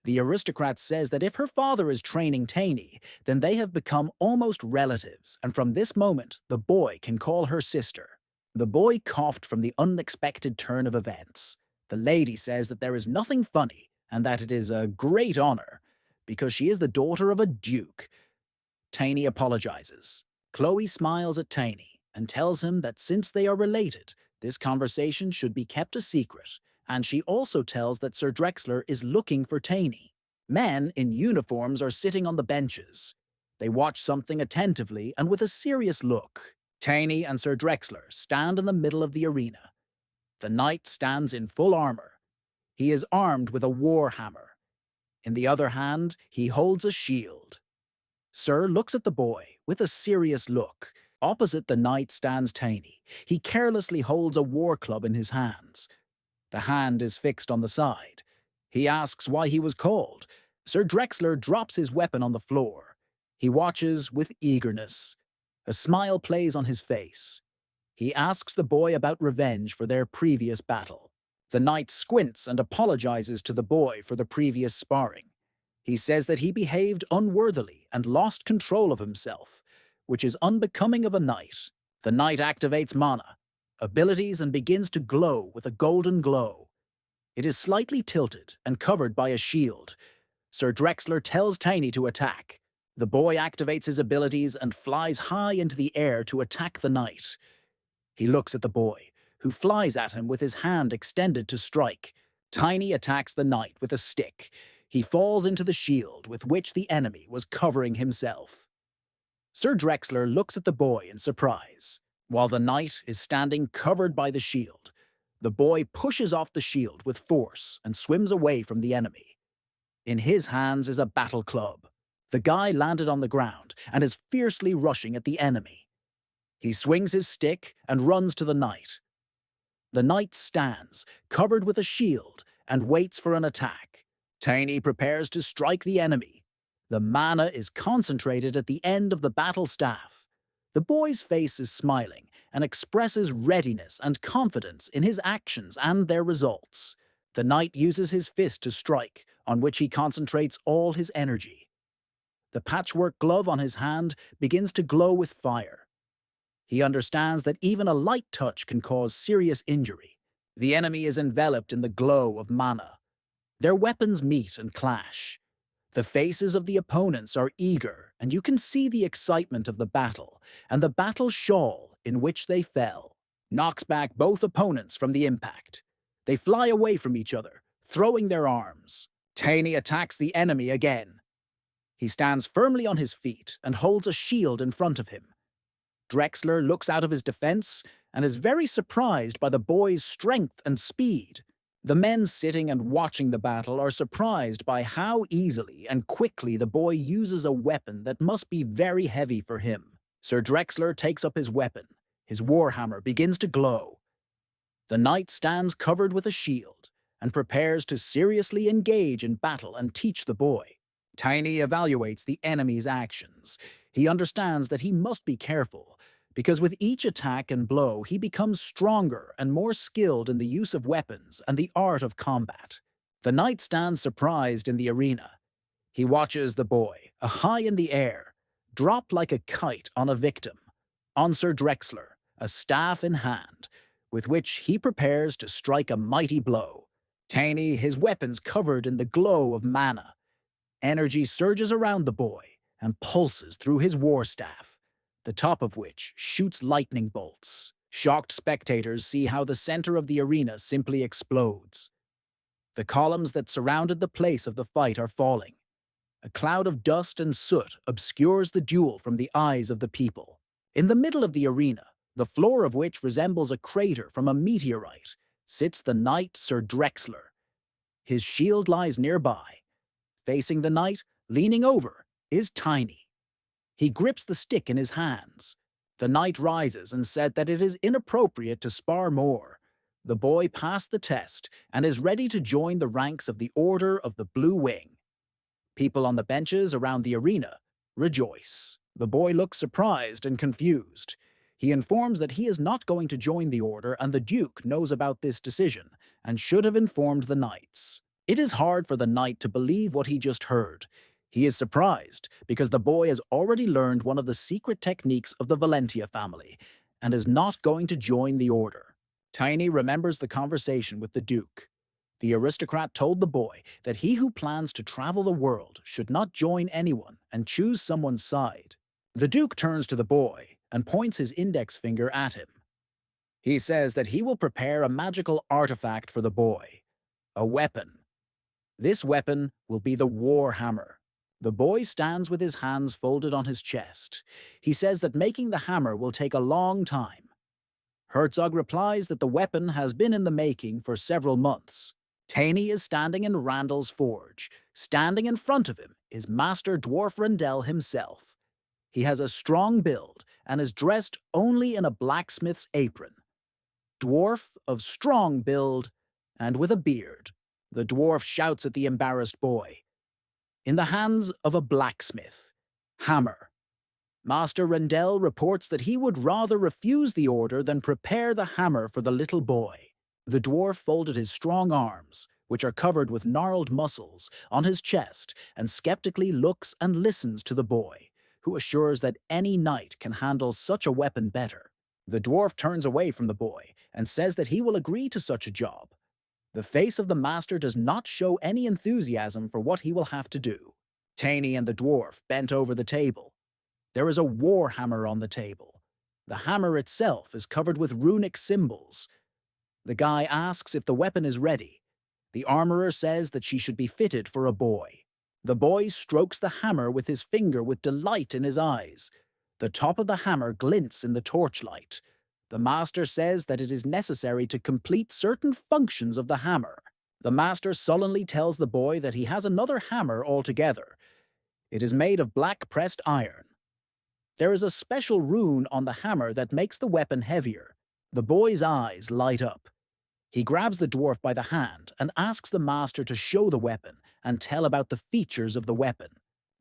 A: The aristocrat says that if her father is training Taney, then they have become almost relatives, and from this moment, the boy can call her sister. The boy coughed from the unexpected turn of events. The lady says that there is nothing funny, and that it is a great honor, because she is the daughter of a duke. Taney apologizes. Chloe smiles at Taney and tells him that since they are related, This conversation should be kept a secret, and she also tells that Sir Drexler is looking for Taney. Men in uniforms are sitting on the benches. They watch something attentively and with a serious look. Taney and Sir Drexler stand in the middle of the arena. The knight stands in full armor. He is armed with a war hammer. In the other hand, he holds a shield. Sir looks at the boy with a serious look. Opposite the knight stands Taney. He carelessly holds a war club in his hands. The hand is fixed on the side. He asks why he was called. Sir Drexler drops his weapon on the floor. He watches with eagerness. A smile plays on his face. He asks the boy about revenge for their previous battle. The knight squints and apologizes to the boy for the previous sparring. He says that he behaved unworthily and lost control of himself, which is unbecoming of a knight. The knight activates mana, abilities, and begins to glow with a golden glow. It is slightly tilted and covered by a shield. Sir Drexler tells Taney to attack. The boy activates his abilities and flies high into the air to attack the knight. He looks at the boy, who flies at him with his hand extended to strike. Taney attacks the knight with a stick. He falls into the shield with which the enemy was covering himself. Sir Drexler looks at the boy in surprise. While the knight is standing covered by the shield, the boy pushes off the shield with force and swims away from the enemy. In his hands is a battle club. The guy landed on the ground and is fiercely rushing at the enemy. He swings his stick and runs to the knight. The knight stands, covered with a shield, and waits for an attack. Taney prepares to strike the enemy. The mana is concentrated at the end of the battle staff. The boy's face is smiling and expresses readiness and confidence in his actions and their results. The knight uses his fist to strike, on which he concentrates all his energy. The patchwork glove on his hand begins to glow with fire. He understands that even a light touch can cause serious injury. The enemy is enveloped in the glow of mana. Their weapons meet and clash. The faces of the opponents are eager, and you can see the excitement of the battle and the battle shawl in which they fell. Knocks back both opponents from the impact. They fly away from each other, throwing their arms. Taney attacks the enemy again. He stands firmly on his feet and holds a shield in front of him. Drexler looks out of his defense and is very surprised by the boy's strength and speed. The men sitting and watching the battle are surprised by how easily and quickly the boy uses a weapon that must be very heavy for him. Sir Drexler takes up his weapon. His warhammer begins to glow. The knight stands covered with a shield and prepares to seriously engage in battle and teach the boy. Taney evaluates the enemy's actions. He understands that he must be careful, because with each attack and blow he becomes stronger and more skilled in the use of weapons and the art of combat. The knight stands surprised in the arena. He watches the boy, high in the air, drop like a kite on a victim, on Sir Drexler, a staff in hand, with which he prepares to strike a mighty blow. Taney, his weapons covered in the glow of mana. Energy surges around the boy and pulses through his war staff, the top of which shoots lightning bolts. Shocked spectators see how the center of the arena simply explodes. The columns that surrounded the place of the fight are falling. A cloud of dust and soot obscures the duel from the eyes of the people. In the middle of the arena, the floor of which resembles a crater from a meteorite, sits the knight Sir Drexler. His shield lies nearby. Facing the knight, leaning over, is Taney. He grips the stick in his hands. The knight rises and said that it is inappropriate to spar more. The boy passed the test and is ready to join the ranks of the Order of the Blue Wing. People on the benches around the arena rejoice. The boy looks surprised and confused. He informs that he is not going to join the order, and the Duke knows about this decision and should have informed the knights. It is hard for the knight to believe what he just heard. He is surprised because the boy has already learned one of the secret techniques of the Valentia family and is not going to join the order. Taney remembers the conversation with the Duke. The aristocrat told the boy that he who plans to travel the world should not join anyone and choose someone's side. The Duke turns to the boy and points his index finger at him. He says that he will prepare a magical artifact for the boy, a weapon. This weapon will be the war hammer. The boy stands with his hands folded on his chest. He says that making the hammer will take a long time. Herzog replies that the weapon has been in the making for several months. Taney is standing in Randall's forge. Standing in front of him is Master Dwarf Rendell himself. He has a strong build and is dressed only in a blacksmith's apron. Dwarf of strong build and with a beard, the dwarf shouts at the embarrassed boy. In the hands of a blacksmith. Hammer. Master Rendell reports that he would rather refuse the order than prepare the hammer for the little boy. The dwarf folded his strong arms, which are covered with gnarled muscles, on his chest and skeptically looks and listens to the boy, who assures that any knight can handle such a weapon better. The dwarf turns away from the boy and says that he will agree to such a job. The face of the master does not show any enthusiasm for what he will have to do. Taney and the dwarf bent over the table. There is a war hammer on the table. The hammer itself is covered with runic symbols. The guy asks if the weapon is ready. The armorer says that she should be fitted for a boy. The boy strokes the hammer with his finger with delight in his eyes. The top of the hammer glints in the torchlight. The master says that it is necessary to complete certain functions of the hammer. The master sullenly tells the boy that he has another hammer altogether. It is made of black pressed iron. There is a special rune on the hammer that makes the weapon heavier. The boy's eyes light up. He grabs the dwarf by the hand and asks the master to show the weapon and tell about the features of the weapon.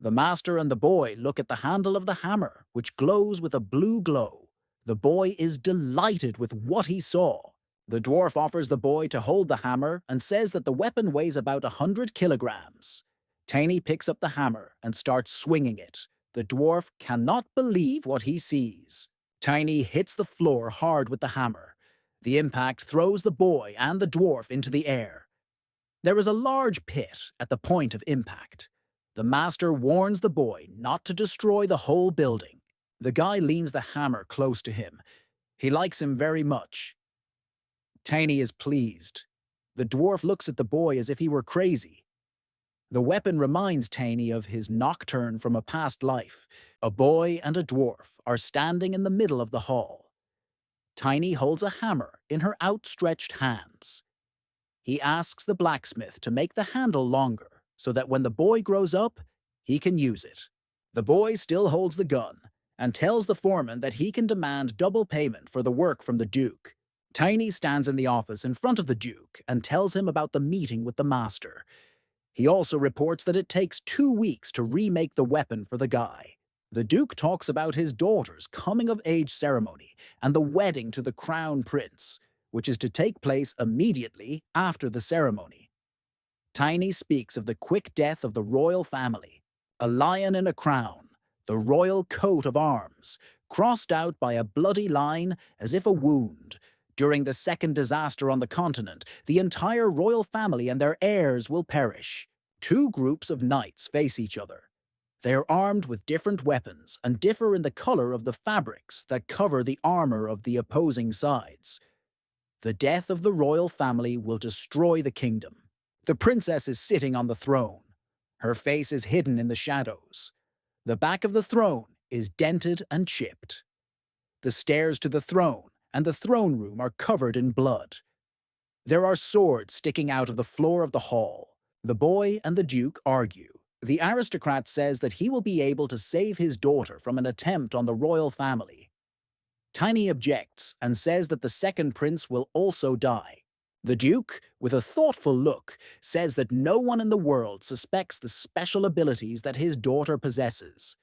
A: The master and the boy look at the handle of the hammer, which glows with a blue glow. The boy is delighted with what he saw. The dwarf offers the boy to hold the hammer and says that the weapon weighs about 100 kilograms. Taney picks up the hammer and starts swinging it. The dwarf cannot believe what he sees. Tiny hits the floor hard with the hammer. The impact throws the boy and the dwarf into the air. There is a large pit at the point of impact. The master warns the boy not to destroy the whole building. The guy leans the hammer close to him. He likes him very much. Tiny is pleased. The dwarf looks at the boy as if he were crazy. The weapon reminds Taney of his nocturne from a past life. A boy and a dwarf are standing in the middle of the hall. Tiny holds a hammer in her outstretched hands. He asks the blacksmith to make the handle longer so that when the boy grows up, he can use it. The boy still holds the gun and tells the foreman that he can demand double payment for the work from the Duke. Tiny stands in the office in front of the Duke and tells him about the meeting with the master. He also reports that it takes 2 weeks to remake the weapon for the guy. The Duke talks about his daughter's coming-of-age ceremony and the wedding to the crown prince, which is to take place immediately after the ceremony. Tiny speaks of the quick death of the royal family, a lion in a crown, the royal coat of arms, crossed out by a bloody line as if a wound. During the second disaster on the continent, the entire royal family and their heirs will perish. 2 groups of knights face each other. They are armed with different weapons and differ in the color of the fabrics that cover the armor of the opposing sides. The death of the royal family will destroy the kingdom. The princess is sitting on the throne. Her face is hidden in the shadows. The back of the throne is dented and chipped. The stairs to the throne and the throne room are covered in blood. There are swords sticking out of the floor of the hall. The boy and the Duke argue. The aristocrat says that he will be able to save his daughter from an attempt on the royal family. Tiny objects and says that the second prince will also die. The Duke, with a thoughtful look, says that no one in the world suspects the special abilities that his daughter possesses.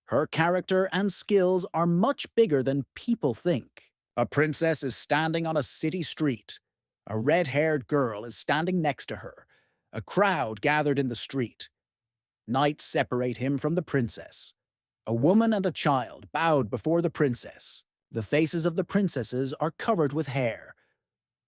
A: Her character and skills are much bigger than people think. A princess is standing on a city street. A red-haired girl is standing next to her. A crowd gathered in the street. Knights separate him from the princess. A woman and a child bowed before the princess. The faces of the princesses are covered with hair.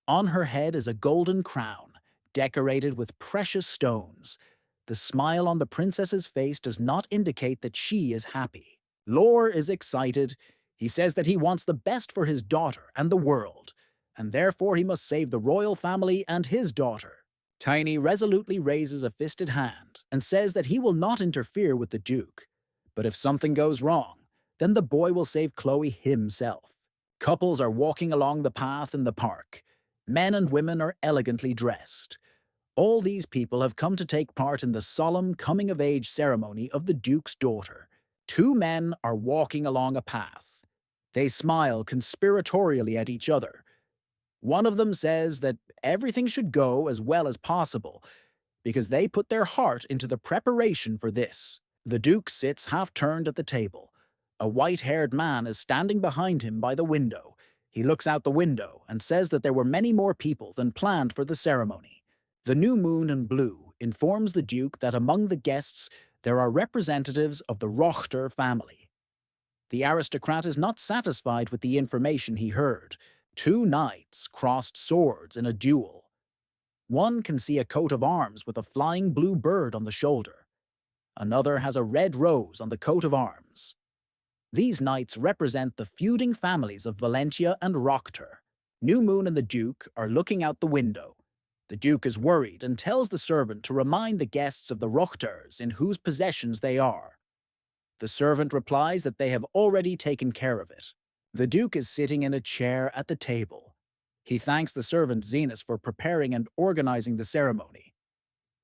A: On her head is a golden crown, decorated with precious stones. The smile on the princess's face does not indicate that she is happy. Lore is excited. He says that he wants the best for his daughter and the world, and therefore he must save the royal family and his daughter. Tiny resolutely raises a fisted hand and says that he will not interfere with the Duke, but if something goes wrong, then the boy will save Chloe himself. Couples are walking along the path in the park. Men and women are elegantly dressed. All these people have come to take part in the solemn coming-of-age ceremony of the Duke's daughter. Two men are walking along a path. They smile conspiratorially at each other. One of them says that everything should go as well as possible because they put their heart into the preparation for this. The Duke sits half-turned at the table. A white-haired man is standing behind him by the window. He looks out the window and says that there were many more people than planned for the ceremony. The new moon in blue informs the Duke that among the guests there are representatives of the Rochter family. The aristocrat is not satisfied with the information he heard. Two knights crossed swords in a duel. One can see a coat of arms with a flying blue bird on the shoulder. Another has a red rose on the coat of arms. These knights represent the feuding families of Valentia and Rochter. New Moon and the Duke are looking out the window. The Duke is worried and tells the servant to remind the guests of the Rochters in whose possessions they are. The servant replies that they have already taken care of it. The Duke is sitting in a chair at the table. He thanks the servant Zenas for preparing and organizing the ceremony.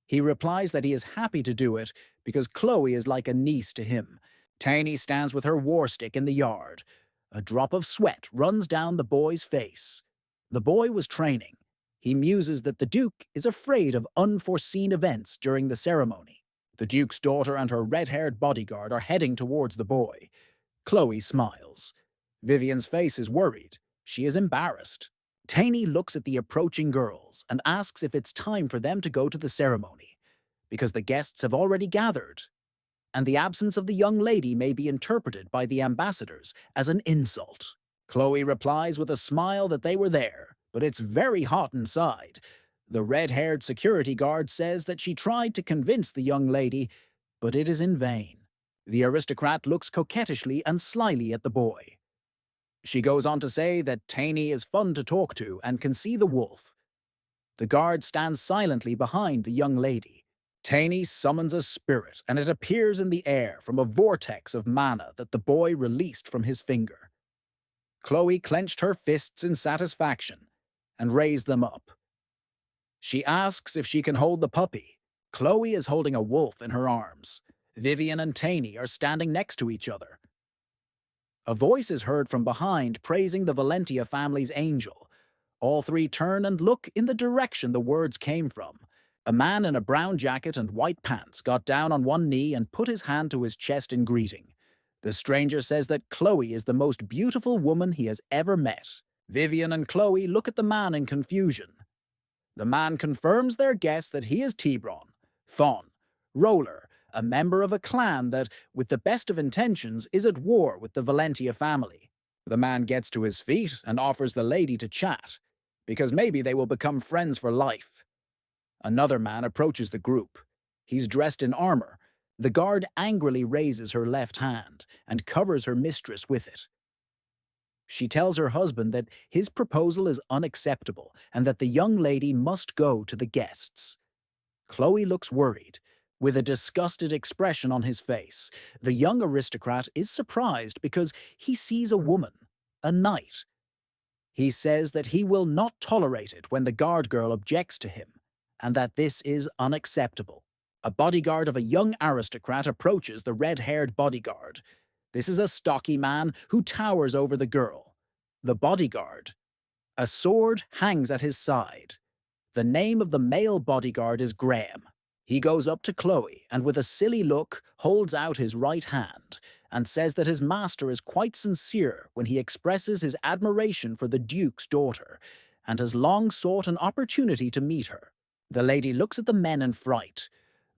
A: He replies that he is happy to do it because Chloe is like a niece to him. Tiny stands with her war stick in the yard. A drop of sweat runs down the boy's face. The boy was training. He muses that the Duke is afraid of unforeseen events during the ceremony. The Duke's daughter and her red-haired bodyguard are heading towards the boy. Chloe smiles. Vivian's face is worried. She is embarrassed. Tiny looks at the approaching girls and asks if it's time for them to go to the ceremony, because the guests have already gathered, and the absence of the young lady may be interpreted by the ambassadors as an insult. Chloe replies with a smile that they were there, but it's very hot inside. The red-haired security guard says that she tried to convince the young lady, but it is in vain. The aristocrat looks coquettishly and slyly at the boy. She goes on to say that Tiny is fun to talk to and can see the wolf. The guard stands silently behind the young lady. Tiny summons a spirit, and it appears in the air from a vortex of mana that the boy released from his finger. Chloe clenched her fists in satisfaction and raised them up. She asks if she can hold the puppy. Chloe is holding a wolf in her arms. Vivian and Tiny are standing next to each other. A voice is heard from behind praising the Valentia family's angel. All three turn and look in the direction the words came from. A man in a brown jacket and white pants got down on one knee and put his hand to his chest in greeting. The stranger says that Chloe is the most beautiful woman he has ever met. Vivian and Chloe look at the man in confusion. The man confirms their guess that he is Tibron, Thon, Roller, a member of a clan that, with the best of intentions, is at war with the Valentia family. The man gets to his feet and offers the lady to chat, because maybe they will become friends for life. Another man approaches the group. He's dressed in armor. The guard angrily raises her left hand and covers her mistress with it. She tells her husband that his proposal is unacceptable and that the young lady must go to the guests. Chloe looks worried, with a disgusted expression on his face. The young aristocrat is surprised because he sees a woman, a knight. He says that he will not tolerate it when the guard girl objects to him, and that this is unacceptable. A bodyguard of a young aristocrat approaches the red-haired bodyguard. This is a stocky man who towers over the girl. The bodyguard. A sword hangs at his side. The name of the male bodyguard is Graham. He goes up to Chloe and with a silly look holds out his right hand and says that his master is quite sincere when he expresses his admiration for the Duke's daughter and has long sought an opportunity to meet her. The lady looks at the men in fright.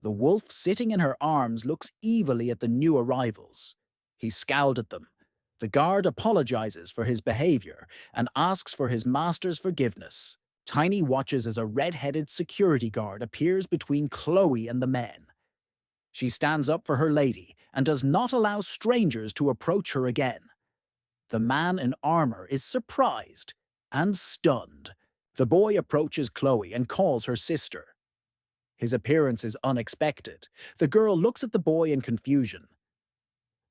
A: The wolf sitting in her arms looks evilly at the new arrivals. He scowled at them. The guard apologizes for his behavior and asks for his master's forgiveness. Tiny watches as a red-headed security guard appears between Chloe and the men. She stands up for her lady and does not allow strangers to approach her again. The man in armor is surprised and stunned. The boy approaches Chloe and calls her sister. His appearance is unexpected. The girl looks at the boy in confusion.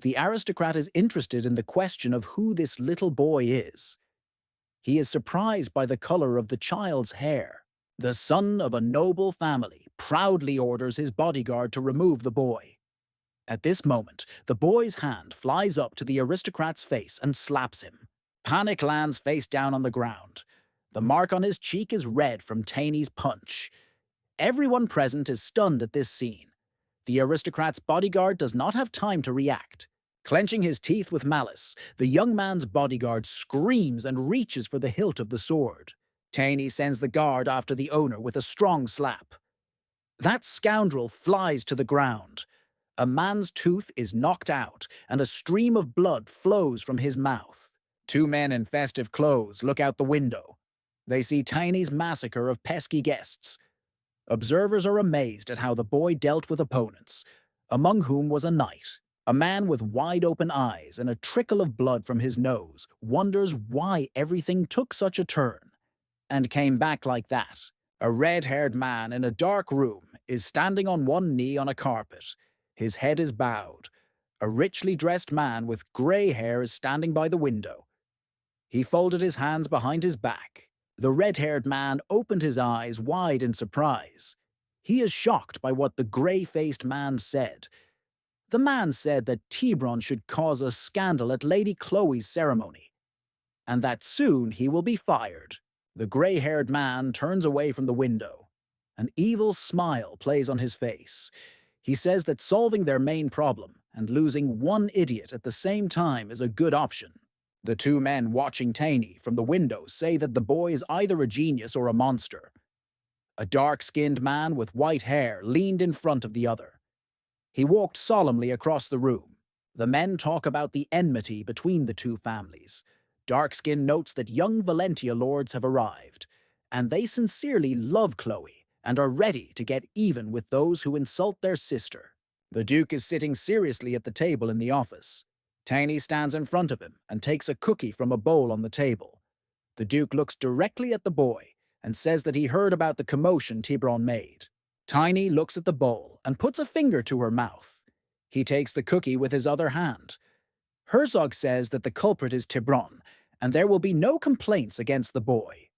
A: The aristocrat is interested in the question of who this little boy is. He is surprised by the color of the child's hair. The son of a noble family proudly orders his bodyguard to remove the boy. At this moment, the boy's hand flies up to the aristocrat's face and slaps him. Panic lands face down on the ground. The mark on his cheek is red from Taney's punch. Everyone present is stunned at this scene. The aristocrat's bodyguard does not have time to react. Clenching his teeth with malice, the young man's bodyguard screams and reaches for the hilt of the sword. Taney sends the guard after the owner with a strong slap. That scoundrel flies to the ground. A man's tooth is knocked out, and a stream of blood flows from his mouth. Two men in festive clothes look out the window. They see Taney's massacre of pesky guests. Observers are amazed at how the boy dealt with opponents, among whom was a knight. A man with wide-open eyes and a trickle of blood from his nose wonders why everything took such a turn, and came back like that. A red-haired man in a dark room is standing on one knee on a carpet. His head is bowed. A richly dressed man with grey hair is standing by the window. He folded his hands behind his back. The red-haired man opened his eyes wide in surprise. He is shocked by what the grey-faced man said. The man said that Tiburon should cause a scandal at Lady Chloe's ceremony, and that soon he will be fired. The grey-haired man turns away from the window. An evil smile plays on his face. He says that solving their main problem and losing one idiot at the same time is a good option. The two men watching Taney from the window say that the boy is either a genius or a monster. A dark-skinned man with white hair leaned in front of the other. He walked solemnly across the room. The men talk about the enmity between the two families. Darkskin notes that young Valentia lords have arrived, and they sincerely love Chloe and are ready to get even with those who insult their sister. The Duke is sitting seriously at the table in the office. Taney stands in front of him and takes a cookie from a bowl on the table. The Duke looks directly at the boy and says that he heard about the commotion Tiburon made. Tiny looks at the bowl and puts a finger to her mouth. He takes the cookie with his other hand. Herzog says that the culprit is Tiburon, and there will be no complaints against the boy.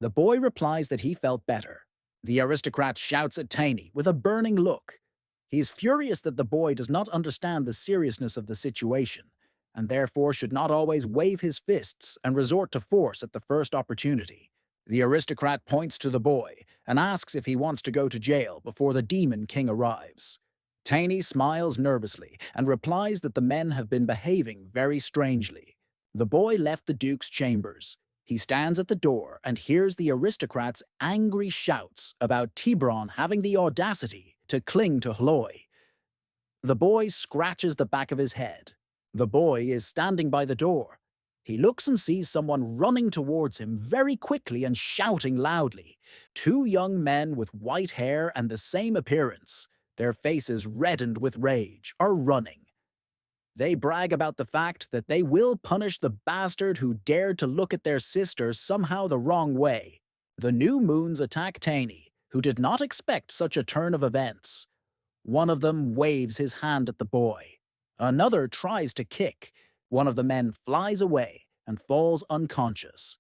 A: The boy replies that he felt better. The aristocrat shouts at Tiny with a burning look. He is furious that the boy does not understand the seriousness of the situation, and therefore should not always wave his fists and resort to force at the first opportunity. The aristocrat points to the boy and asks if he wants to go to jail before the Demon King arrives. Taney smiles nervously and replies that the men have been behaving very strangely. The boy left the Duke's chambers. He stands at the door and hears the aristocrat's angry shouts about Tiburon having the audacity to cling to Chloe. The boy scratches the back of his head. The boy is standing by the door. He looks and sees someone running towards him very quickly and shouting loudly. Two young men with white hair and the same appearance, their faces reddened with rage, are running. They brag about the fact that they will punish the bastard who dared to look at their sister somehow the wrong way. The New Moons attack Taney, who did not expect such a turn of events. One of them waves his hand at the boy. Another tries to kick. One of the men flies away and falls unconscious.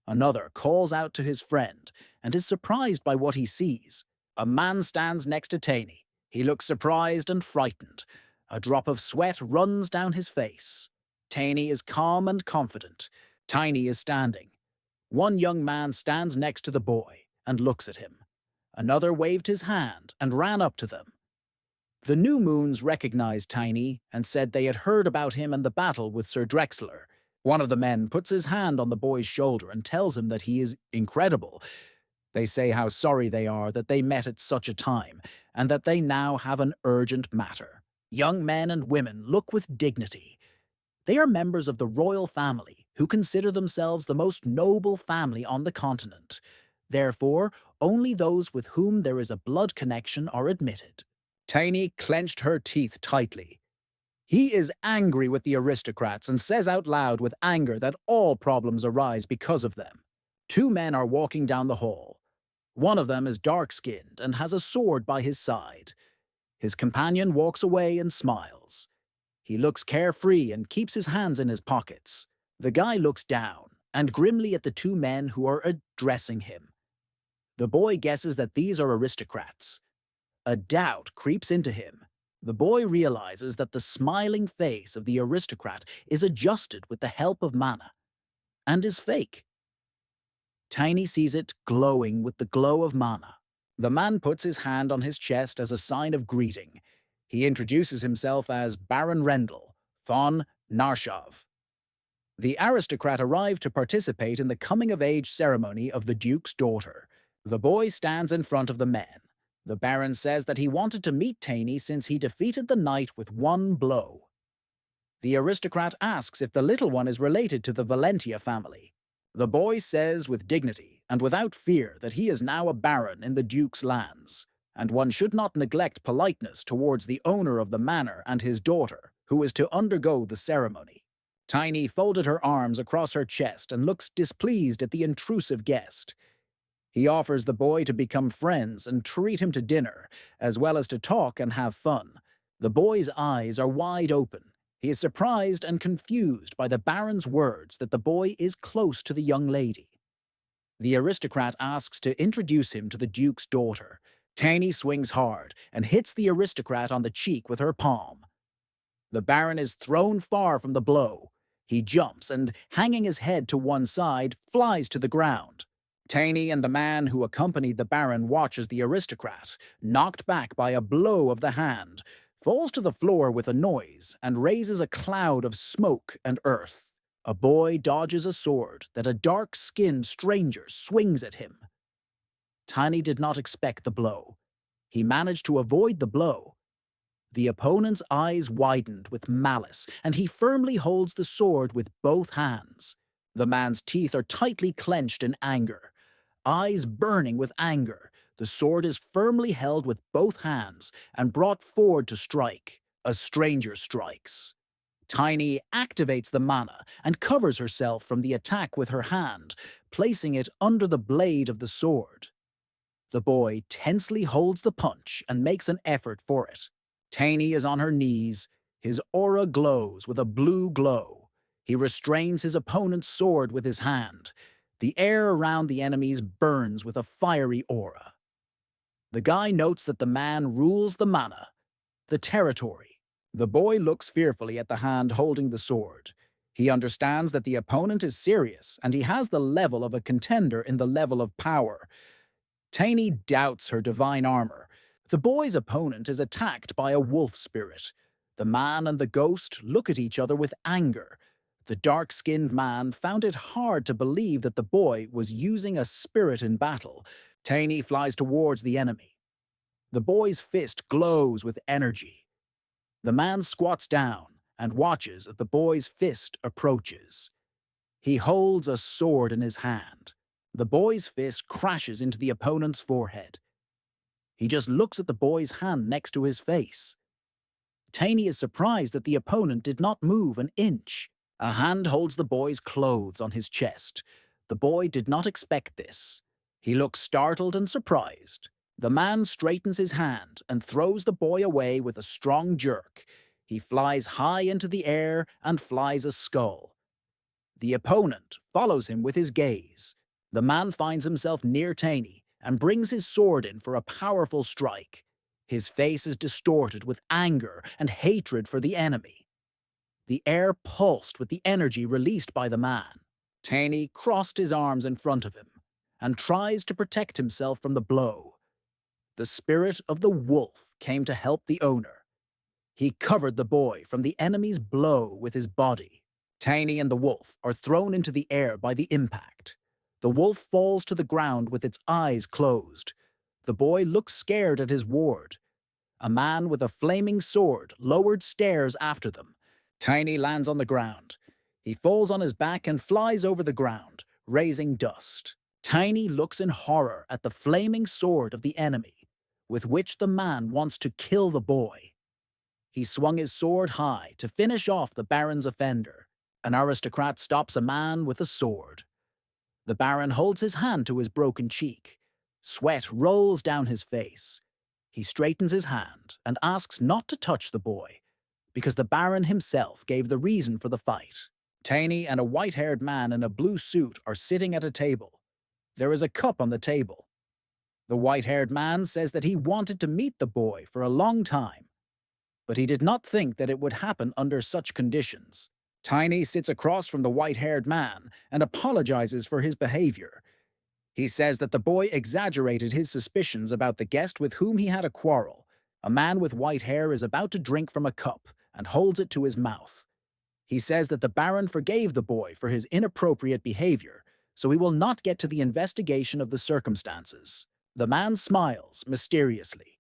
A: Another calls out to his friend and is surprised by what he sees. A man stands next to Taney. He looks surprised and frightened. A drop of sweat runs down his face. Taney is calm and confident. Tiny is standing. One young man stands next to the boy and looks at him. Another waved his hand and ran up to them. The New Moons recognized Tiny and said they had heard about him and the battle with Sir Drexler. One of the men puts his hand on the boy's shoulder and tells him that he is incredible. They say how sorry they are that they met at such a time, and that they now have an urgent matter. Young men and women look with dignity. They are members of the royal family, who consider themselves the most noble family on the continent. Therefore, only those with whom there is a blood connection are admitted. Tiny clenched her teeth tightly. He is angry with the aristocrats and says out loud with anger that all problems arise because of them. Two men are walking down the hall. One of them is dark-skinned and has a sword by his side. His companion walks away and smiles. He looks carefree and keeps his hands in his pockets. The guy looks down and grimly at the two men who are addressing him. The boy guesses that these are aristocrats. A doubt creeps into him. The boy realizes that the smiling face of the aristocrat is adjusted with the help of mana, and is fake. Tiny sees it glowing with the glow of mana. The man puts his hand on his chest as a sign of greeting. He introduces himself as Baron Rendell, von Narshov. The aristocrat arrived to participate in the coming-of-age ceremony of the Duke's daughter. The boy stands in front of the men. The Baron says that he wanted to meet Tiny since he defeated the knight with one blow. The aristocrat asks if the little one is related to the Valentia family. The boy says with dignity and without fear that he is now a baron in the Duke's lands, and one should not neglect politeness towards the owner of the manor and his daughter, who is to undergo the ceremony. Tiny folded her arms across her chest and looks displeased at the intrusive guest. He offers the boy to become friends and treat him to dinner, as well as to talk and have fun. The boy's eyes are wide open. He is surprised and confused by the Baron's words that the boy is close to the young lady. The aristocrat asks to introduce him to the Duke's daughter. Tiny swings hard and hits the aristocrat on the cheek with her palm. The Baron is thrown far from the blow. He jumps and, hanging his head to one side, flies to the ground. Tiny and the man who accompanied the Baron watch as the aristocrat, knocked back by a blow of the hand, falls to the floor with a noise and raises a cloud of smoke and earth. A boy dodges a sword that a dark-skinned stranger swings at him. Tiny did not expect the blow. He managed to avoid the blow. The opponent's eyes widened with malice, and he firmly holds the sword with both hands. The man's teeth are tightly clenched in anger. Eyes burning with anger, the sword is firmly held with both hands and brought forward to strike. A stranger strikes. Tiny activates the mana and covers herself from the attack with her hand, placing it under the blade of the sword. The boy tensely holds the punch and makes an effort for it. Tiny is on her knees. His aura glows with a blue glow. He restrains his opponent's sword with his hand. The air around the enemies burns with a fiery aura. The guy notes that the man rules the mana, the territory. The boy looks fearfully at the hand holding the sword. He understands that the opponent is serious, and he has the level of a contender in the level of power. Tiny doubts her divine armor. The boy's opponent is attacked by a wolf spirit. The man and the ghost look at each other with anger. The dark-skinned man found it hard to believe that the boy was using a spirit in battle. Tiny flies towards the enemy. The boy's fist glows with energy. The man squats down and watches as the boy's fist approaches. He holds a sword in his hand. The boy's fist crashes into the opponent's forehead. He just looks at the boy's hand next to his face. Tiny is surprised that the opponent did not move an inch. A hand holds the boy's clothes on his chest. The boy did not expect this. He looks startled and surprised. The man straightens his hand and throws the boy away with a strong jerk. He flies high into the air and flies a skull. The opponent follows him with his gaze. The man finds himself near Tiny and brings his sword in for a powerful strike. His face is distorted with anger and hatred for the enemy. The air pulsed with the energy released by the man. Tiny crossed his arms in front of him and tries to protect himself from the blow. The spirit of the wolf came to help the owner. He covered the boy from the enemy's blow with his body. Tiny and the wolf are thrown into the air by the impact. The wolf falls to the ground with its eyes closed. The boy looks scared at his ward. A man with a flaming sword lowered stairs after them. Tiny lands on the ground. He falls on his back and flies over the ground, raising dust. Tiny looks in horror at the flaming sword of the enemy, with which the man wants to kill the boy. He swung his sword high to finish off the Baron's offender. An aristocrat stops a man with a sword. The Baron holds his hand to his broken cheek. Sweat rolls down his face. He straightens his hand and asks not to touch the boy, because the Baron himself gave the reason for the fight. Taney and a white-haired man in a blue suit are sitting at a table. There is a cup on the table. The white-haired man says that he wanted to meet the boy for a long time, but he did not think that it would happen under such conditions. Tiny sits across from the white-haired man and apologizes for his behavior. He says that the boy exaggerated his suspicions about the guest with whom he had a quarrel. A man with white hair is about to drink from a cup and holds it to his mouth. He says that the Baron forgave the boy for his inappropriate behavior, so he will not get to the investigation of the circumstances. The man smiles mysteriously.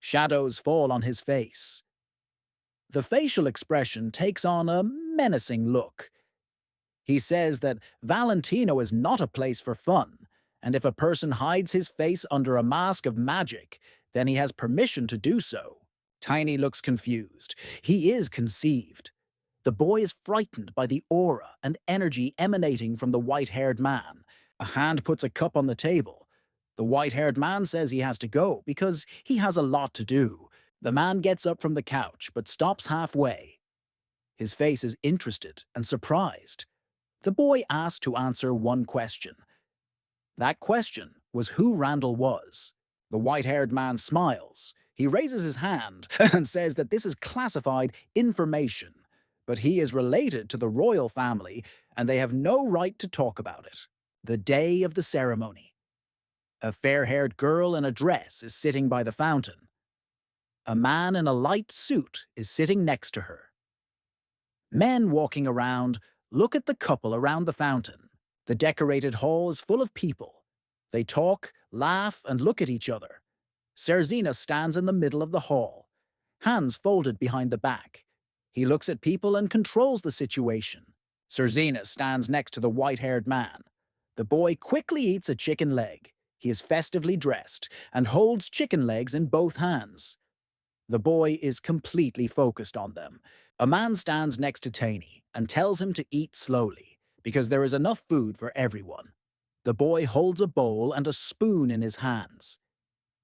A: Shadows fall on his face. The facial expression takes on a menacing look. He says that Valentino is not a place for fun, and if a person hides his face under a mask of magic, then he has permission to do so. Tiny looks confused. He is conceived. The boy is frightened by the aura and energy emanating from the white-haired man. A hand puts a cup on the table. The white-haired man says he has to go because he has a lot to do. The man gets up from the couch but stops halfway. His face is interested and surprised. The boy asked to answer one question. That question was who Randall was. The white-haired man smiles. He raises his hand and says that this is classified information, but he is related to the royal family and they have no right to talk about it. The day of the ceremony. A fair-haired girl in a dress is sitting by the fountain. A man in a light suit is sitting next to her. Men walking around look at the couple around the fountain. The decorated hall is full of people. They talk, laugh, and look at each other. Serzina stands in the middle of the hall, hands folded behind the back. He looks at people and controls the situation. Serzina stands next to the white-haired man. The boy quickly eats a chicken leg. He is festively dressed and holds chicken legs in both hands. The boy is completely focused on them. A man stands next to Taney and tells him to eat slowly, because there is enough food for everyone. The boy holds a bowl and a spoon in his hands.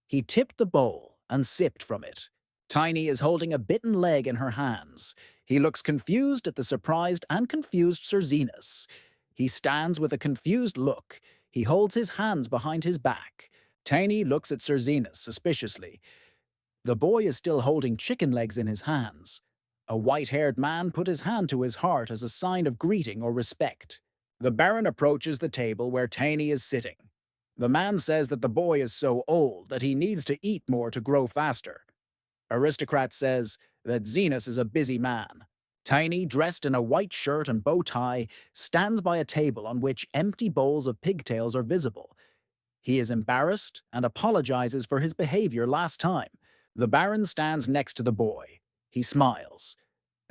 A: He tipped the bowl and sipped from it. Tiny is holding a bitten leg in her hands. He looks confused at the surprised and confused Serzinus. He stands with a confused look. He holds his hands behind his back. Tiny looks at Serzinus suspiciously. The boy is still holding chicken legs in his hands. A white-haired man put his hand to his heart as a sign of greeting or respect. The Baron approaches the table where Tiny is sitting. The man says that the boy is so old that he needs to eat more to grow faster. Aristocrat says that Zenas is a busy man. Tiny, dressed in a white shirt and bow tie, stands by a table on which empty bowls of pigtails are visible. He is embarrassed and apologizes for his behavior last time. The Baron stands next to the boy. He smiles.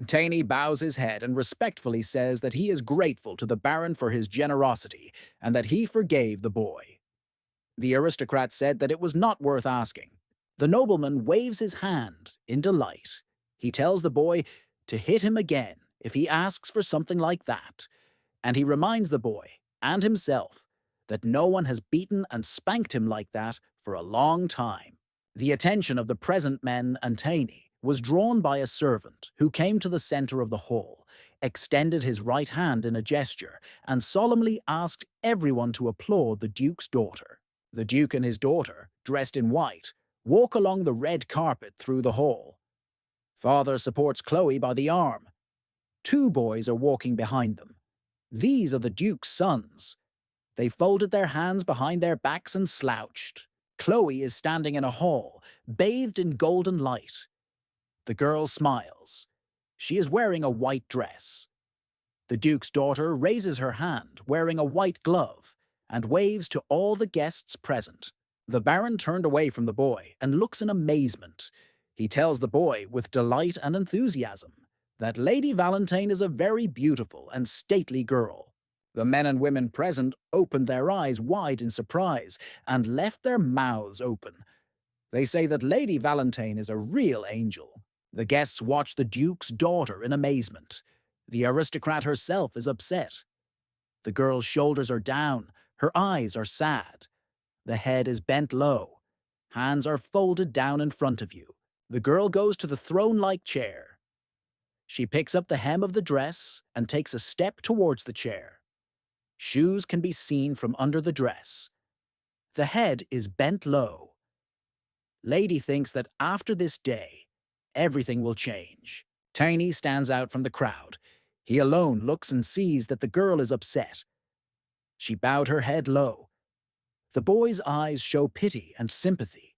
A: Tiny bows his head and respectfully says that he is grateful to the Baron for his generosity and that he forgave the boy. The aristocrat said that it was not worth asking. The nobleman waves his hand in delight. He tells the boy to hit him again if he asks for something like that, and he reminds the boy and himself that no one has beaten and spanked him like that for a long time. The attention of the present men and Taney was drawn by a servant who came to the center of the hall, extended his right hand in a gesture, and solemnly asked everyone to applaud the Duke's daughter. The Duke and his daughter, dressed in white, walk along the red carpet through the hall. Father supports Chloe by the arm. Two boys are walking behind them. These are the Duke's sons. They folded their hands behind their backs and slouched. Chloe is standing in a hall, bathed in golden light. The girl smiles. She is wearing a white dress. The Duke's daughter raises her hand, wearing a white glove, and waves to all the guests present. The Baron turned away from the boy and looks in amazement. He tells the boy, with delight and enthusiasm, that Lady Valentine is a very beautiful and stately girl. The men and women present opened their eyes wide in surprise and left their mouths open. They say that Lady Valentine is a real angel. The guests watch the Duke's daughter in amazement. The aristocrat herself is upset. The girl's shoulders are down, her eyes are sad. The head is bent low. Hands are folded down in front of you. The girl goes to the throne-like chair. She picks up the hem of the dress and takes a step towards the chair. Shoes can be seen from under the dress. The head is bent low. Lady thinks that after this day, everything will change. Tiny stands out from the crowd. He alone looks and sees that the girl is upset. She bowed her head low. The boy's eyes show pity and sympathy.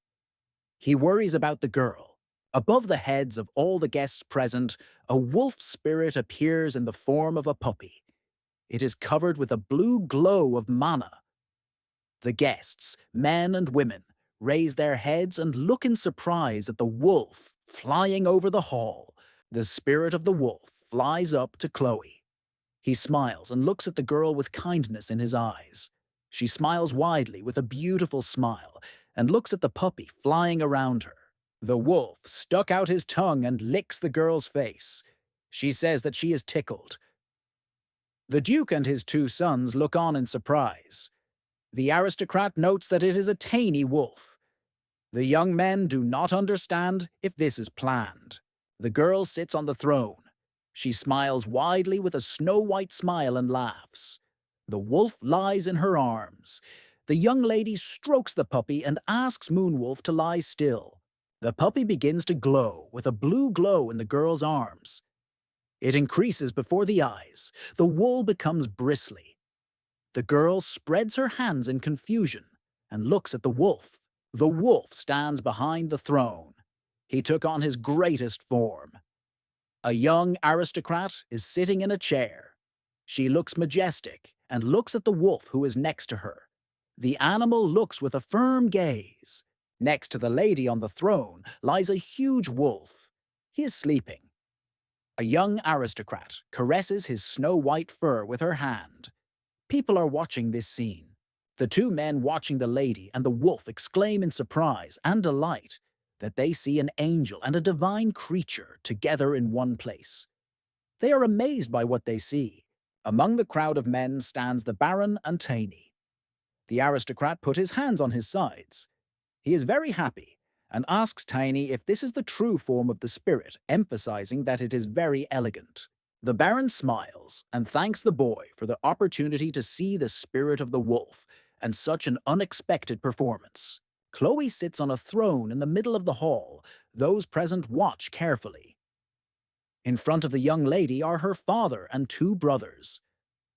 A: He worries about the girl. Above the heads of all the guests present, a wolf spirit appears in the form of a puppy. It is covered with a blue glow of mana. The guests, men and women, raise their heads and look in surprise at the wolf flying over the hall. The spirit of the wolf flies up to Chloe. He smiles and looks at the girl with kindness in his eyes. She smiles widely with a beautiful smile and looks at the puppy flying around her. The wolf stuck out his tongue and licks the girl's face. She says that she is tickled. The Duke and his two sons look on in surprise. The aristocrat notes that it is a tiny wolf. The young men do not understand if this is planned. The girl sits on the throne. She smiles widely with a snow-white smile and laughs. The wolf lies in her arms. The young lady strokes the puppy and asks Moonwolf to lie still. The puppy begins to glow with a blue glow in the girl's arms. It increases before the eyes. The wool becomes bristly. The girl spreads her hands in confusion and looks at the wolf. The wolf stands behind the throne. He took on his greatest form. A young aristocrat is sitting in a chair. She looks majestic and looks at the wolf who is next to her. The animal looks with a firm gaze. Next to the lady on the throne lies a huge wolf. He is sleeping. A young aristocrat caresses his snow-white fur with her hand. People are watching this scene. The two men watching the lady and the wolf exclaim in surprise and delight that they see an angel and a divine creature together in one place. They are amazed by what they see. Among the crowd of men stands the Baron and Tiny. The aristocrat put his hands on his sides. He is very happy and asks Tiny if this is the true form of the spirit, emphasizing that it is very elegant. The Baron smiles and thanks the boy for the opportunity to see the spirit of the wolf and such an unexpected performance. Chloe sits on a throne in the middle of the hall. Those present watch carefully. In front of the young lady are her father and two brothers.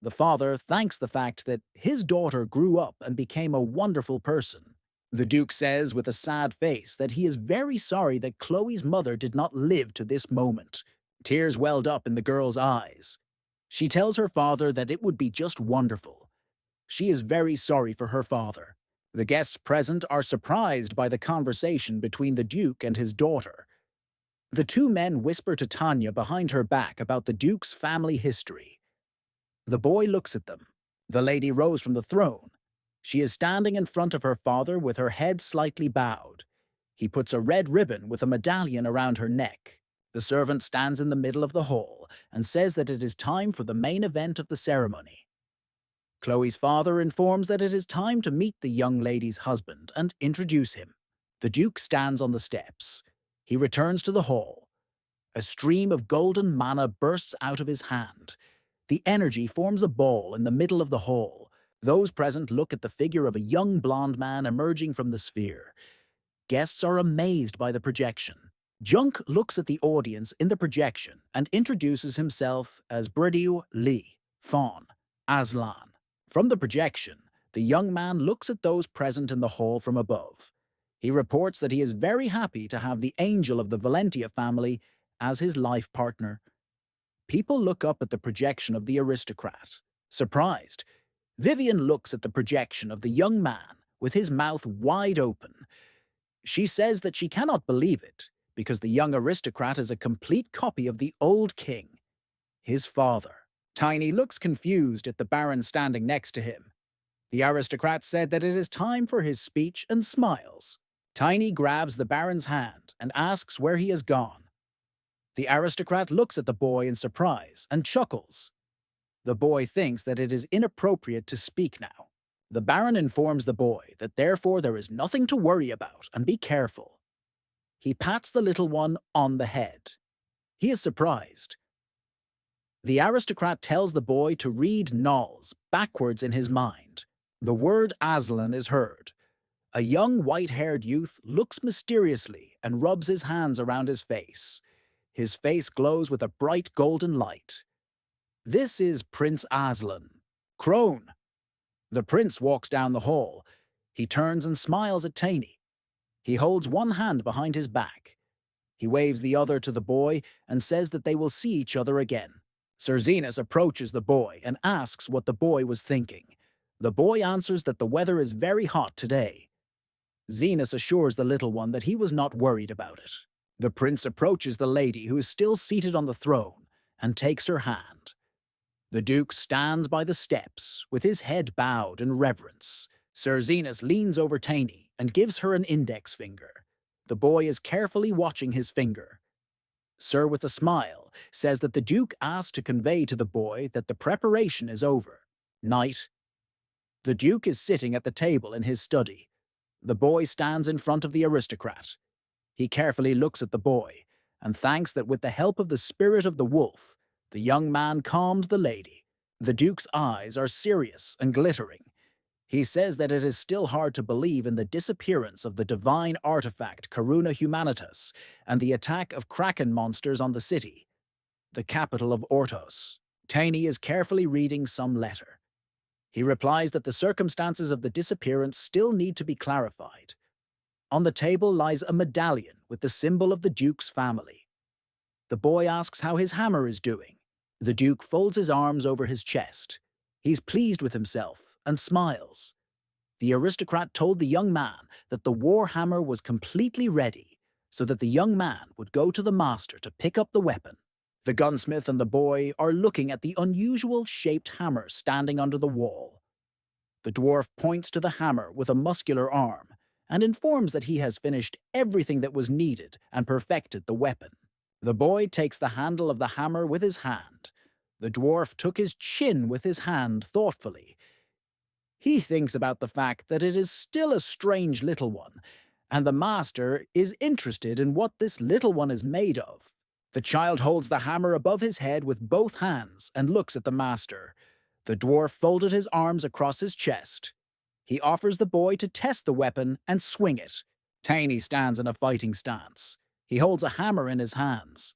A: The father thanks the fact that his daughter grew up and became a wonderful person. The Duke says with a sad face that he is very sorry that Chloe's mother did not live to this moment. Tears welled up in the girl's eyes. She tells her father that it would be just wonderful. She is very sorry for her father. The guests present are surprised by the conversation between the Duke and his daughter. The two men whisper to Tanya behind her back about the Duke's family history. The boy looks at them. The lady rose from the throne. She is standing in front of her father with her head slightly bowed. He puts a red ribbon with a medallion around her neck. The servant stands in the middle of the hall and says that it is time for the main event of the ceremony. Chloe's father informs that it is time to meet the young lady's husband and introduce him. The Duke stands on the steps. He returns to the hall. A stream of golden mana bursts out of his hand. The energy forms a ball in the middle of the hall. Those present look at the figure of a young blonde man emerging from the sphere. Guests are amazed by the projection. Junk looks at the audience in the projection and introduces himself as Brediu Li, Fawn, Aslan. From the projection, the young man looks at those present in the hall from above. He reports that he is very happy to have the angel of the Valentia family as his life partner. People look up at the projection of the aristocrat. Surprised, Vivian looks at the projection of the young man with his mouth wide open. She says that she cannot believe it because the young aristocrat is a complete copy of the old king, his father. Tiny looks confused at the Baron standing next to him. The aristocrat said that it is time for his speech and smiles. Tiny grabs the Baron's hand and asks where he has gone. The aristocrat looks at the boy in surprise and chuckles. The boy thinks that it is inappropriate to speak now. The Baron informs the boy that therefore there is nothing to worry about and be careful. He pats the little one on the head. He is surprised. The aristocrat tells the boy to read Nolls backwards in his mind. The word Aslan is heard. A young white-haired youth looks mysteriously and rubs his hands around his face. His face glows with a bright golden light. This is Prince Aslan. Crone! The prince walks down the hall. He turns and smiles at Tainy. He holds one hand behind his back. He waves the other to the boy and says that they will see each other again. Sir Zenas approaches the boy and asks what the boy was thinking. The boy answers that the weather is very hot today. Zenas assures the little one that he was not worried about it. The prince approaches the lady who is still seated on the throne and takes her hand. The duke stands by the steps with his head bowed in reverence. Sir Zenas leans over Tainy and gives her an index finger. The boy is carefully watching his finger. Sir, with a smile, says that the duke asked to convey to the boy that the preparation is over. Night. The duke is sitting at the table in his study. The boy stands in front of the aristocrat. He carefully looks at the boy and thanks that with the help of the spirit of the wolf, the young man calmed the lady. The duke's eyes are serious and glittering. He says that it is still hard to believe in the disappearance of the divine artifact Karuna Humanitas and the attack of kraken monsters on the city, the capital of Ortos. Tainy is carefully reading some letter. He replies that the circumstances of the disappearance still need to be clarified. On the table lies a medallion with the symbol of the duke's family. The boy asks how his hammer is doing. The duke folds his arms over his chest. He's pleased with himself and smiles. The aristocrat told the young man that the war hammer was completely ready, so that the young man would go to the master to pick up the weapon. The gunsmith and the boy are looking at the unusual shaped hammer standing under the wall. The dwarf points to the hammer with a muscular arm and informs that he has finished everything that was needed and perfected the weapon. The boy takes the handle of the hammer with his hand. The dwarf took his chin with his hand thoughtfully. He thinks about the fact that it is still a strange little one, and the master is interested in what this little one is made of. The child holds the hammer above his head with both hands and looks at the master. The dwarf folded his arms across his chest. He offers the boy to test the weapon and swing it. Tainy stands in a fighting stance. He holds a hammer in his hands.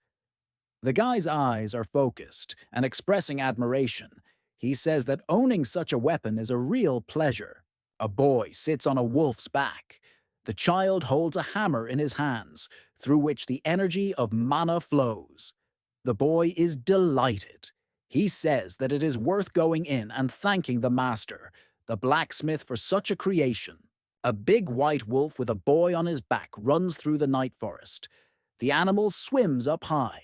A: The guy's eyes are focused and expressing admiration. He says that owning such a weapon is a real pleasure. A boy sits on a wolf's back. The child holds a hammer in his hands, through which the energy of mana flows. The boy is delighted. He says that it is worth going in and thanking the master, the blacksmith, for such a creation. A big white wolf with a boy on his back runs through the night forest. The animal swims up high.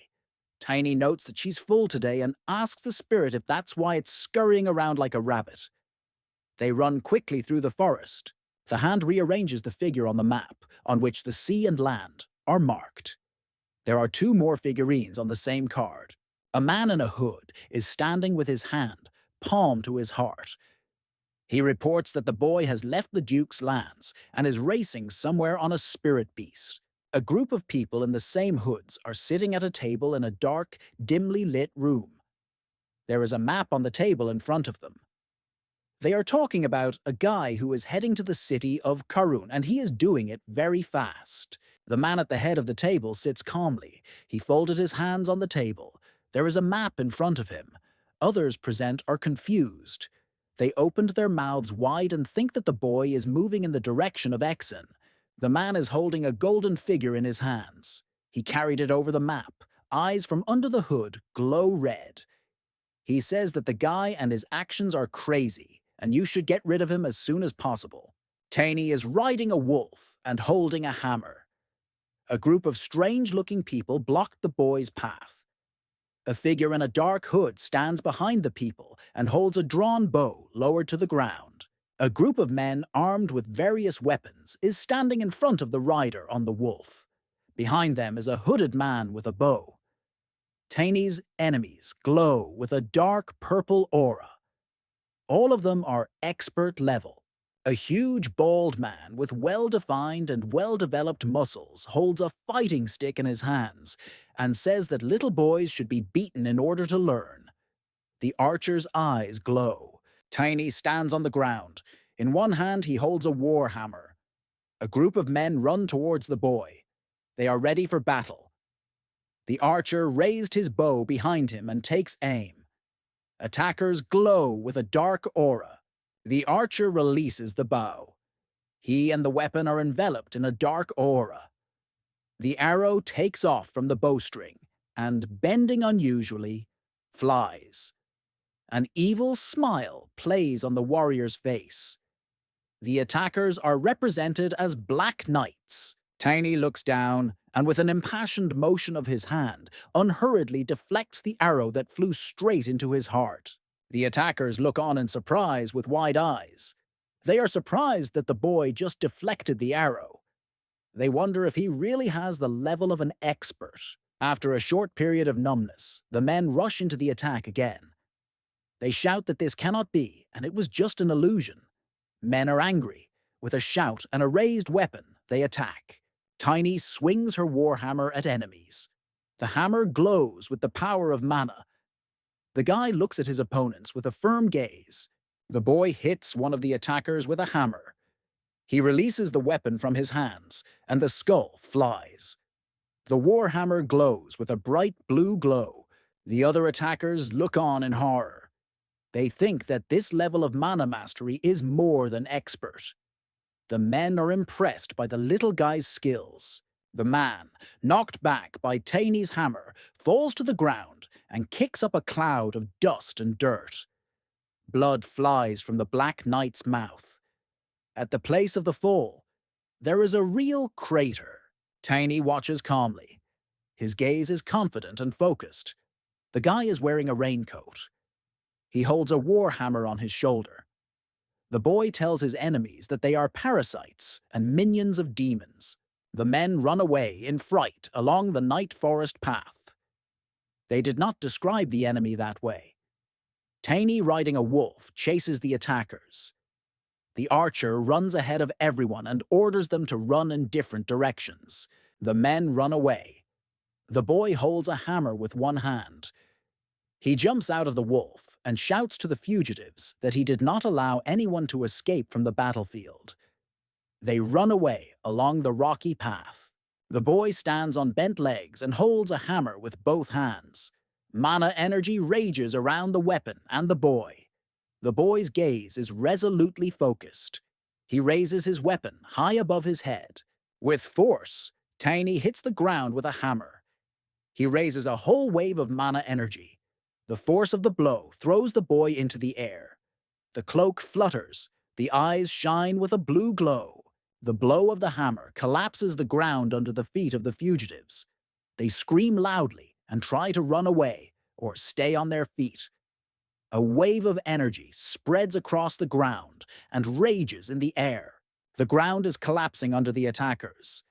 A: Tainy notes that she's full today and asks the spirit if that's why it's scurrying around like a rabbit. They run quickly through the forest. The hand rearranges the figure on the map, on which the sea and land are marked. There are two more figurines on the same card. A man in a hood is standing with his hand, palm to his heart. He reports that the boy has left the Duke's lands and is racing somewhere on a spirit beast. A group of people in the same hoods are sitting at a table in a dark, dimly lit room. There is a map on the table in front of them. They are talking about a guy who is heading to the city of Karun, and he is doing it very fast. The man at the head of the table sits calmly. He folded his hands on the table. There is a map in front of him. Others present are confused. They opened their mouths wide and think that the boy is moving in the direction of Exon. The man is holding a golden figure in his hands. He carried it over the map. Eyes from under the hood glow red. He says that the guy and his actions are crazy, and you should get rid of him as soon as possible. Tainy is riding a wolf and holding a hammer. A group of strange-looking people blocked the boy's path. A figure in a dark hood stands behind the people and holds a drawn bow lowered to the ground. A group of men armed with various weapons is standing in front of the rider on the wolf. Behind them is a hooded man with a bow. Tainy's enemies glow with a dark purple aura. All of them are expert level. A huge bald man with well-defined and well-developed muscles holds a fighting stick in his hands and says that little boys should be beaten in order to learn. The archer's eyes glow. Tiny stands on the ground. In one hand he holds a war hammer. A group of men run towards the boy. They are ready for battle. The archer raised his bow behind him and takes aim. Attackers glow with a dark aura. The archer releases the bow. He and the weapon are enveloped in a dark aura. The arrow takes off from the bowstring and, bending unusually, flies. An evil smile plays on the warrior's face. The attackers are represented as Black Knights. Tiny looks down and, with an impassioned motion of his hand, unhurriedly deflects the arrow that flew straight into his heart. The attackers look on in surprise with wide eyes. They are surprised that the boy just deflected the arrow. They wonder if he really has the level of an expert. After a short period of numbness, the men rush into the attack again. They shout that this cannot be, and it was just an illusion. Men are angry. With a shout and a raised weapon, they attack. Tiny swings her warhammer at enemies. The hammer glows with the power of mana. The guy looks at his opponents with a firm gaze. The boy hits one of the attackers with a hammer. He releases the weapon from his hands, and the skull flies. The warhammer glows with a bright blue glow. The other attackers look on in horror. They think that this level of mana mastery is more than expert. The men are impressed by the little guy's skills. The man, knocked back by Tiny's hammer, falls to the ground and kicks up a cloud of dust and dirt. Blood flies from the Black Knight's mouth. At the place of the fall, there is a real crater. Tiny watches calmly. His gaze is confident and focused. The guy is wearing a raincoat. He holds a warhammer on his shoulder. The boy tells his enemies that they are parasites and minions of demons. The men run away in fright along the night forest path. They did not describe the enemy that way. Tiny, riding a wolf, chases the attackers. The archer runs ahead of everyone and orders them to run in different directions. The men run away. The boy holds a hammer with one hand. He jumps out of the wolf and shouts to the fugitives that he did not allow anyone to escape from the battlefield. They run away along the rocky path. The boy stands on bent legs and holds a hammer with both hands. Mana energy rages around the weapon and the boy. The boy's gaze is resolutely focused. He raises his weapon high above his head. With force, Tiny hits the ground with a hammer. He raises a whole wave of mana energy. The force of the blow throws the boy into the air. The cloak flutters. The eyes shine with a blue glow. The blow of the hammer collapses the ground under the feet of the fugitives. They scream loudly and try to run away or stay on their feet. A wave of energy spreads across the ground and rages in the air. The ground is collapsing under the attackers.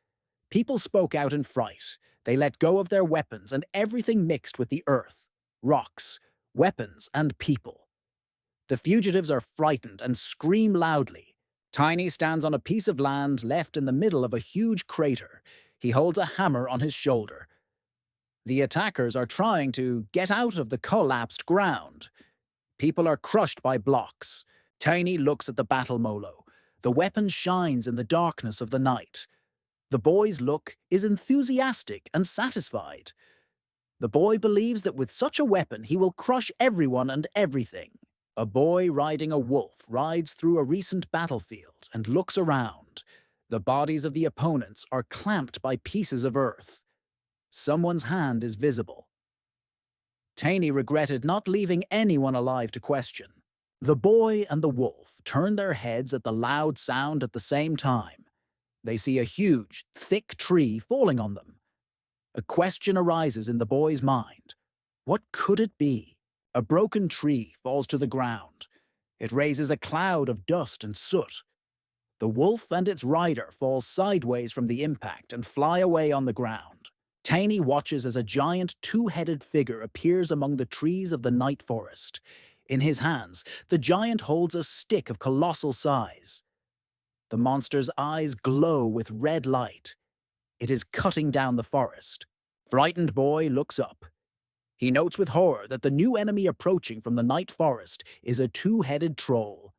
A: People spoke out in fright. They let go of their weapons and everything mixed with the earth. Rocks, weapons, and people. The fugitives are frightened and scream loudly. Tiny stands on a piece of land left in the middle of a huge crater. He holds a hammer on his shoulder. The attackers are trying to get out of the collapsed ground. People are crushed by blocks. Tiny looks at the battle molo. The weapon shines in the darkness of the night. The boy's look is enthusiastic and satisfied. The boy believes that with such a weapon he will crush everyone and everything. A boy riding a wolf rides through a recent battlefield and looks around. The bodies of the opponents are clamped by pieces of earth. Someone's hand is visible. Tiny regretted not leaving anyone alive to question. The boy and the wolf turn their heads at the loud sound at the same time. They see a huge, thick tree falling on them. A question arises in the boy's mind. What could it be? A broken tree falls to the ground. It raises a cloud of dust and soot. The wolf and its rider fall sideways from the impact and fly away on the ground. Tiny watches as a giant two-headed figure appears among the trees of the night forest. In his hands, the giant holds a stick of colossal size. The monster's eyes glow with red light. It is cutting down the forest. Frightened boy looks up. He notes with horror that the new enemy approaching from the night forest is a two-headed troll.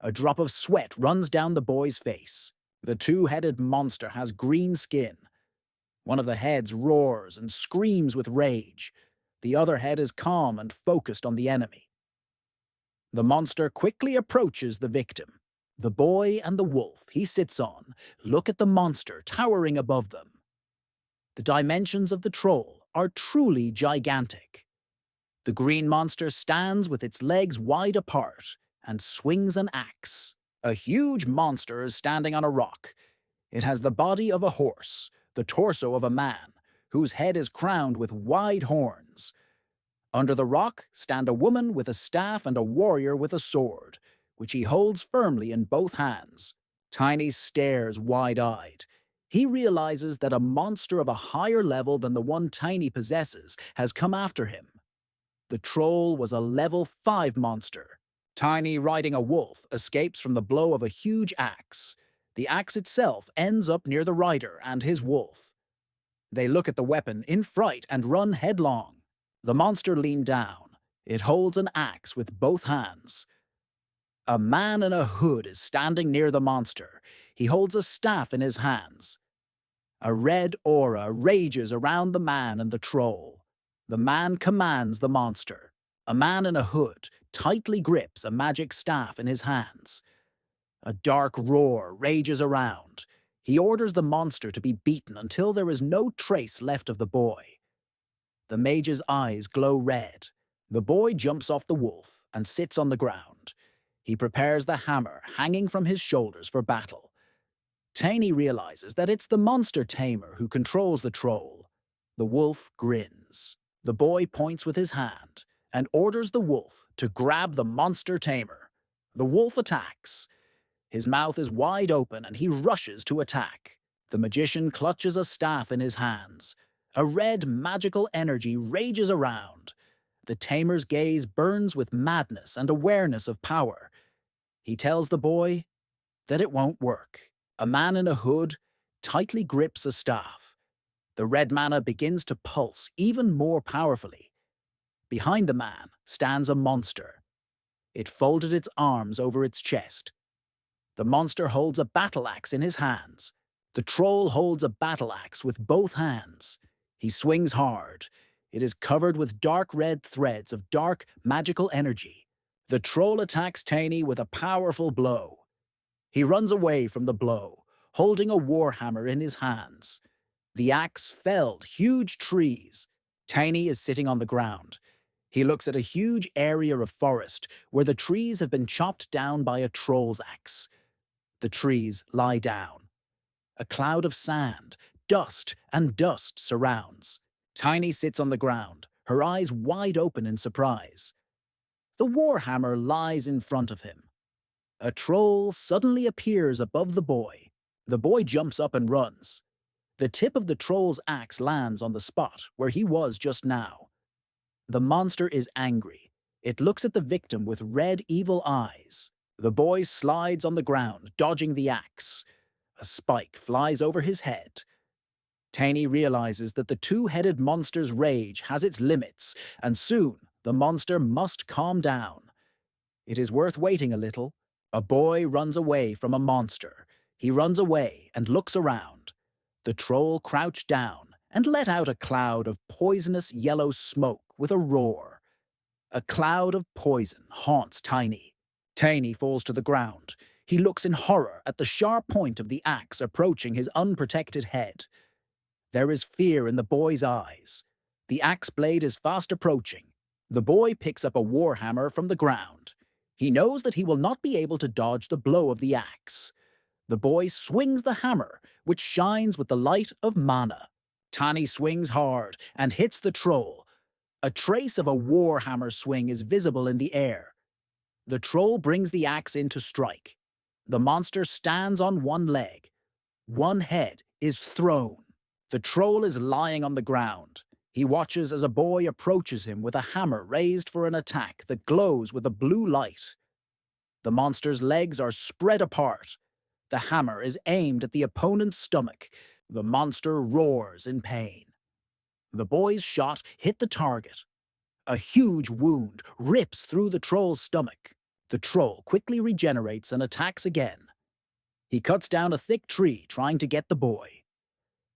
A: A drop of sweat runs down the boy's face. The two-headed monster has green skin. One of the heads roars and screams with rage. The other head is calm and focused on the enemy. The monster quickly approaches the victim. The boy and the wolf he sits on look at the monster towering above them. The dimensions of the troll are truly gigantic. The green monster stands with its legs wide apart and swings an axe. A huge monster is standing on a rock. It has the body of a horse, the torso of a man, whose head is crowned with wide horns. Under the rock stand a woman with a staff and a warrior with a sword, which he holds firmly in both hands. Tiny stares wide-eyed. He realizes that a monster of a higher level than the one Tiny possesses has come after him. The troll was a level 5 monster. Tiny, riding a wolf, escapes from the blow of a huge axe. The axe itself ends up near the rider and his wolf. They look at the weapon in fright and run headlong. The monster leaned down. It holds an axe with both hands. A man in a hood is standing near the monster. He holds a staff in his hands. A red aura rages around the man and the troll. The man commands the monster. A man in a hood tightly grips a magic staff in his hands. A dark roar rages around. He orders the monster to be beaten until there is no trace left of the boy. The mage's eyes glow red. The boy jumps off the wolf and sits on the ground. He prepares the hammer hanging from his shoulders for battle. Tiny realizes that it's the monster tamer who controls the troll. The wolf grins. The boy points with his hand and orders the wolf to grab the monster tamer. The wolf attacks. His mouth is wide open and he rushes to attack. The magician clutches a staff in his hands. A red magical energy rages around. The tamer's gaze burns with madness and awareness of power. He tells the boy that it won't work. A man in a hood tightly grips a staff. The red mana begins to pulse even more powerfully. Behind the man stands a monster. It folded its arms over its chest. The monster holds a battle axe in his hands. The troll holds a battle axe with both hands. He swings hard. It is covered with dark red threads of dark, magical energy. The troll attacks Tiny with a powerful blow. He runs away from the blow, holding a warhammer in his hands. The axe felled huge trees. Tiny is sitting on the ground. He looks at a huge area of forest where the trees have been chopped down by a troll's axe. The trees lie down. A cloud of sand, dust, and dust surrounds. Tiny sits on the ground, her eyes wide open in surprise. The warhammer lies in front of him. A troll suddenly appears above the boy. The boy jumps up and runs. The tip of the troll's axe lands on the spot where he was just now. The monster is angry. It looks at the victim with red, evil eyes. The boy slides on the ground, dodging the axe. A spike flies over his head. Tiny realizes that the two-headed monster's rage has its limits, and soon the monster must calm down. It is worth waiting a little. A boy runs away from a monster. He runs away and looks around. The troll crouched down and let out a cloud of poisonous yellow smoke with a roar. A cloud of poison haunts Tiny. Tiny falls to the ground. He looks in horror at the sharp point of the axe approaching his unprotected head. There is fear in the boy's eyes. The axe blade is fast approaching. The boy picks up a warhammer from the ground. He knows that he will not be able to dodge the blow of the axe. The boy swings the hammer, which shines with the light of mana. Tiny swings hard and hits the troll. A trace of a warhammer swing is visible in the air. The troll brings the axe in to strike. The monster stands on one leg. One head is thrown. The troll is lying on the ground. He watches as a boy approaches him with a hammer raised for an attack that glows with a blue light. The monster's legs are spread apart. The hammer is aimed at the opponent's stomach. The monster roars in pain. The boy's shot hit the target. A huge wound rips through the troll's stomach. The troll quickly regenerates and attacks again. He cuts down a thick tree, trying to get the boy.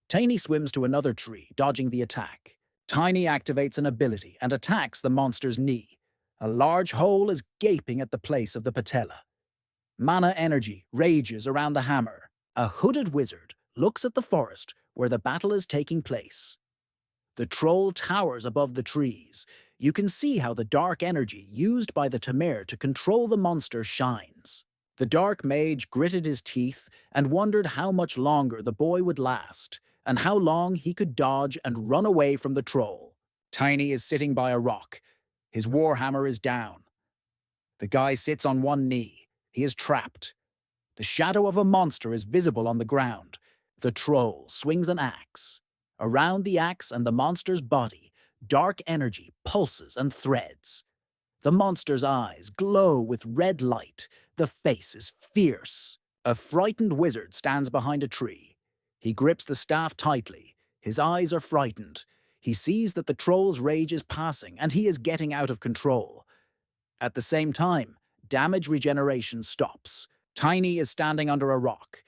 A: Tiny swims to another tree, dodging the attack. Tiny activates an ability and attacks the monster's knee. A large hole is gaping at the place of the patella. Mana energy rages around the hammer. A hooded wizard looks at the forest where the battle is taking place. The troll towers above the trees. You can see how the dark energy used by the Tamer to control the monster shines. The dark mage gritted his teeth and wondered how much longer the boy would last, and how long he could dodge and run away from the troll. Tiny is sitting by a rock. His warhammer is down. The guy sits on one knee. He is trapped. The shadow of a monster is visible on the ground. The troll swings an axe. Around the axe and the monster's body, dark energy pulses and threads. The monster's eyes glow with red light. The face is fierce. A frightened wizard stands behind a tree. He grips the staff tightly. His eyes are frightened. He sees that the troll's rage is passing and he is getting out of control. At the same time, damage regeneration stops. Tiny is standing under a rock.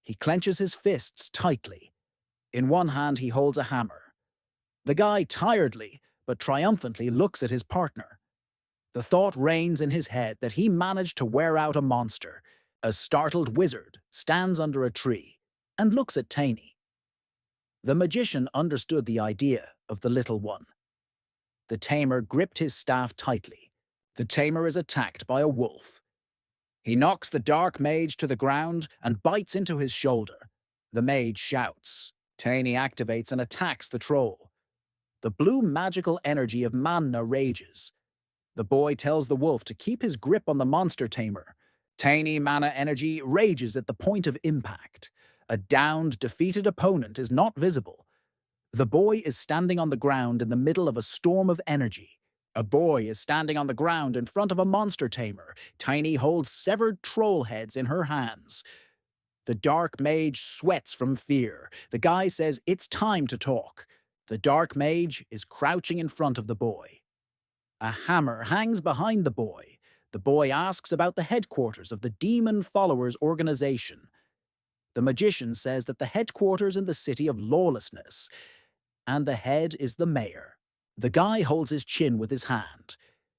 A: He clenches his fists tightly. In one hand, he holds a hammer. The guy tiredly, but triumphantly looks at his partner. The thought reigns in his head that he managed to wear out a monster. A startled wizard stands under a tree and looks at Tiny. The magician understood the idea of the little one. The tamer gripped his staff tightly. The tamer is attacked by a wolf. He knocks the dark mage to the ground and bites into his shoulder. The mage shouts. Tiny activates and attacks the troll. The blue magical energy of Manhwa rages. The boy tells the wolf to keep his grip on the monster tamer. Tiny mana energy rages at the point of impact. A downed, defeated opponent is not visible. The boy is standing on the ground in the middle of a storm of energy. A boy is standing on the ground in front of a monster tamer. Tiny holds severed troll heads in her hands. The dark mage sweats from fear. The guy says it's time to talk. The dark mage is crouching in front of the boy. A hammer hangs behind the boy. The boy asks about the headquarters of the Demon Followers organization. The magician says that the headquarters in the city of lawlessness, and the head is the mayor. The guy holds his chin with his hand.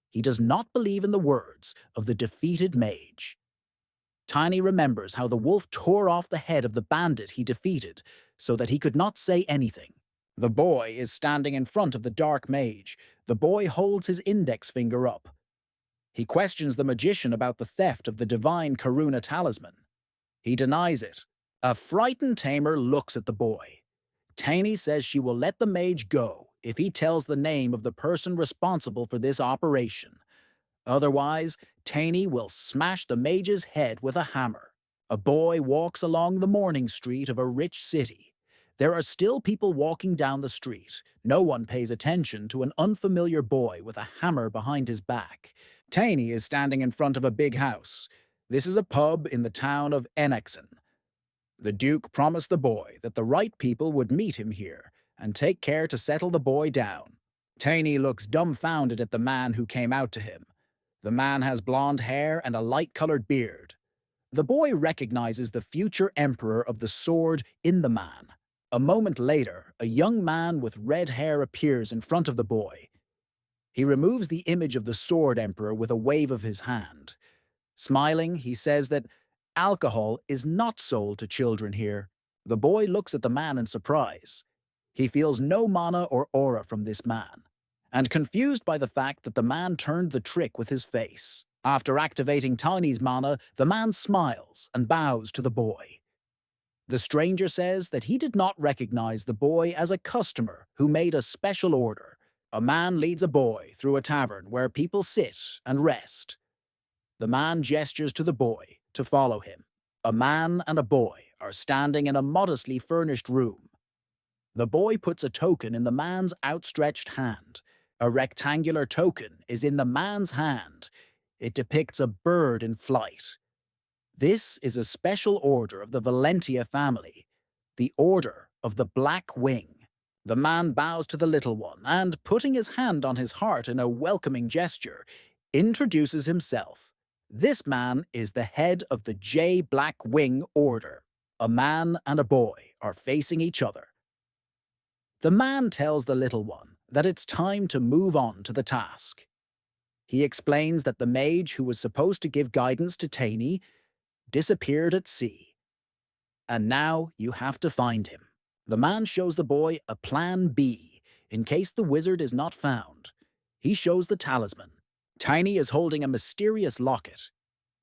A: He does not believe in the words of the defeated mage. Tiny remembers how the wolf tore off the head of the bandit he defeated so that he could not say anything. The boy is standing in front of the dark mage. The boy holds his index finger up. He questions the magician about the theft of the divine Karuna talisman. He denies it. A frightened tamer looks at the boy. Tiny says she will let the mage go if he tells the name of the person responsible for this operation. Otherwise, Tiny will smash the mage's head with a hammer. A boy walks along the morning street of a rich city. There are still people walking down the street. No one pays attention to an unfamiliar boy with a hammer behind his back. Tiny is standing in front of a big house. This is a pub in the town of Enexon. The Duke promised the boy that the right people would meet him here and take care to settle the boy down. Tiny looks dumbfounded at the man who came out to him. The man has blonde hair and a light-colored beard. The boy recognizes the future emperor of the sword in the man. A moment later, a young man with red hair appears in front of the boy. He removes the image of the sword emperor with a wave of his hand. Smiling, he says that alcohol is not sold to children here. The boy looks at the man in surprise. He feels no mana or aura from this man, and confused by the fact that the man turned the trick with his face. After activating Tiny's mana, the man smiles and bows to the boy. The stranger says that he did not recognize the boy as a customer who made a special order. A man leads a boy through a tavern where people sit and rest. The man gestures to the boy to follow him. A man and a boy are standing in a modestly furnished room. The boy puts a token in the man's outstretched hand. A rectangular token is in the man's hand. It depicts a bird in flight. This is a special order of the Valentia family, the Order of the Black Wing. The man bows to the little one and, putting his hand on his heart in a welcoming gesture, introduces himself. This man is the head of the J Black Wing Order. A man and a boy are facing each other. The man tells the little one that it's time to move on to the task. He explains that the mage who was supposed to give guidance to Tainy disappeared at sea, and now you have to find him. The man shows the boy a plan B in case the wizard is not found. He shows the talisman. Tainy is holding a mysterious locket.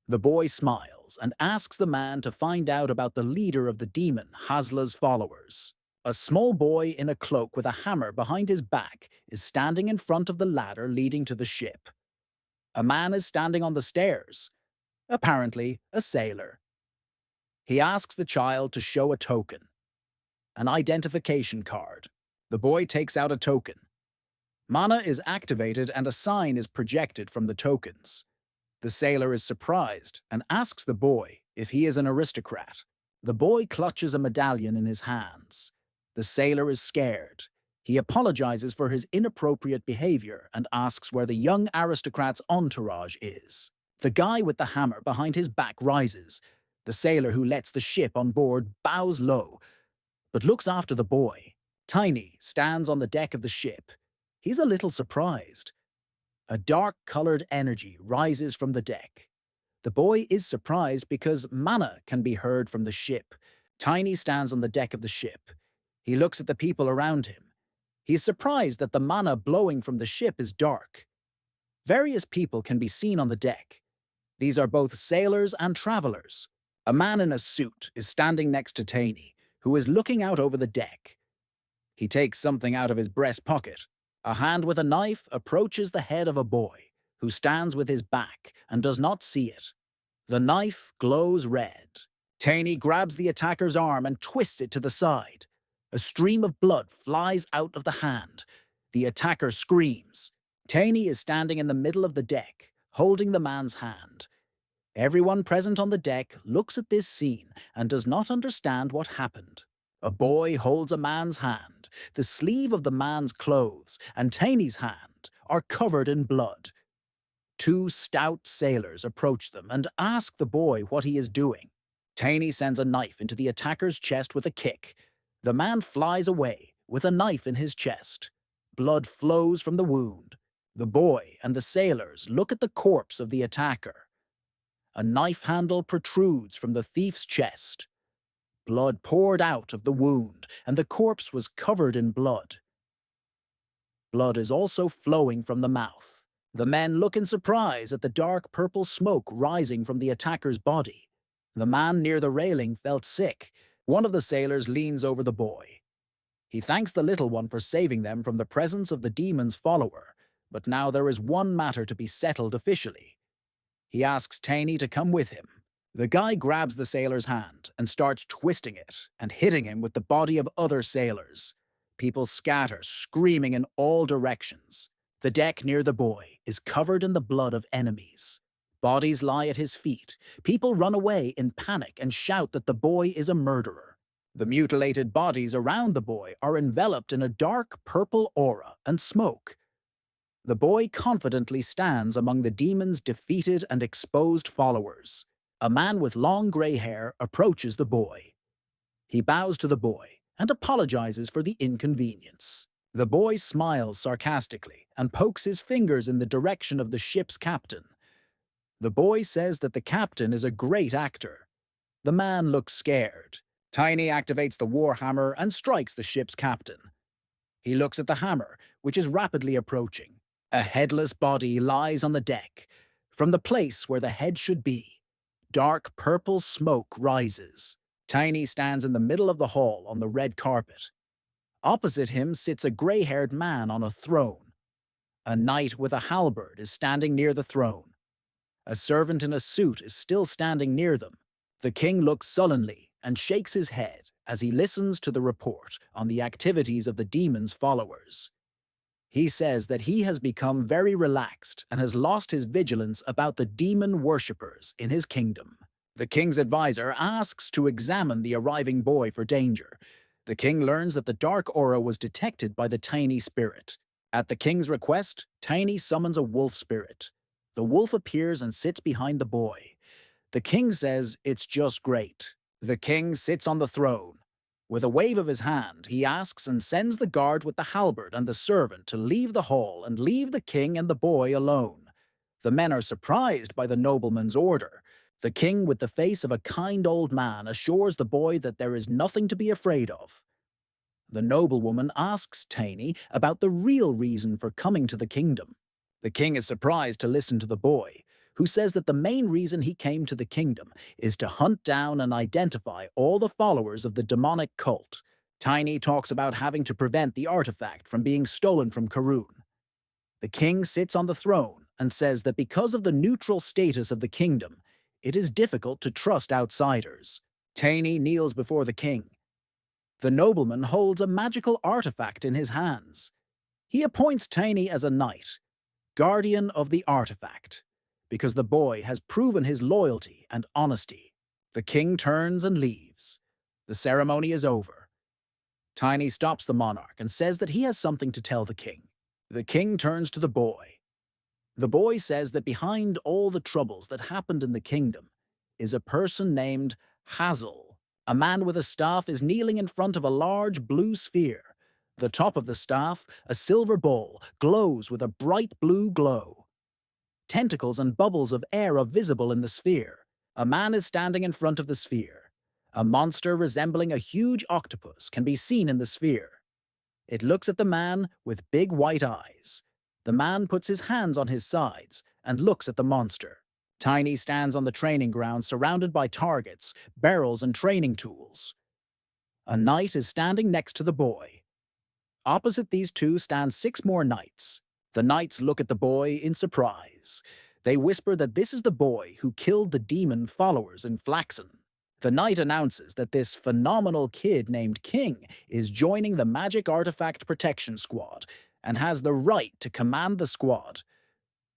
A: The boy smiles and asks the man to find out about the leader of the demon, Hasla's followers. A small boy in a cloak with a hammer behind his back is standing in front of the ladder leading to the ship. A man is standing on the stairs, apparently a sailor. He asks the child to show a token, an identification card. The boy takes out a token. Mana is activated and a sign is projected from the tokens. The sailor is surprised and asks the boy if he is an aristocrat. The boy clutches a medallion in his hands. The sailor is scared. He apologizes for his inappropriate behavior and asks where the young aristocrat's entourage is. The guy with the hammer behind his back rises. The sailor who lets the ship on board bows low, but looks after the boy. Tainy stands on the deck of the ship. He's a little surprised. A dark-colored energy rises from the deck. The boy is surprised because mana can be heard from the ship. Tainy stands on the deck of the ship. He looks at the people around him. He's surprised that the mana blowing from the ship is dark. Various people can be seen on the deck. These are both sailors and travelers. A man in a suit is standing next to Tainy, who is looking out over the deck. He takes something out of his breast pocket. A hand with a knife approaches the head of a boy, who stands with his back and does not see it. The knife glows red. Tainy grabs the attacker's arm and twists it to the side. A stream of blood flies out of the hand. The attacker screams. Tainy is standing in the middle of the deck, holding the man's hand. Everyone present on the deck looks at this scene and does not understand what happened. A boy holds a man's hand. The sleeve of the man's clothes and Tainy's hand are covered in blood. Two stout sailors approach them and ask the boy what he is doing. Tainy sends a knife into the attacker's chest with a kick. The man flies away with a knife in his chest. Blood flows from the wound. The boy and the sailors look at the corpse of the attacker. A knife handle protrudes from the thief's chest. Blood poured out of the wound, and the corpse was covered in blood. Blood is also flowing from the mouth. The men look in surprise at the dark purple smoke rising from the attacker's body. The man near the railing felt sick. One of the sailors leans over the boy. He thanks the little one for saving them from the presence of the demon's follower, but now there is one matter to be settled officially. He asks Tainy to come with him. The guy grabs the sailor's hand and starts twisting it and hitting him with the body of other sailors. People scatter, screaming in all directions. The deck near the boy is covered in the blood of enemies. Bodies lie at his feet. People run away in panic and shout that the boy is a murderer. The mutilated bodies around the boy are enveloped in a dark purple aura and smoke. The boy confidently stands among the demon's defeated and exposed followers. A man with long gray hair approaches the boy. He bows to the boy and apologizes for the inconvenience. The boy smiles sarcastically and pokes his fingers in the direction of the ship's captain. The boy says that the captain is a great actor. The man looks scared. Tainy activates the warhammer and strikes the ship's captain. He looks at the hammer, which is rapidly approaching. A headless body lies on the deck. From the place where the head should be, dark purple smoke rises. Tainy stands in the middle of the hall on the red carpet. Opposite him sits a gray-haired man on a throne. A knight with a halberd is standing near the throne. A servant in a suit is still standing near them. The king looks sullenly and shakes his head as he listens to the report on the activities of the demon's followers. He says that he has become very relaxed and has lost his vigilance about the demon worshippers in his kingdom. The king's advisor asks to examine the arriving boy for danger. The king learns that the dark aura was detected by the tiny spirit. At the king's request, Tiny summons a wolf spirit. The wolf appears and sits behind the boy. The king says it's just great. The king sits on the throne. With a wave of his hand, he asks and sends the guard with the halberd and the servant to leave the hall and leave the king and the boy alone. The men are surprised by the nobleman's order. The king, with the face of a kind old man, assures the boy that there is nothing to be afraid of. The noblewoman asks Tiny about the real reason for coming to the kingdom. The king is surprised to listen to the boy, who says that the main reason he came to the kingdom is to hunt down and identify all the followers of the demonic cult. Tiny talks about having to prevent the artifact from being stolen from Karun. The king sits on the throne and says that because of the neutral status of the kingdom, it is difficult to trust outsiders. Tiny kneels before the king. The nobleman holds a magical artifact in his hands. He appoints Tiny as a knight, guardian of the artifact, because the boy has proven his loyalty and honesty. The king turns and leaves. The ceremony is over. Tiny stops the monarch and says that he has something to tell the king. The king turns to the boy. The boy says that behind all the troubles that happened in the kingdom is a person named Hazel. A man with a staff is kneeling in front of a large blue sphere. The top of the staff, a silver ball, glows with a bright blue glow. Tentacles and bubbles of air are visible in the sphere. A man is standing in front of the sphere. A monster resembling a huge octopus can be seen in the sphere. It looks at the man with big white eyes. The man puts his hands on his sides and looks at the monster. Tiny stands on the training ground surrounded by targets, barrels, and training tools. A knight is standing next to the boy. Opposite these two stand 6 more knights. The knights look at the boy in surprise. They whisper that this is the boy who killed the demon followers in Flaxen. The knight announces that this phenomenal kid named King is joining the Magic Artifact Protection Squad and has the right to command the squad.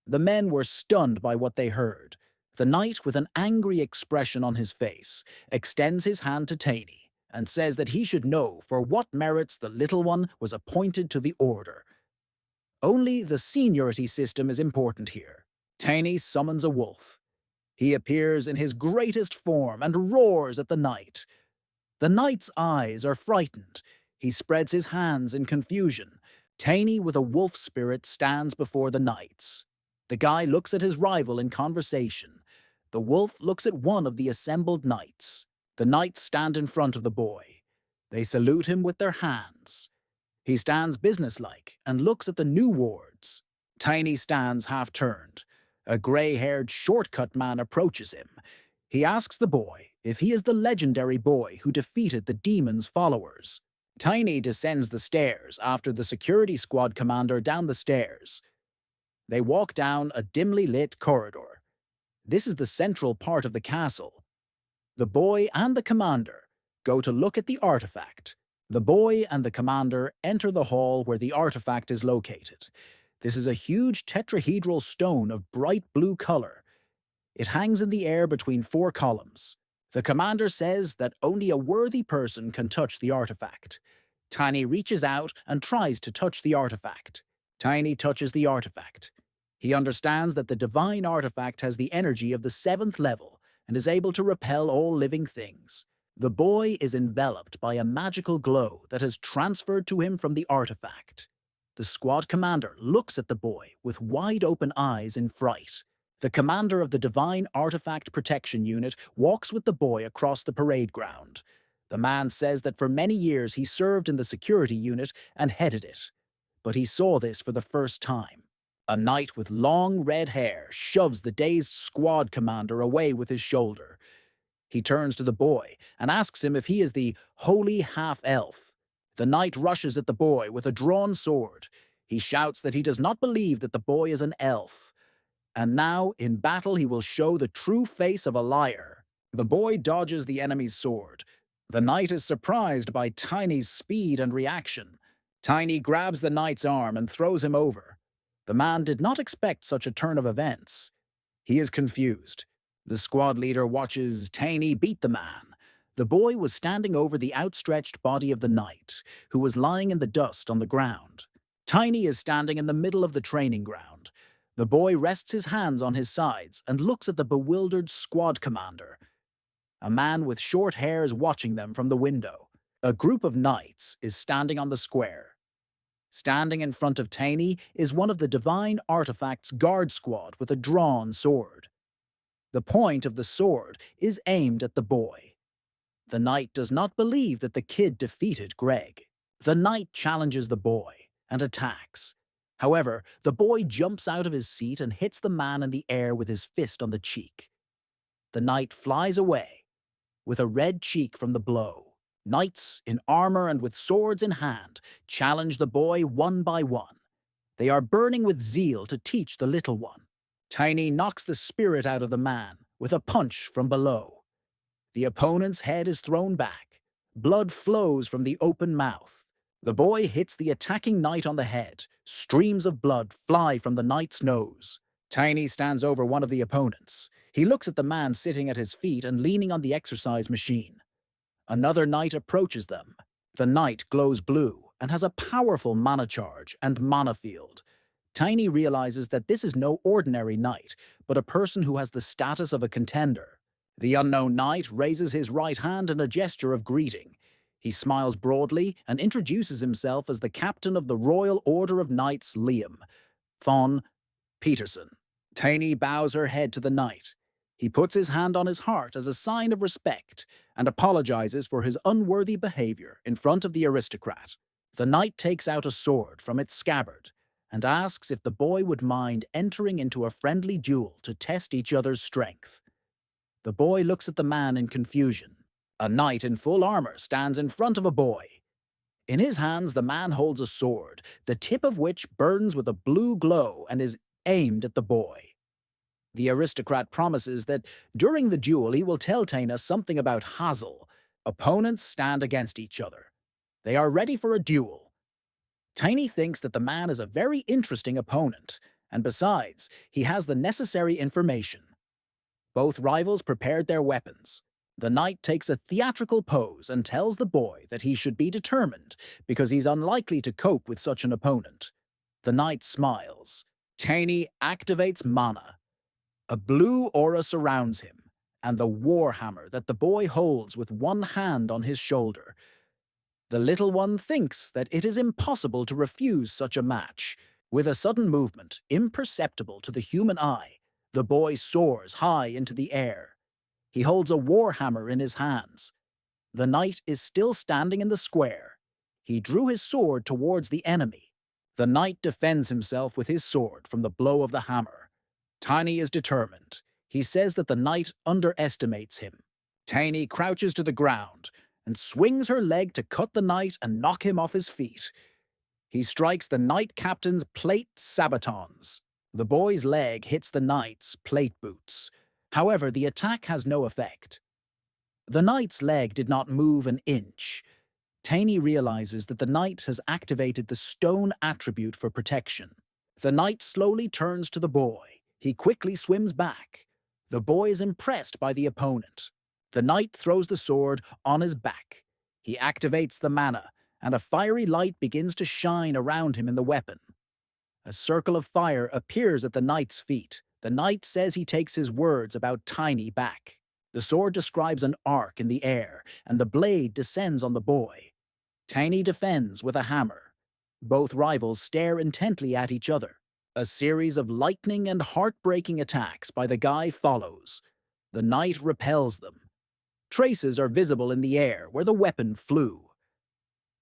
A: The men were stunned by what they heard. The knight, with an angry expression on his face, extends his hand to Tiny and says that he should know for what merits the little one was appointed to the order. Only the seniority system is important here. Tiny summons a wolf. He appears in his greatest form and roars at the knight. The knight's eyes are frightened. He spreads his hands in confusion. Tiny, with a wolf spirit, stands before the knights. The guy looks at his rival in conversation. The wolf looks at one of the assembled knights. The knights stand in front of the boy. They salute him with their hands. He stands businesslike and looks at the new wards. Tiny stands half-turned. A gray-haired, short-cut man approaches him. He asks the boy if he is the legendary boy who defeated the demon's followers. Tiny descends the stairs after the security squad commander down the stairs. They walk down a dimly lit corridor. This is the central part of the castle. The boy and the commander go to look at the artifact. The boy and the commander enter the hall where the artifact is located. This is a huge tetrahedral stone of bright blue color. It hangs in the air between 4 columns. The commander says that only a worthy person can touch the artifact. Tiny reaches out and tries to touch the artifact. Tiny touches the artifact. He understands that the divine artifact has the energy of the 7th level and is able to repel all living things. The boy is enveloped by a magical glow that has transferred to him from the artifact. The squad commander looks at the boy with wide-open eyes in fright. The commander of the Divine Artifact Protection Unit walks with the boy across the parade ground. The man says that for many years he served in the security unit and headed it. But he saw this for the first time. A knight with long red hair shoves the dazed squad commander away with his shoulder. He turns to the boy and asks him if he is the holy half-elf. The knight rushes at the boy with a drawn sword. He shouts that he does not believe that the boy is an elf. And now, in battle, he will show the true face of a liar. The boy dodges the enemy's sword. The knight is surprised by Tiny's speed and reaction. Tiny grabs the knight's arm and throws him over. The man did not expect such a turn of events. He is confused. The squad leader watches Tiny beat the man. The boy was standing over the outstretched body of the knight, who was lying in the dust on the ground. Tiny is standing in the middle of the training ground. The boy rests his hands on his sides and looks at the bewildered squad commander. A man with short hair is watching them from the window. A group of knights is standing on the square. Standing in front of Tiny is one of the divine artifacts guard squad with a drawn sword. The point of the sword is aimed at the boy. The knight does not believe that the kid defeated Greg. The knight challenges the boy and attacks. However, the boy jumps out of his seat and hits the man in the air with his fist on the cheek. The knight flies away, with a red cheek from the blow. Knights, in armor and with swords in hand, challenge the boy one by one. They are burning with zeal to teach the little one. Tiny knocks the spirit out of the man with a punch from below. The opponent's head is thrown back. Blood flows from the open mouth. The boy hits the attacking knight on the head. Streams of blood fly from the knight's nose. Tiny stands over one of the opponents. He looks at the man sitting at his feet and leaning on the exercise machine. Another knight approaches them. The knight glows blue and has a powerful mana charge and mana field. Tiny realizes that this is no ordinary knight, but a person who has the status of a contender. The unknown knight raises his right hand in a gesture of greeting. He smiles broadly and introduces himself as the captain of the Royal Order of Knights Liam, von Peterson. Tiny bows her head to the knight. He puts his hand on his heart as a sign of respect and apologizes for his unworthy behavior in front of the aristocrat. The knight takes out a sword from its scabbard and asks if the boy would mind entering into a friendly duel to test each other's strength. The boy looks at the man in confusion. A knight in full armor stands in front of a boy. In his hands, the man holds a sword, the tip of which burns with a blue glow and is aimed at the boy. The aristocrat promises that during the duel he will tell Taina something about Hazel. Opponents stand against each other. They are ready for a duel. Tiny thinks that the man is a very interesting opponent, and besides, he has the necessary information. Both rivals prepared their weapons. The knight takes a theatrical pose and tells the boy that he should be determined because he's unlikely to cope with such an opponent. The knight smiles. Tiny activates mana. A blue aura surrounds him, and the warhammer that the boy holds with one hand on his shoulder. The little one thinks that it is impossible to refuse such a match. With a sudden movement, imperceptible to the human eye, the boy soars high into the air. He holds a warhammer in his hands. The knight is still standing in the square. He drew his sword towards the enemy. The knight defends himself with his sword from the blow of the hammer. Tiny is determined. He says that the knight underestimates him. Tiny crouches to the ground and swings her leg to cut the knight and knock him off his feet. He strikes the knight captain's plate sabatons. The boy's leg hits the knight's plate boots. However, the attack has no effect. The knight's leg did not move an inch. Tiny realizes that the knight has activated the stone attribute for protection. The knight slowly turns to the boy. He quickly swims back. The boy is impressed by the opponent. The knight throws the sword on his back. He activates the mana, and a fiery light begins to shine around him in the weapon. A circle of fire appears at the knight's feet. The knight says he takes his words about Tiny back. The sword describes an arc in the air, and the blade descends on the boy. Tiny defends with a hammer. Both rivals stare intently at each other. A series of lightning and heartbreaking attacks by the guy follows. The knight repels them. Traces are visible in the air where the weapon flew.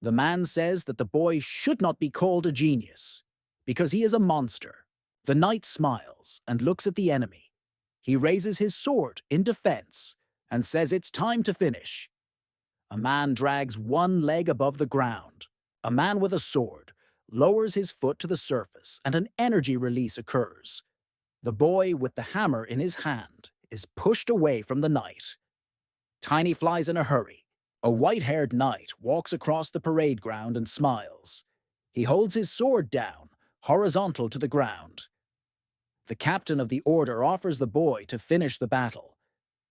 A: The man says that the boy should not be called a genius, because he is a monster. The knight smiles and looks at the enemy. He raises his sword in defense and says it's time to finish. A man drags one leg above the ground. A man with a sword lowers his foot to the surface and an energy release occurs. The boy with the hammer in his hand is pushed away from the knight. Tiny flies in a hurry. A white-haired knight walks across the parade ground and smiles. He holds his sword down, horizontal to the ground. The captain of the order offers the boy to finish the battle,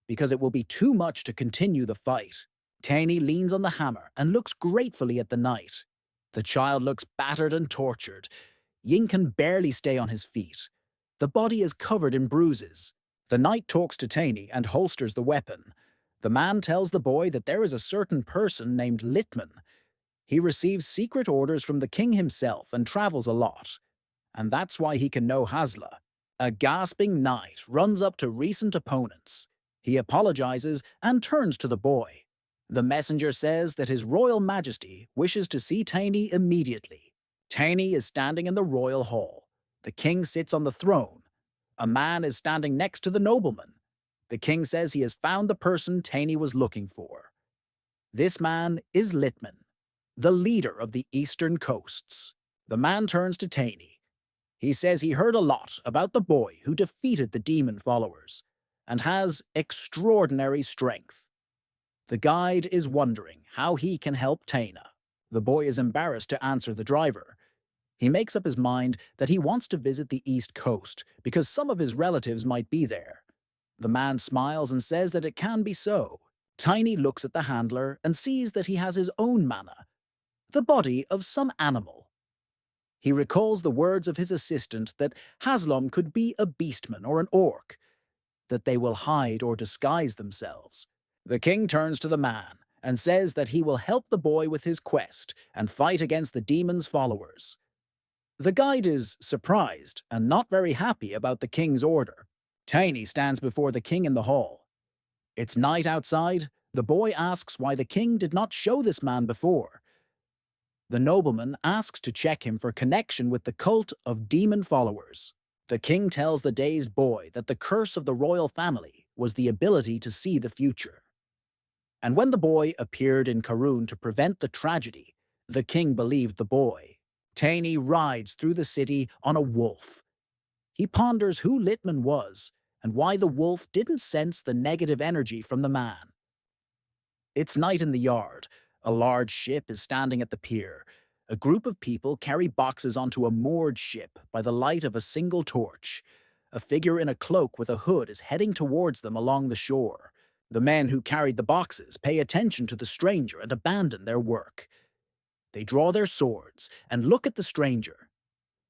A: because it will be too much to continue the fight. Tiny leans on the hammer and looks gratefully at the knight. The child looks battered and tortured. Ying can barely stay on his feet. The body is covered in bruises. The knight talks to Tiny and holsters the weapon. The man tells the boy that there is a certain person named Litman. He receives secret orders from the king himself and travels a lot. And that's why he can know Hasla. A gasping knight runs up to recent opponents. He apologizes and turns to the boy. The messenger says that His Royal Majesty wishes to see Tiny immediately. Tiny is standing in the royal hall. The king sits on the throne. A man is standing next to the nobleman. The king says he has found the person Tiny was looking for. This man is Litman, the leader of the eastern coasts. The man turns to Tiny. He says he heard a lot about the boy who defeated the demon followers and has extraordinary strength. The guide is wondering how he can help Taina. The boy is embarrassed to answer the driver. He makes up his mind that he wants to visit the East Coast because some of his relatives might be there. The man smiles and says that it can be so. Tiny looks at the handler and sees that he has his own mana, the body of some animal. He recalls the words of his assistant that Haslom could be a beastman or an orc, that they will hide or disguise themselves. The king turns to the man and says that he will help the boy with his quest and fight against the demon's followers. The guide is surprised and not very happy about the king's order. Tiny stands before the king in the hall. It's night outside. The boy asks why the king did not show this man before. The nobleman asks to check him for connection with the cult of demon followers. The king tells the dazed boy that the curse of the royal family was the ability to see the future. And when the boy appeared in Karun to prevent the tragedy, the king believed the boy. Tiny rides through the city on a wolf. He ponders who Litman was and why the wolf didn't sense the negative energy from the man. It's night in the yard. A large ship is standing at the pier. A group of people carry boxes onto a moored ship by the light of a single torch. A figure in a cloak with a hood is heading towards them along the shore. The men who carried the boxes pay attention to the stranger and abandon their work. They draw their swords and look at the stranger.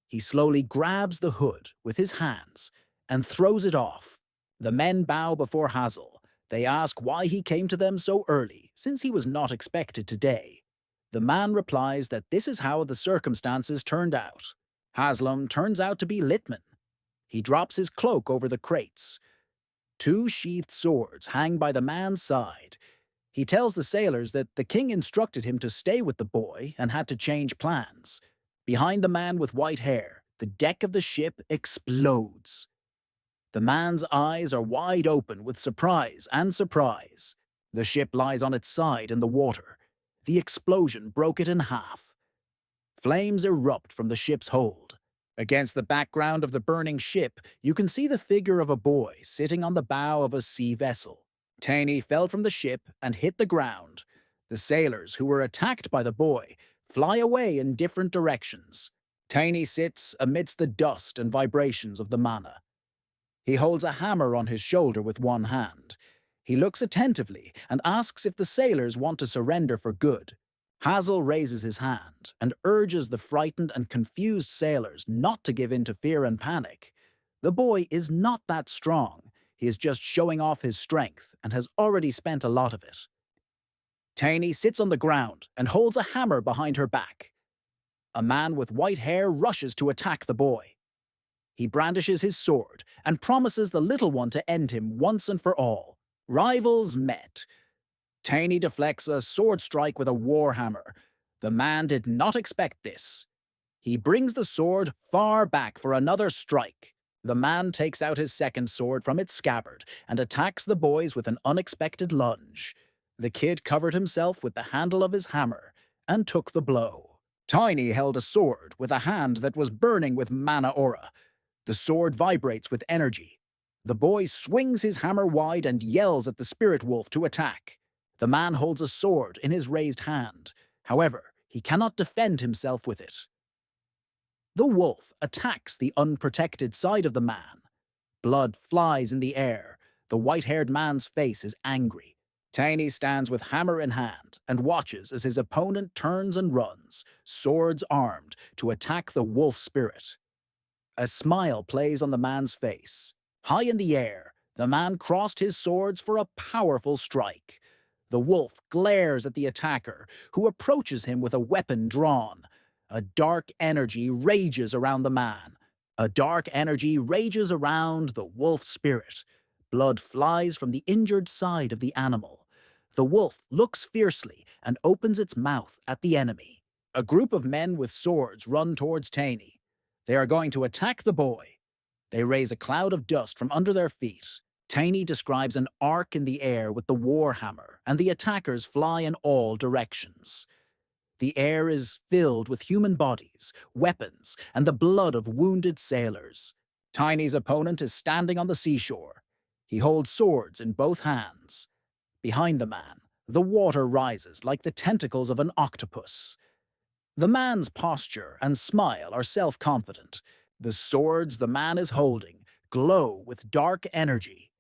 A: He slowly grabs the hood with his hands and throws it off. The men bow before Hazel. They ask why he came to them so early, since he was not expected today. The man replies that this is how the circumstances turned out. Haslam turns out to be Litman. He drops his cloak over the crates. 2 sheathed swords hang by the man's side. He tells the sailors that the king instructed him to stay with the boy and had to change plans. Behind the man with white hair, the deck of the ship explodes. The man's eyes are wide open with surprise and surprise. The ship lies on its side in the water. The explosion broke it in half. Flames erupt from the ship's hold. Against the background of the burning ship, you can see the figure of a boy sitting on the bow of a sea vessel. Tiny fell from the ship and hit the ground. The sailors who were attacked by the boy fly away in different directions. Tiny sits amidst the dust and vibrations of the mana. He holds a hammer on his shoulder with one hand. He looks attentively and asks if the sailors want to surrender for good. Hazel raises his hand and urges the frightened and confused sailors not to give in to fear and panic. The boy is not that strong. He is just showing off his strength and has already spent a lot of it. Tiny sits on the ground and holds a hammer behind her back. A man with white hair rushes to attack the boy. He brandishes his sword and promises the little one to end him once and for all. Rivals met. Tiny deflects a sword strike with a warhammer. The man did not expect this. He brings the sword far back for another strike. The man takes out his second sword from its scabbard and attacks the boys with an unexpected lunge. The kid covered himself with the handle of his hammer and took the blow. Tiny held a sword with a hand that was burning with mana aura. The sword vibrates with energy. The boy swings his hammer wide and yells at the spirit wolf to attack. The man holds a sword in his raised hand. However, he cannot defend himself with it. The wolf attacks the unprotected side of the man. Blood flies in the air. The white-haired man's face is angry. Tiny stands with hammer in hand and watches as his opponent turns and runs, swords armed, to attack the wolf spirit. A smile plays on the man's face. High in the air, the man crossed his swords for a powerful strike. The wolf glares at the attacker, who approaches him with a weapon drawn. A dark energy rages around the man. A dark energy rages around the wolf spirit. Blood flies from the injured side of the animal. The wolf looks fiercely and opens its mouth at the enemy. A group of men with swords run towards Tiny. They are going to attack the boy. They raise a cloud of dust from under their feet. Tiny describes an arc in the air with the war hammer, and the attackers fly in all directions. The air is filled with human bodies, weapons, and the blood of wounded sailors. Tiny's opponent is standing on the seashore. He holds swords in both hands. Behind the man, the water rises like the tentacles of an octopus. The man's posture and smile are self-confident. The swords the man is holding glow with dark energy.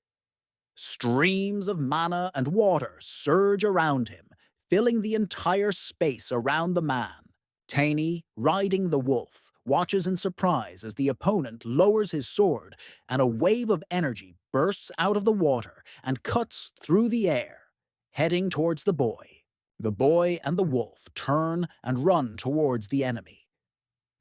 A: Streams of mana and water surge around him, filling the entire space around the man. Tiny, riding the wolf, watches in surprise as the opponent lowers his sword and a wave of energy bursts out of the water and cuts through the air, heading towards the boy. The boy and the wolf turn and run towards the enemy.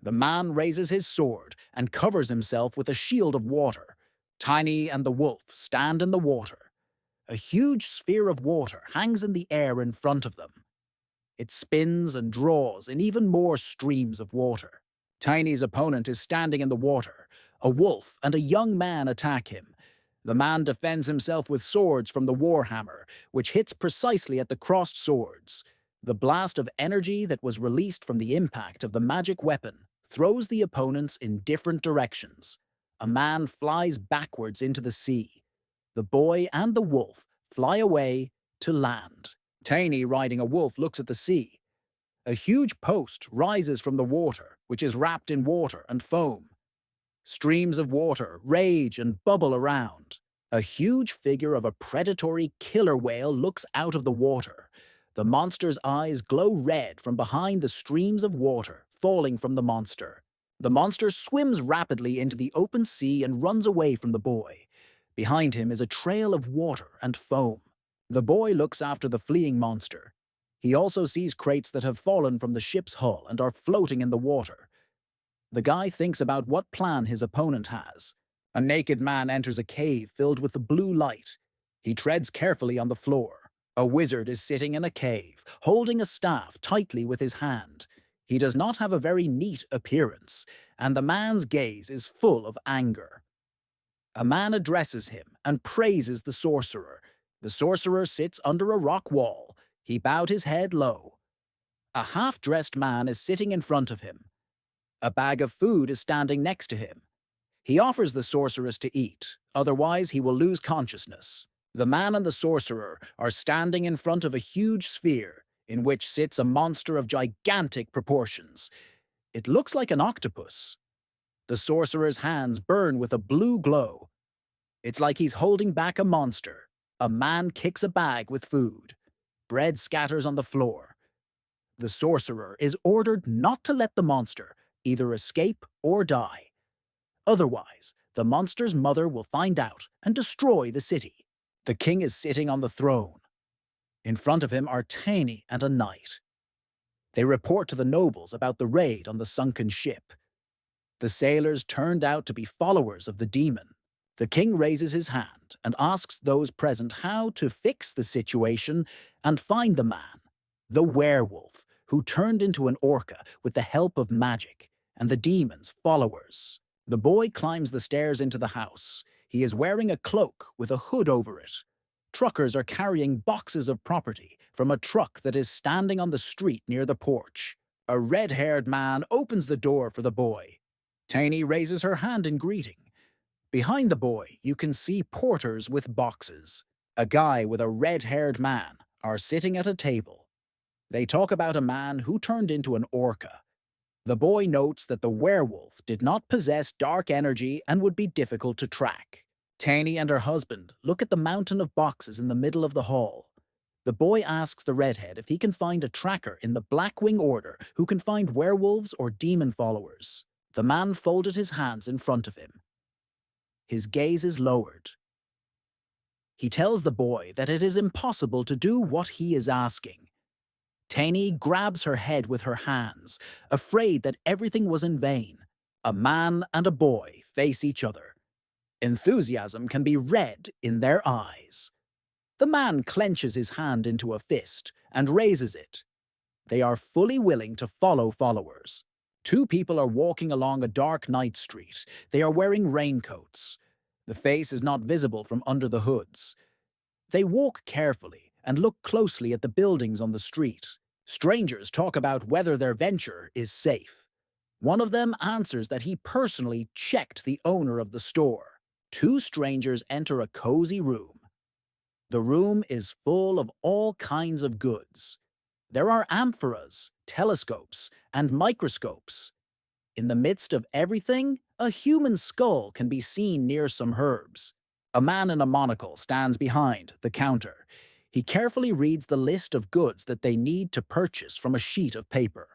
A: The man raises his sword and covers himself with a shield of water. Tiny and the wolf stand in the water. A huge sphere of water hangs in the air in front of them. It spins and draws in even more streams of water. Tiny's opponent is standing in the water. A wolf and a young man attack him. The man defends himself with swords from the warhammer, which hits precisely at the crossed swords. The blast of energy that was released from the impact of the magic weapon throws the opponents in different directions. A man flies backwards into the sea. The boy and the wolf fly away to land. Tiny, riding a wolf, looks at the sea. A huge post rises from the water, which is wrapped in water and foam. Streams of water rage and bubble around. A huge figure of a predatory killer whale looks out of the water. The monster's eyes glow red from behind the streams of water falling from the monster. The monster swims rapidly into the open sea and runs away from the boy. Behind him is a trail of water and foam. The boy looks after the fleeing monster. He also sees crates that have fallen from the ship's hull and are floating in the water. The guy thinks about what plan his opponent has. A naked man enters a cave filled with the blue light. He treads carefully on the floor. A wizard is sitting in a cave, holding a staff tightly with his hand. He does not have a very neat appearance, and the man's gaze is full of anger. A man addresses him and praises the sorcerer. The sorcerer sits under a rock wall. He bowed his head low. A half-dressed man is sitting in front of him. A bag of food is standing next to him. He offers the sorceress to eat, otherwise he will lose consciousness. The man and the sorcerer are standing in front of a huge sphere, in which sits a monster of gigantic proportions. It looks like an octopus. The sorcerer's hands burn with a blue glow. It's like he's holding back a monster. A man kicks a bag with food. Bread scatters on the floor. The sorcerer is ordered not to let the monster either escape or die. Otherwise, the monster's mother will find out and destroy the city. The king is sitting on the throne. In front of him are Tiny and a knight. They report to the nobles about the raid on the sunken ship. The sailors turned out to be followers of the demon. The king raises his hand and asks those present how to fix the situation and find the man, the werewolf, who turned into an orca with the help of magic and the demon's followers. The boy climbs the stairs into the house. He is wearing a cloak with a hood over it. Truckers are carrying boxes of property from a truck that is standing on the street near the porch. A red-haired man opens the door for the boy. Tiny raises her hand in greeting. Behind the boy, you can see porters with boxes. A guy with a red-haired man, are sitting at a table. They talk about a man who turned into an orca. The boy notes that the werewolf did not possess dark energy and would be difficult to track. Tani and her husband look at the mountain of boxes in the middle of the hall. The boy asks the redhead if he can find a tracker in the Blackwing Order who can find werewolves or demon followers. The man folded his hands in front of him. His gaze is lowered. He tells the boy that it is impossible to do what he is asking. Tani grabs her head with her hands, afraid that everything was in vain. A man and a boy face each other. Enthusiasm can be read in their eyes. The man clenches his hand into a fist and raises it. They are fully willing to follow followers. Two people are walking along a dark night street. They are wearing raincoats. The face is not visible from under the hoods. They walk carefully and look closely at the buildings on the street. Strangers talk about whether their venture is safe. One of them answers that he personally checked the owner of the store. Two strangers enter a cozy room. The room is full of all kinds of goods. There are amphoras, telescopes, and microscopes. In the midst of everything, a human skull can be seen near some herbs. A man in a monocle stands behind the counter. He carefully reads the list of goods that they need to purchase from a sheet of paper.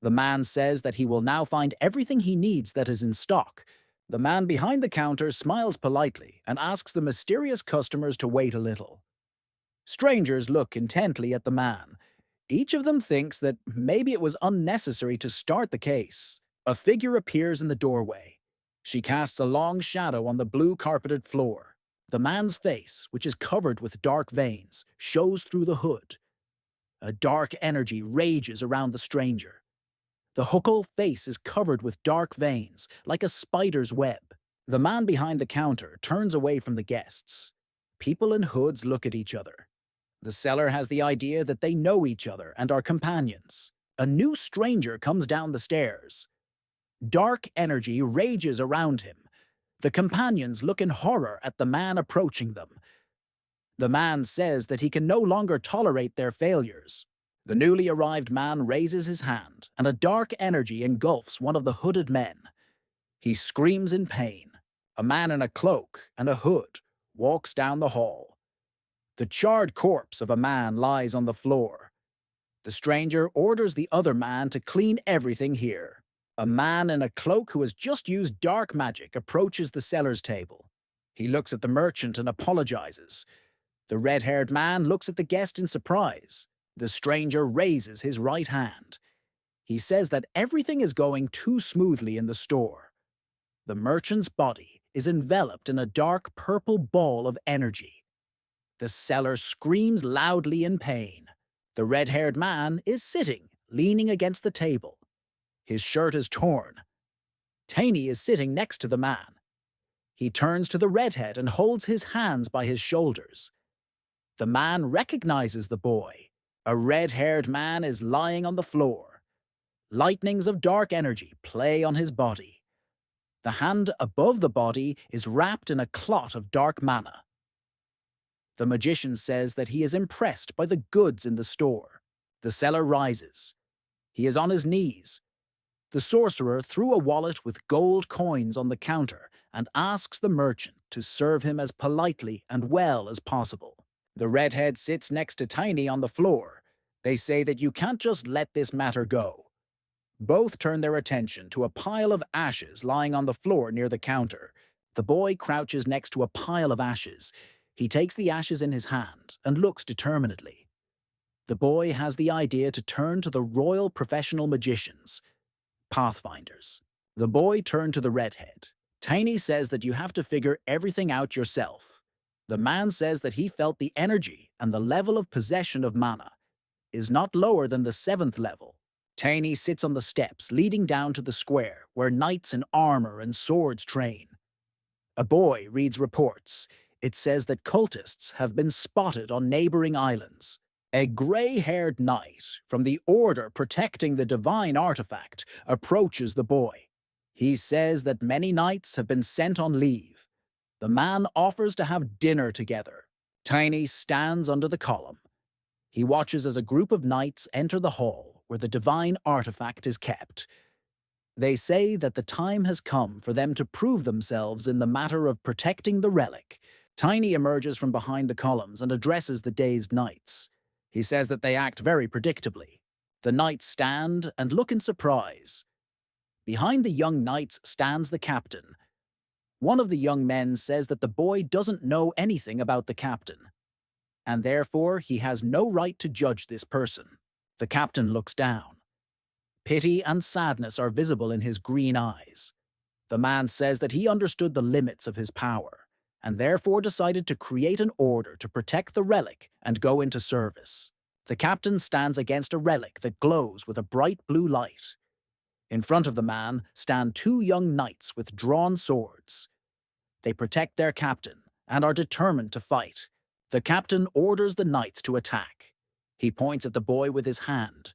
A: The man says that he will now find everything he needs that is in stock. The man behind the counter smiles politely and asks the mysterious customers to wait a little. Strangers look intently at the man. Each of them thinks that maybe it was unnecessary to start the case. A figure appears in the doorway. She casts a long shadow on the blue-carpeted floor. The man's face, which is covered with dark veins, shows through the hood. A dark energy rages around the stranger. The whole face is covered with dark veins, like a spider's web. The man behind the counter turns away from the guests. People in hoods look at each other. The seller has the idea that they know each other and are companions. A new stranger comes down the stairs. Dark energy rages around him. The companions look in horror at the man approaching them. The man says that he can no longer tolerate their failures. The newly arrived man raises his hand, and a dark energy engulfs one of the hooded men. He screams in pain. A man in a cloak and a hood walks down the hall. The charred corpse of a man lies on the floor. The stranger orders the other man to clean everything here. A man in a cloak who has just used dark magic approaches the seller's table. He looks at the merchant and apologizes. The red-haired man looks at the guest in surprise. The stranger raises his right hand. He says that everything is going too smoothly in the store. The merchant's body is enveloped in a dark purple ball of energy. The seller screams loudly in pain. The red-haired man is sitting, leaning against the table. His shirt is torn. Tani is sitting next to the man. He turns to the redhead and holds his hands by his shoulders. The man recognizes the boy. A red-haired man is lying on the floor. Lightnings of dark energy play on his body. The hand above the body is wrapped in a clot of dark mana. The magician says that he is impressed by the goods in the store. The seller rises. He is on his knees. The sorcerer threw a wallet with gold coins on the counter and asks the merchant to serve him as politely and well as possible. The redhead sits next to Tani on the floor. They say that you can't just let this matter go. Both turn their attention to a pile of ashes lying on the floor near the counter. The boy crouches next to a pile of ashes. He takes the ashes in his hand and looks determinedly. The boy has the idea to turn to the royal professional magicians, pathfinders. The boy turned to the redhead. Tani says that you have to figure everything out yourself. The man says that he felt the energy and the level of possession of mana is not lower than the 7th level. Tani sits on the steps leading down to the square where knights in armor and swords train. A boy reads reports. It says that cultists have been spotted on neighboring islands. A gray-haired knight from the order protecting the divine artifact approaches the boy. He says that many knights have been sent on leave. The man offers to have dinner together. Tani stands under the column. He watches as a group of knights enter the hall where the divine artifact is kept. They say that the time has come for them to prove themselves in the matter of protecting the relic. Tiny emerges from behind the columns and addresses the dazed knights. He says that they act very predictably. The knights stand and look in surprise. Behind the young knights stands the captain. One of the young men says that the boy doesn't know anything about the captain, and therefore he has no right to judge this person. The captain looks down. Pity and sadness are visible in his green eyes. The man says that he understood the limits of his power, and therefore decided to create an order to protect the relic and go into service. The captain stands against a relic that glows with a bright blue light. In front of the man stand two young knights with drawn swords. They protect their captain and are determined to fight. The captain orders the knights to attack. He points at the boy with his hand.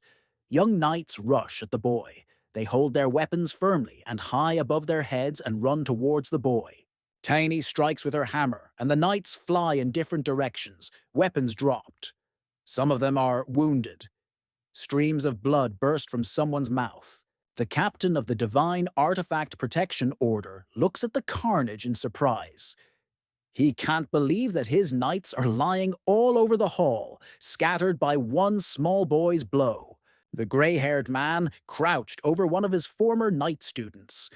A: Young knights rush at the boy. They hold their weapons firmly and high above their heads and run towards the boy. Tiny strikes with her hammer, and the knights fly in different directions, weapons dropped. Some of them are wounded. Streams of blood burst from someone's mouth. The captain of the Divine Artifact Protection Order looks at the carnage in surprise. He can't believe that his knights are lying all over the hall, scattered by one small boy's blow. The gray-haired man crouched over one of his former knight students.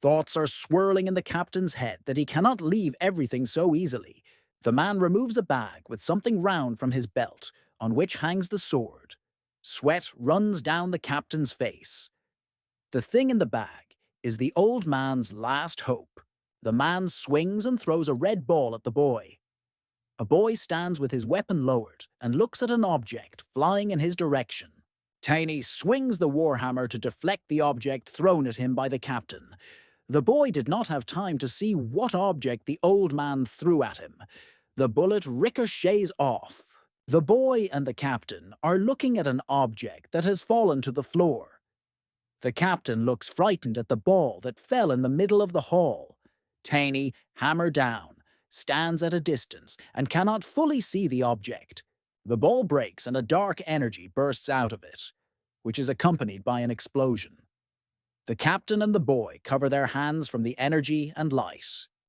A: Thoughts are swirling in the captain's head that he cannot leave everything so easily. The man removes a bag with something round from his belt, on which hangs the sword. Sweat runs down the captain's face. The thing in the bag is the old man's last hope. The man swings and throws a red ball at the boy. A boy stands with his weapon lowered and looks at an object flying in his direction. Tiny swings the warhammer to deflect the object thrown at him by the captain. The boy did not have time to see what object the old man threw at him. The bullet ricochets off. The boy and the captain are looking at an object that has fallen to the floor. The captain looks frightened at the ball that fell in the middle of the hall. Tiny, hammer down, stands at a distance and cannot fully see the object. The ball breaks and a dark energy bursts out of it, which is accompanied by an explosion. The captain and the boy cover their hands from the energy and light.